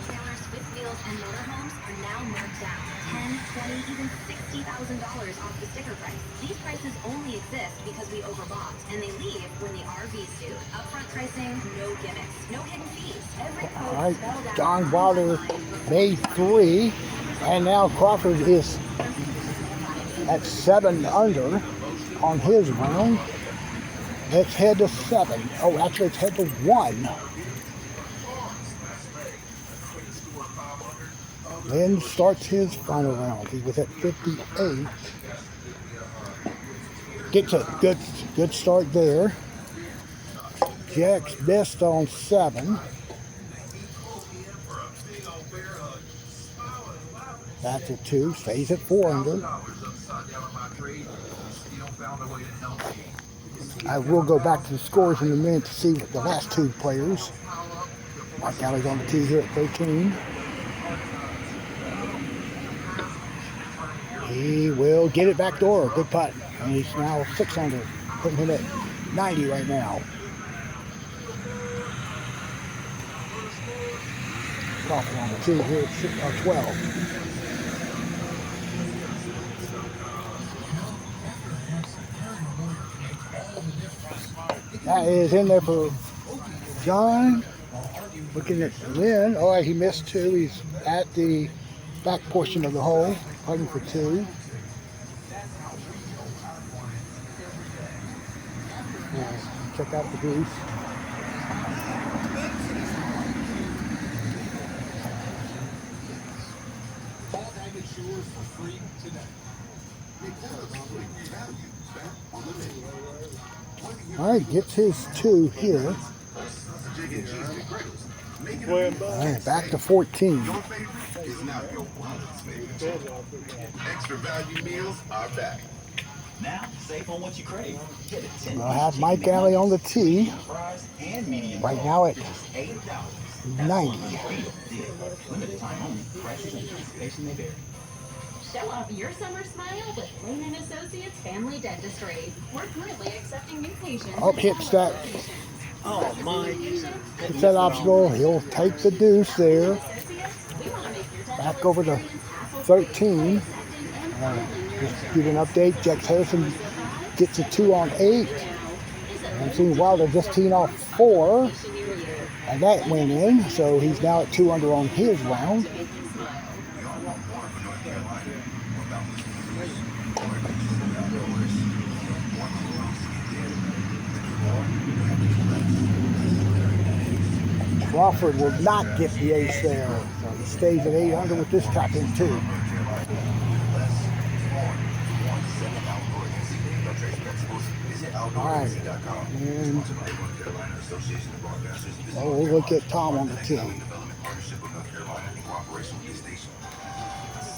Off the sticker price. These prices only exist because we overbought, and they leave when the RVs do. Upfront pricing, no gimmicks, no hidden fees. All right, John Wilder made 3, and now Crawford is at 7 under on his round. Let's head to 7. Oh, actually, let's head to 1. Lynn starts his final round. He was at 58. Gets a good start there. Jack's best on 7. That's a 2. Stays at 4 under. I will go back to the scores in a minute to see the last 2 players. Mike Alley's on the tee here at 13. He will get it back door. Good putt. And he's now 6 under, putting him at 90 right now. Crawford on the tee here at 12. That is in there for John. Looking at Lynn. Oh, he missed 2. He's at the back portion of the hole, putting for 2. Check out the grease. All right, gets his 2 here. All right, back to 14. Extra value meals are back. Now, save on what you crave. I'll have Mike Alley on the tee. Right now at 90. Show off your summer smile with Lane & Associates Family Dentistry. We're currently accepting new patients. Oh, hits that. Oh, Mike. Hits that obstacle. He'll take the deuce there. Back over to 13. Just give an update. Jack Harrison gets a 2 on 8. I'm seeing Wilder just teeing off 4, and that went in, so he's now at 2 under on his round. Crawford will not get the ace there, so he stays at 8 under with this tap in 2. All right, and we'll look at Tom on the tee.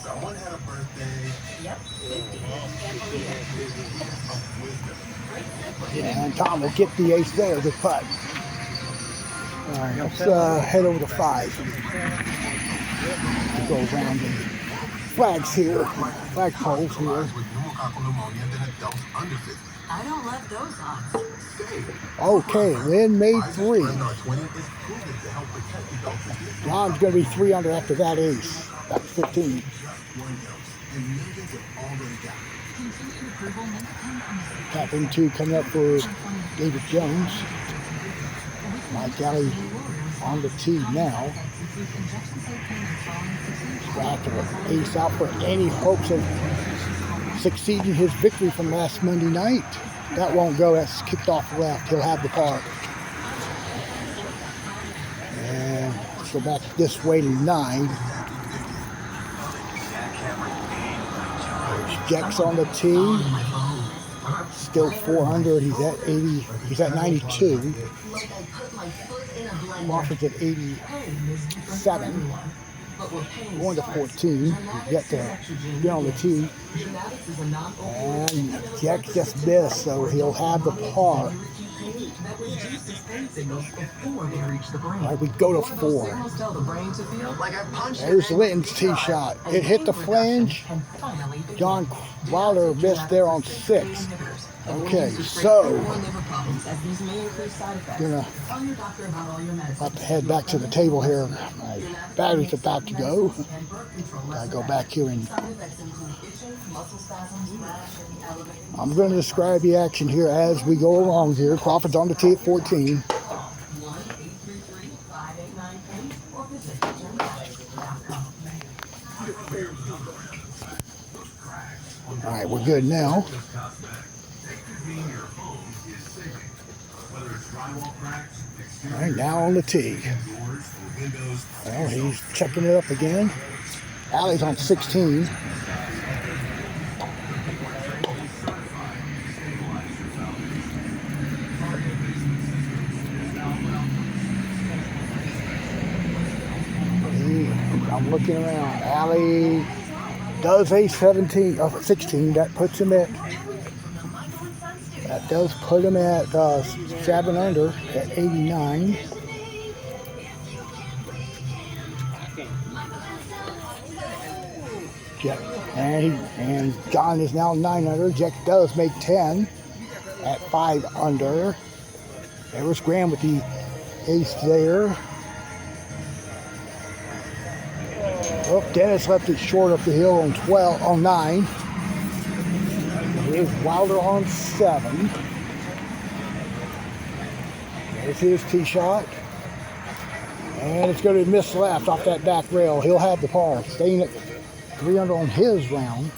Someone had a birthday. Yep. And Tom will get the ace there to putt. All right, let's head over to 5. We'll go around the flags here, flag poles here. I don't love those odds. Okay, Lynn made 3. John's going to be 3 under after that ace. That's 15. Tap in 2 coming up for David Jones. Mike Alley on the tee now. After an ace out for any hopes of succeeding his victory from last Monday night. That won't go. That's kicked off left. He'll have the par. And let's go back this way to 9. There's Jex on the tee. Still 4 under. He's at 80. He's at 92. Crawford's at 87. Going to 14. Get to get on the tee. And Jack just missed, so he'll have the par. All right, we go to 4. There's Linton's tee shot. It hit the flange. John Wilder missed there on 6. Okay, so gonna have to head back to the table here. My battery's about to go. I go back here and I'm going to describe the action here as we go along here. Crawford's on the tee at 14. All right, we're good now. All right, now on the tee. Well, he's checking it up again. Alley's on 16. I'm looking around. Alley does a 16. That puts him at. That does put him at 7 under at 89. Jack, and John is now 9 under. Jack does make 10 at 5 under. There was Graham with the ace there. Oh, Dennis left it short up the hill on 9. Here's Wilder on 7. There's his tee shot. And it's going to miss left off that back rail. He'll have the par. Staying at 3 under on his round.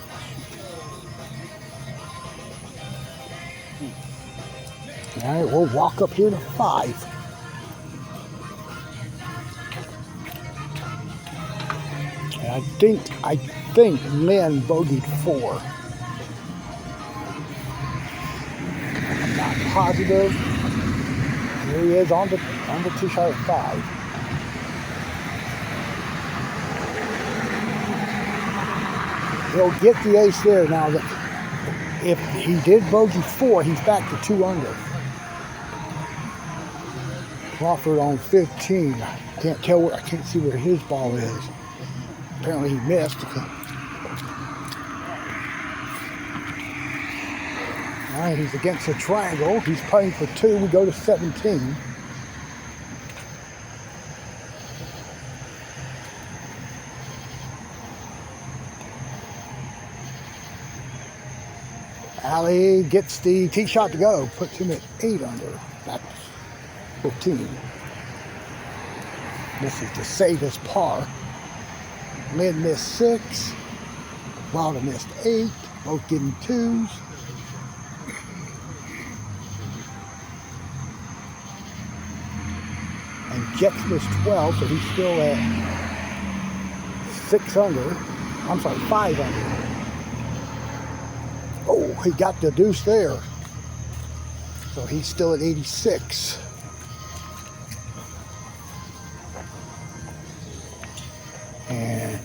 All right, we'll walk up here to 5. And I think Lynn bogeyed 4. I'm not positive. Here he is on the tee shot at 5. He'll get the ace there now. If he did bogey 4, he's back to 2 under. Crawford on 15. I can't see where his ball is. Apparently he missed. All right, he's against the triangle. He's putting for 2. We go to 17. Allie gets the tee shot to go, puts him at 8 under. That's 15. This is to save his par. Lynn missed 6. Wilder missed 8. Both getting 2s. And Jex missed 12, so he's still at 6 under. I'm sorry, 5 under. Oh, he got the deuce there. So he's still at 86. And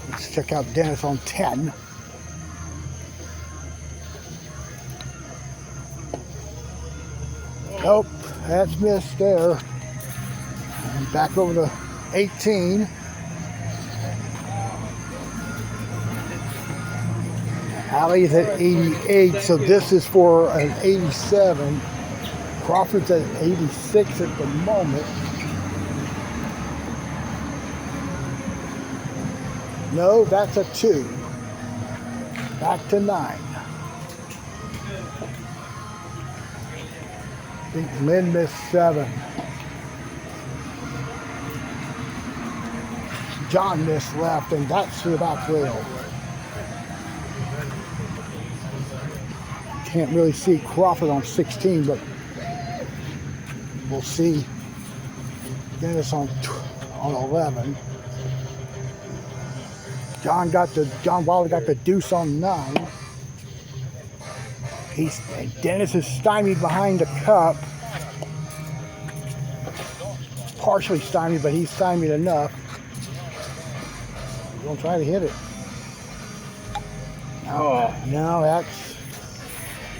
let's check out Dennis on 10. Nope, that's missed there. And back over to 18. Allie's at 88, so this is for an 87. Crawford's at 86 at the moment. No, that's a 2. Back to 9. I think Lynn missed 7. John missed left, and that's about 12. Can't really see Crawford on 16, but we'll see Dennis on 11. John Wilder got the deuce on 9. Dennis is stymied behind the cup. Partially stymied, but he's stymied enough. He's gonna try to hit it. No, that's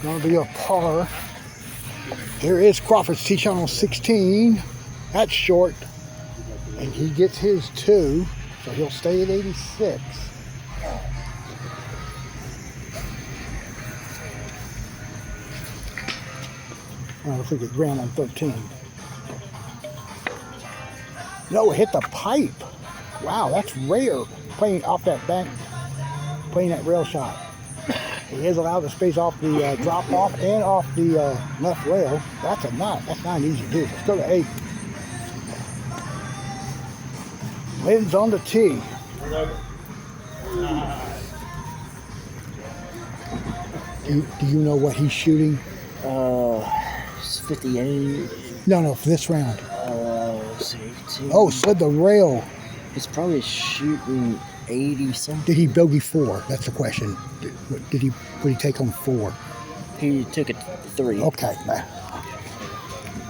gonna be a par. Here is Crawford's tee shot on 16. That's short. And he gets his 2, so he'll stay at 86. I think it ran on 13. No, it hit the pipe. Wow, that's rare. Playing off that bank, playing that rail shot. He is allowed to space off the drop off and off the left rail. That's not an easy do. Let's go to 8. Lynn's on the tee. Do you know what he's shooting? It's 58. No, for this round. Let's see, 18. Oh, slid the rail. It's probably shooting 80 something. Did he bogey 4? That's the question. What did he take on 4? He took it 3. Okay.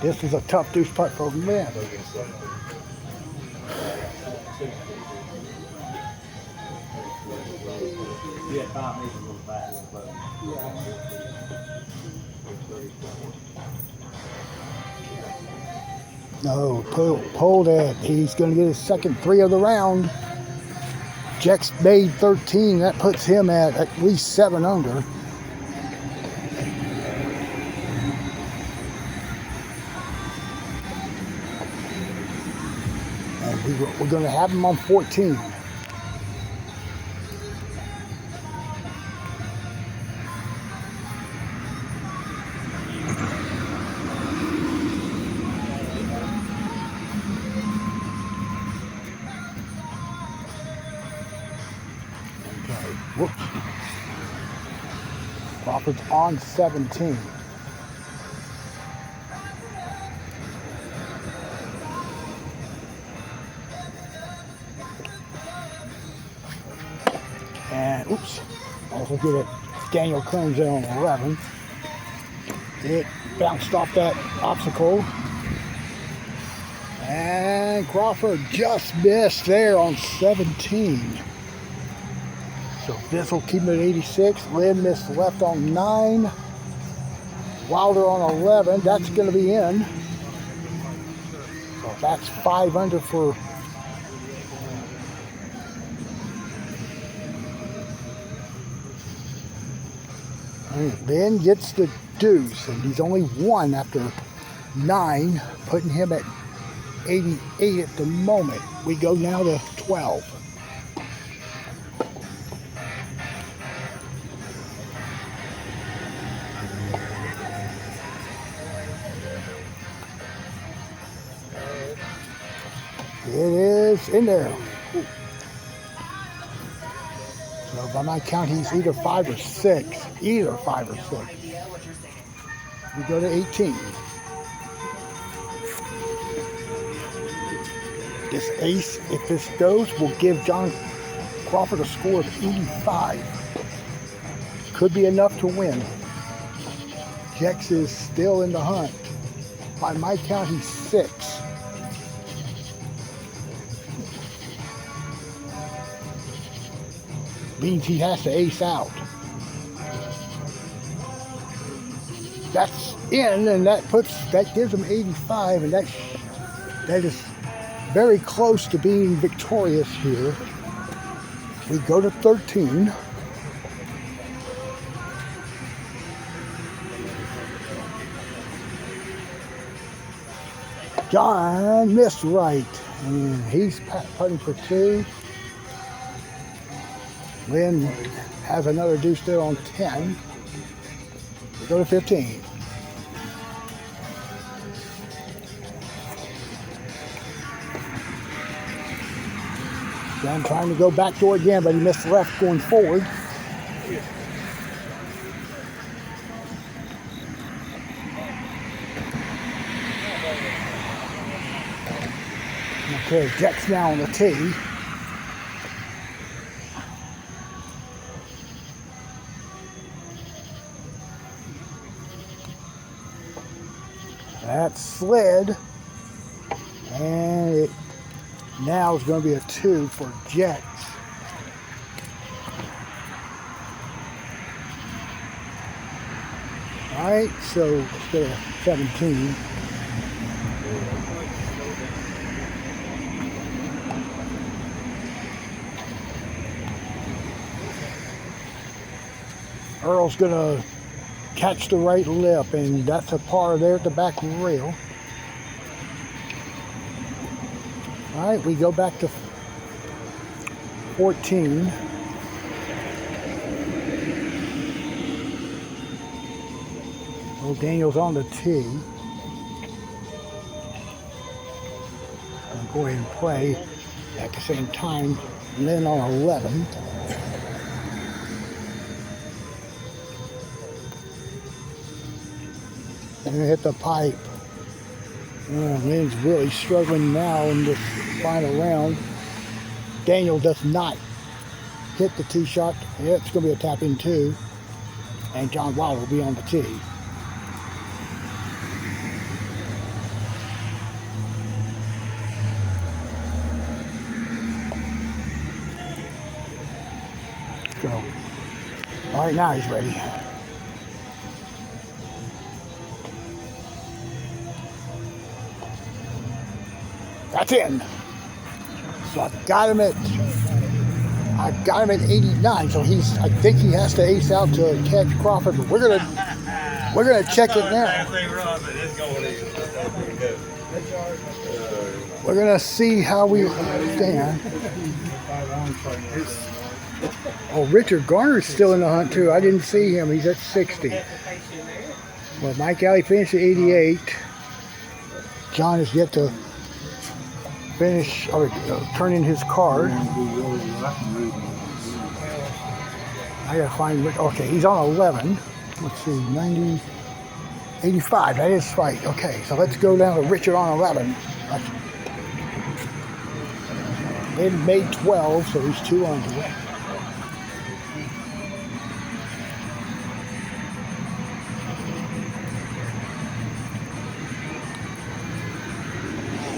This is a tough deuce putt for Lynn. No, pulled it. He's going to get his second 3 of the round. Jex made 13. That puts him at least 7 under. And we're going to have him on 14. Whoops. Crawford's on 17. And oops. Also get it. Daniel Kearns there on 11. It bounced off that obstacle. And Crawford just missed there on 17. So this will keep him at 86. Lynn missed left on 9. Wilder on 11. That's going to be in. So that's 5 under for Lynn gets the deuce, and he's only 1 after 9, putting him at 88 at the moment. We go now to 12. It is in there. So by my count, he's either 5 or 6. Either 5 or 6. We go to 18. This ace, if this goes, will give John Crawford a score of 85. Could be enough to win. Jex is still in the hunt. By my count, he's 6. Means he has to ace out. That's in, and that gives him 85, and that is very close to being victorious here. We go to 13. John missed right, and he's putting for 2. Lynn has another deuce there on 10. We go to 15. John trying to go backdoor again, but he missed left going forward. Okay, Jack's now on the tee. That slid, and it now is going to be a 2 for Jets. All right, so let's go to 17. Earl's going to catch the right lip, and that's a par there at the back rail. All right, we go back to 14. Well, Daniel's on the tee. I'll go ahead and play at the same time. And then on 11. And hit the pipe. Lynn's really struggling now in this final round. Daniel does not hit the tee shot. It's going to be a tap in 2. And John Waller will be on the tee. So, all right, now he's ready. That's in. So I got him at 89. So I think he has to ace out to catch Crawford. But we're gonna check it now. We're gonna see how we stand. Oh, Richard Garner's still in the hunt too. I didn't see him. He's at 60. Well, Mike Alley finished at 88. John is yet to finish or turn in his card. I gotta find Rick. Okay, he's on 11. Let's see, 90, 85. That is right. Okay, so let's go down to Richard on 11. They made 12, so he's 2 under.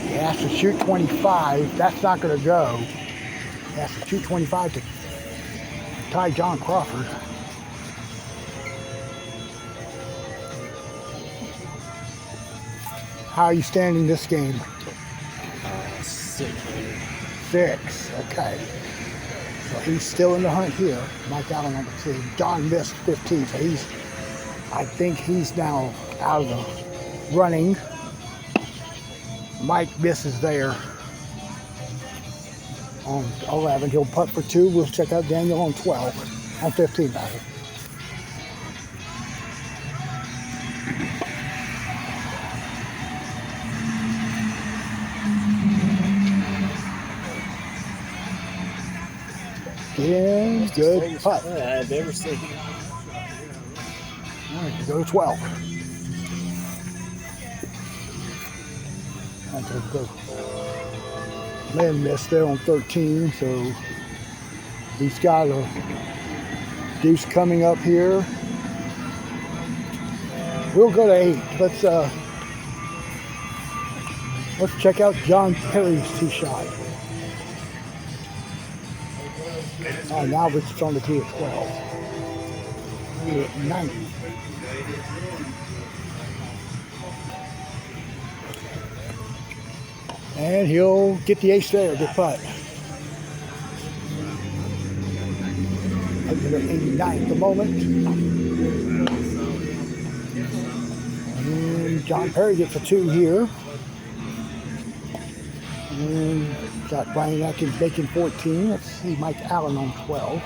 He has to shoot 25. That's not going to go. He has to shoot 25 to tie John Crawford. How are you standing this game? 6. 6. Okay. So he's still in the hunt here. Mike Allen on the team. John missed 15. So I think he's now out of the running. Mike misses there on 11. He'll putt for 2. We'll check out Daniel on 12. On 15, rather. Get in, good putt. I've ever seen. All right, you go to 12. That's go. Lynn missed there on 13, so he's got a deuce coming up here. We'll go to 8. Let's check out John Perry's tee shot. Oh, now it's on the tee at 12. We're at 90. And he'll get the ace there, good putt. Up to the 89 at the moment. And John Perry gets a 2 here. And got Brian Atkins making 14. Let's see Mike Allen on 12.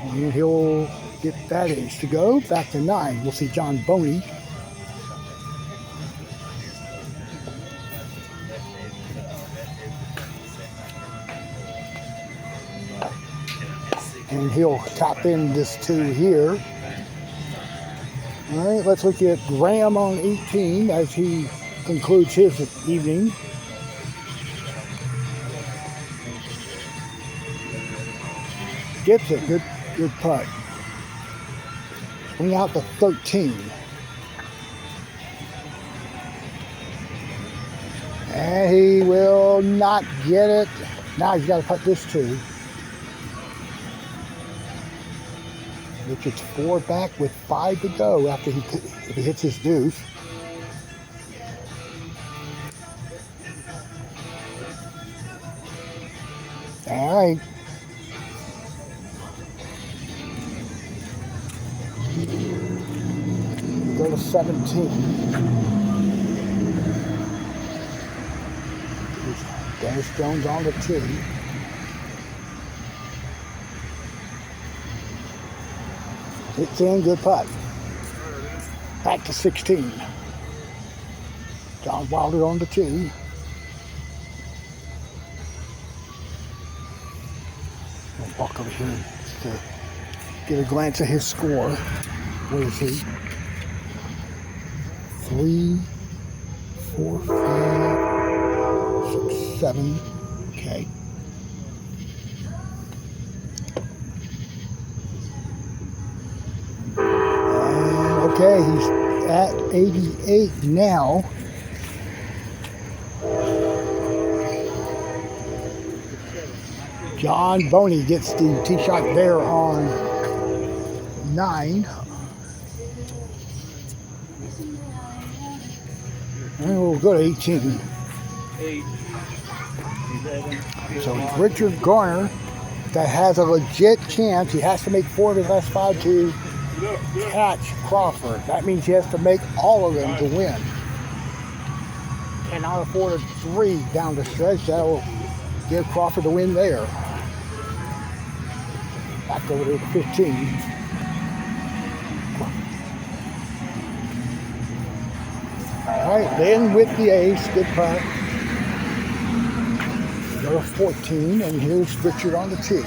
And he'll get that ace to go. Back to 9. We'll see John Boney. And he'll top in this 2 here. All right, let's look at Graham on 18 as he concludes his evening. Gets it, good putt. Swing out to 13. And he will not get it. Now he's got to putt this 2. Richard's 4 back with 5 to go after if he hits his deuce. All right. Go to 17. Dennis Jones on the tee. It's in, good putt. Back to 16. John Wilder on the tee. I'll walk over here just to get a glance at his score. What is he? 3, 4, 5, 6, 7. Okay. Okay, he's at 88 now. John Boney gets the tee shot there on 9. And we'll go to 18. So it's Richard Garner that has a legit chance. He has to make 4 of his last 5 to catch Crawford. That means he has to make all of them to win. And out of 4 to 3 down the stretch, that'll give Crawford the win there. Back over to 15. All right, then with the ace, good putt. Go to 14, and here's Richard on the tee.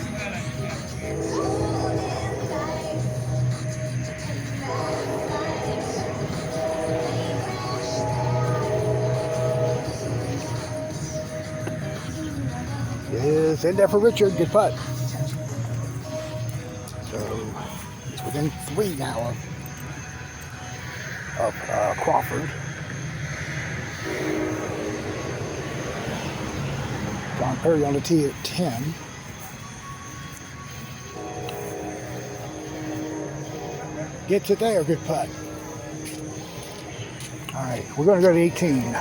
Is in there for Richard, good putt. So it's within 3 now of Crawford. John Perry on the tee at 10. Gets it there, good putt. All right, we're going to go to 18.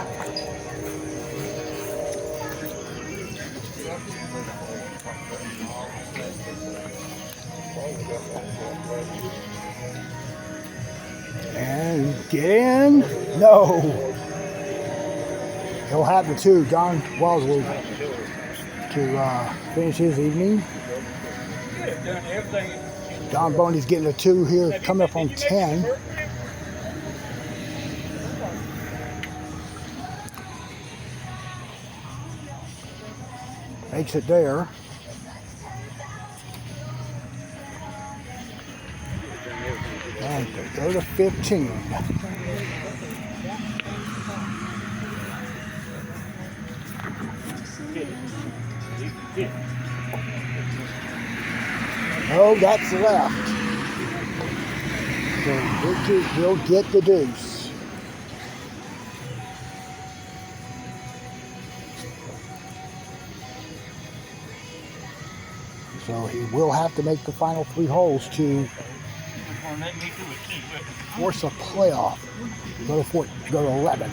And get in. No. He'll have the 2, John Wildwood, to finish his evening. John Boney's getting a 2 here, coming up on 10. Makes it there. And they go to 15. Oh, that's left. So Richard will get the deuce. So he will have to make the final 3 holes to force a playoff. Go to 11.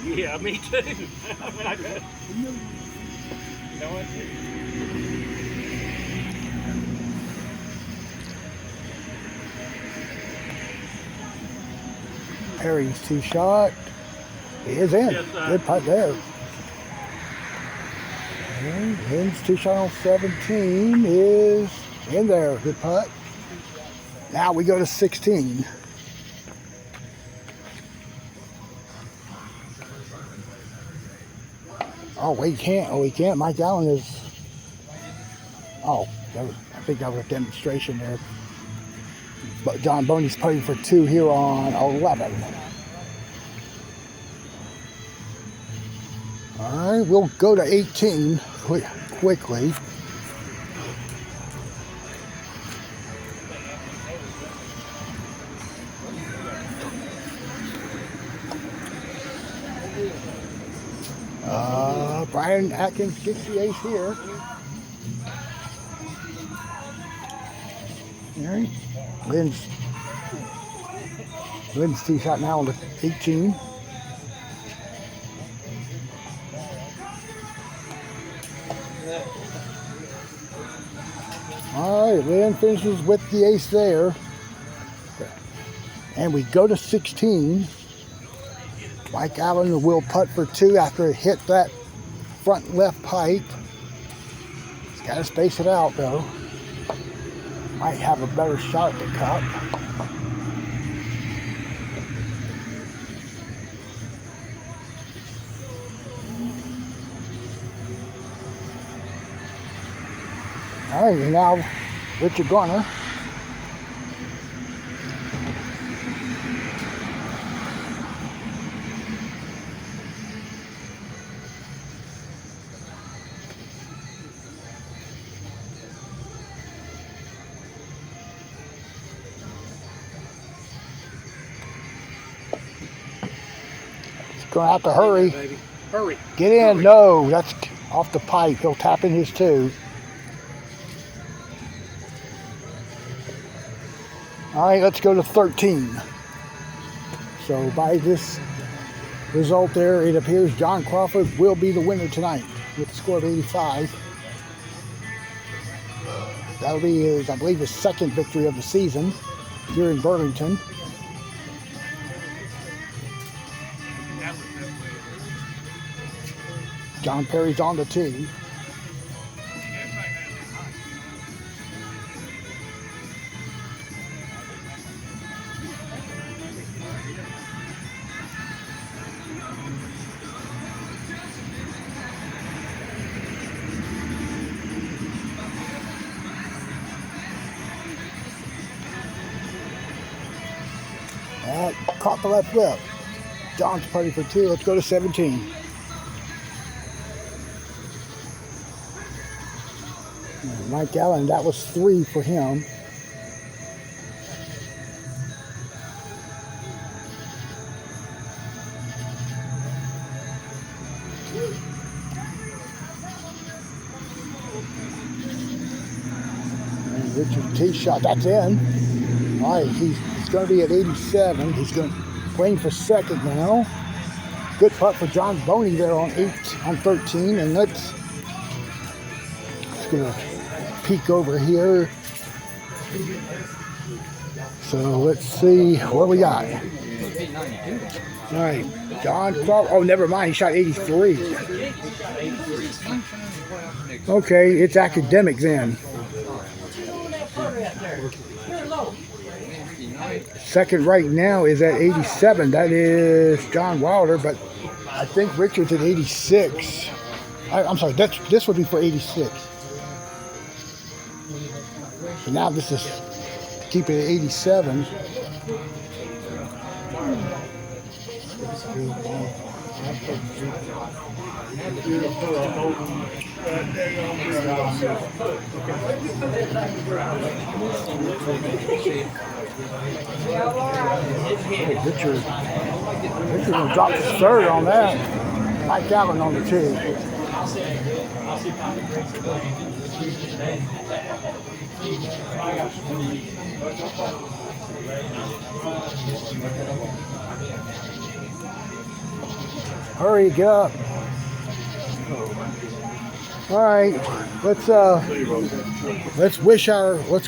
Yeah, me too. I mean, I could. You know what? Perry's 2 shot. He is in. Yes, good putt there. And Lynn's 2 shot on 17 is in there. Good putt. Now we go to 16. Oh, wait, he can't. Oh, he can't. Mike Allen is. Oh, I think that was a demonstration there. But John Boney's putting for 2 here on 11. All right, we'll go to 18 quickly. Brian Atkins gets the ace here. All right. Lynn's tee shot now on the 18. All right, Lynn finishes with the ace there. And we go to 16. Mike Allen will putt for 2 after it hit that front left pipe. He's got to space it out though. Might have a better shot at the cup. All right, and now Richard Garner. Gonna have to hurry. Hurry. Get in. Hurry. No, that's off the pipe. He'll tap in his 2. All right, let's go to 13. So by this result there, it appears John Crawford will be the winner tonight with a score of 85. That'll be his, I believe, his 2nd victory of the season here in Burlington. John Perry's on the tee. That caught the left lip. John's putting for 2. Let's go to 17. Mike Allen, that was 3 for him. And Richard tee shot, that's in. All right, he's going to be at 87. He's playing for 2nd now. Good putt for John Boney there on 13, and let's gonna peek over here. So let's see what we got. All right, John Crawford. Oh, never mind. He shot 83. Okay, it's academic then. 2nd right now is at 87. That is John Wilder, but I think Richard's at 86. I'm sorry, this would be for 86. So now this is to keep it at 87. Richard gonna drop his third on that. Mike Allen on the tee. Hurry, get up. All right, let's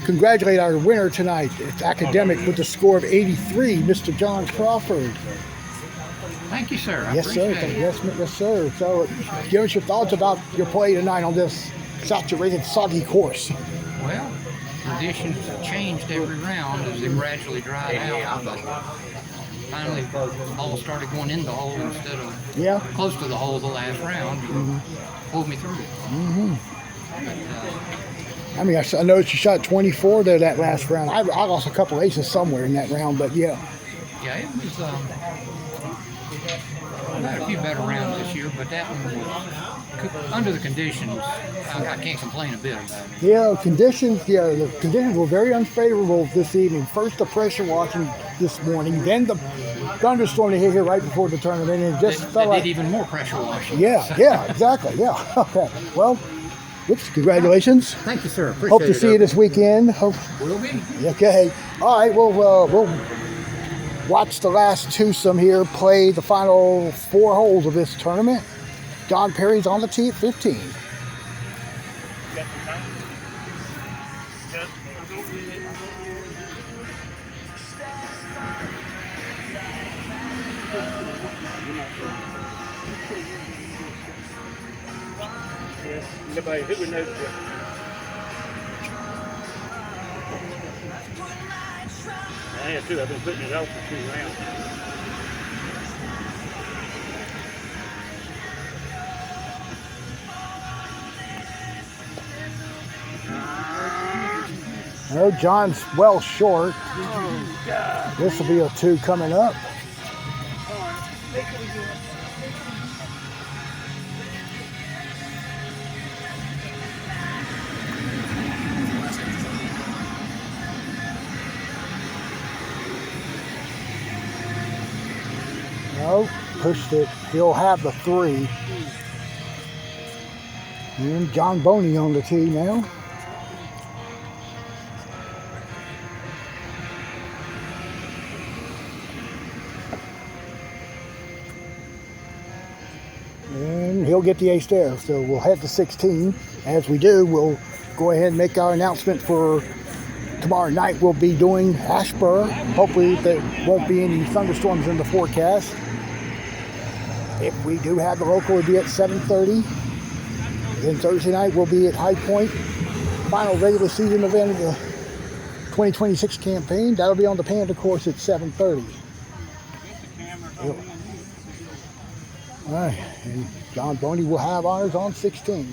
congratulate our winner tonight. It's Academic with the score of 83, Mr. John Crawford. Thank you, sir. I Yes, sir. appreciate it. Yes, sir. So, give us your thoughts about your play tonight on this saturated, soggy course. Well, conditions changed every round as they gradually dried out, but finally all started going in the hole instead of close to the hole the last round. Pulled me through it. I mean, I noticed you shot 24 there that last round. I lost a couple aces somewhere in that round, but yeah. Yeah, it was. I've had a few better rounds this year, but that one was under the conditions. I can't complain a bit about it. The conditions were very unfavorable this evening. First the pressure washing this morning, then the thunderstorm that hit here right before the tournament, and it just felt like did even more pressure washing. Yeah, exactly. Yeah. Okay. Well, congratulations. Thank you, sir. Appreciate Hope to see you this weekend. Will be. Okay. All right. Well, we'll watch the last twosome here play the final 4 holes of this tournament. John Perry's on the tee at 15. Nobody, who would know that? I have too. I've been putting it out for 2 rounds. No, John's well short. This will be a 2 coming up. No, pushed it. He'll have the 3. And John Boney on the tee now. And he'll get the ace there. So we'll head to 16. As we do, we'll go ahead and make our announcement for tomorrow night. We'll be doing Ashburn. Hopefully there won't be any thunderstorms in the forecast. If we do have the local, it'll be at 7:30. Then Thursday night we'll be at High Point. Final regular season event of the 2026 campaign. That'll be on the Panda course at 7:30. Yep. All right, and John Boney will have honors on 16.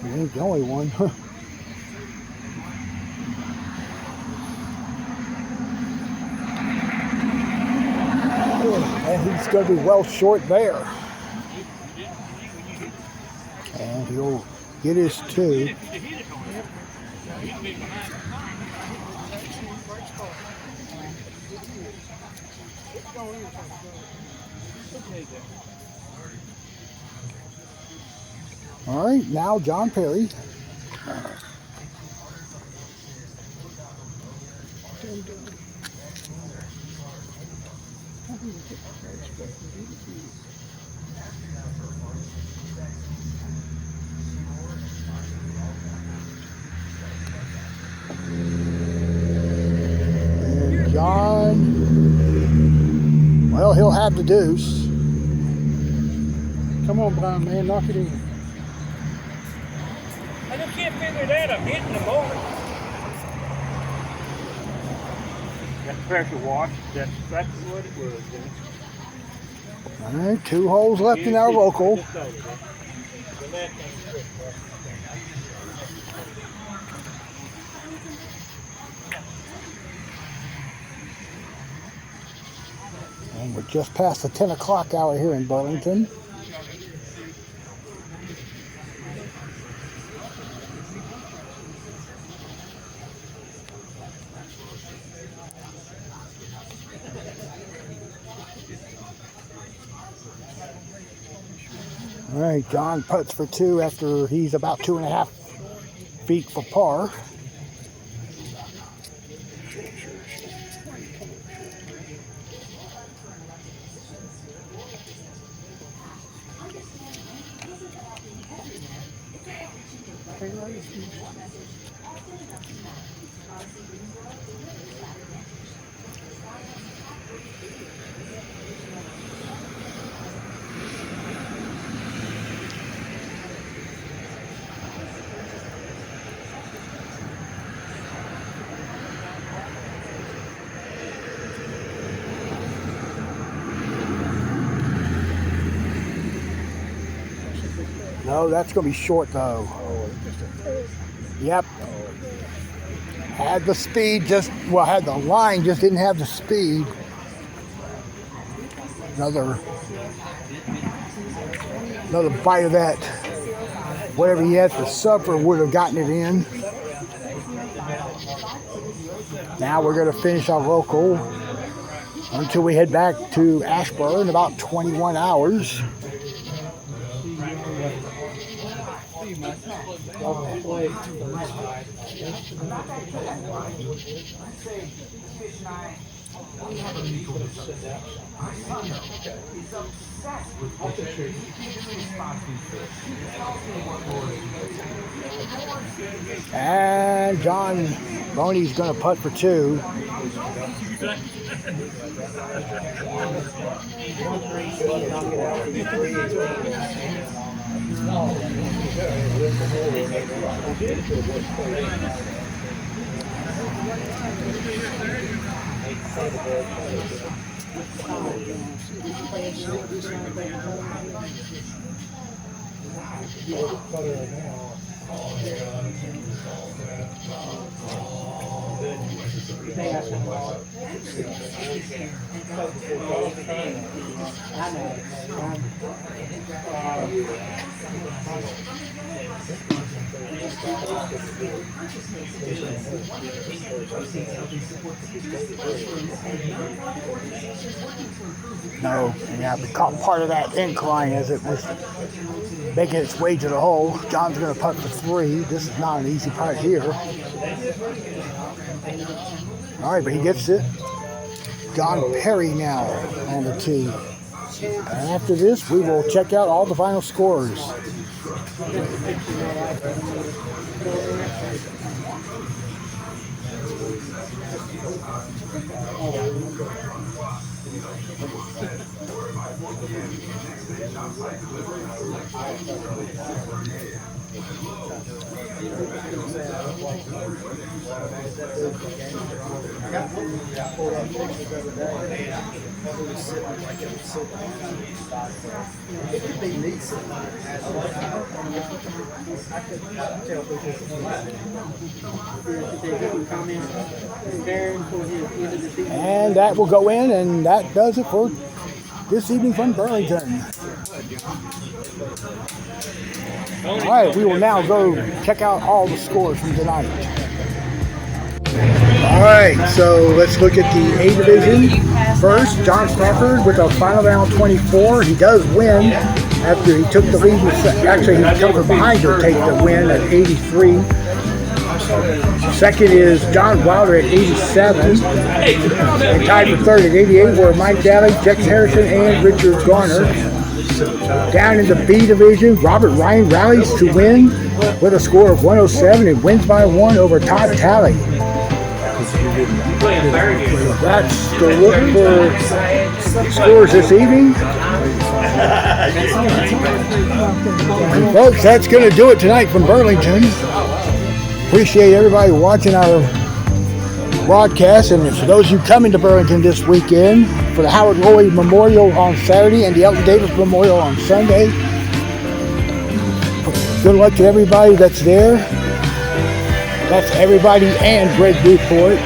He ain't the only one. And he's going to be well short there. And he'll get his 2. All right, now John Perry. And John, well, he'll have the deuce. Come on, Brian, man, knock it in. I just can't figure that. I'm hitting the ball. That's pressure wash. That's what it was. All right, 2 holes left in our local. And we're just past the 10 o'clock hour here in Burlington. All right, John putts for 2 after he's about 2.5 feet for par. No, that's going to be short though. Yep. Had the speed, had the line, just didn't have the speed. Another bite of that. Whatever he had for supper would have gotten it in. Now we're going to finish our local until we head back to Ashburn in about 21 hours. And John Boney's going to putt for 2. No, yeah, we caught part of that incline as it was making its way to the hole. John's going to putt for 3. This is not an easy putt here. All right, but he gets it. John Perry now on the tee. And after this, we will check out all the final scores. And that will go in, and that does it for this evening from Burlington. All right, we will now go check out all the scores from tonight. All right, so let's look at the A division. First, John Stafford with a final round 24. He does win after he took the lead. Actually, he took from behind to take the win at 83. Second is John Wilder at 87. And tied for third at 88 were Mike Daly, Jex Harrison, and Richard Garner. Down in the B division, Robert Ryan rallies to win with a score of 107 and wins by 1 over Todd Talley. That's the look for scores this evening. And folks, that's going to do it tonight from Burlington. Appreciate everybody watching our broadcast. And for those of you coming to Burlington this weekend, for the Howard Lloyd Memorial on Saturday and the Elton Davis Memorial on Sunday, good luck to everybody that's there. That's everybody and Greg Newport.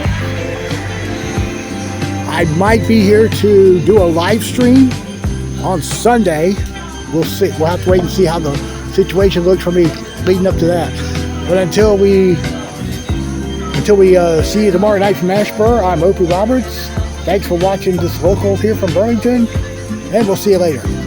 I might be here to do a live stream on Sunday. We'll see. We'll have to wait and see how the situation looks for me leading up to that. But until we see you tomorrow night from Ashburn, I'm Opie Roberts. Thanks for watching this local here from Burlington, and we'll see you later.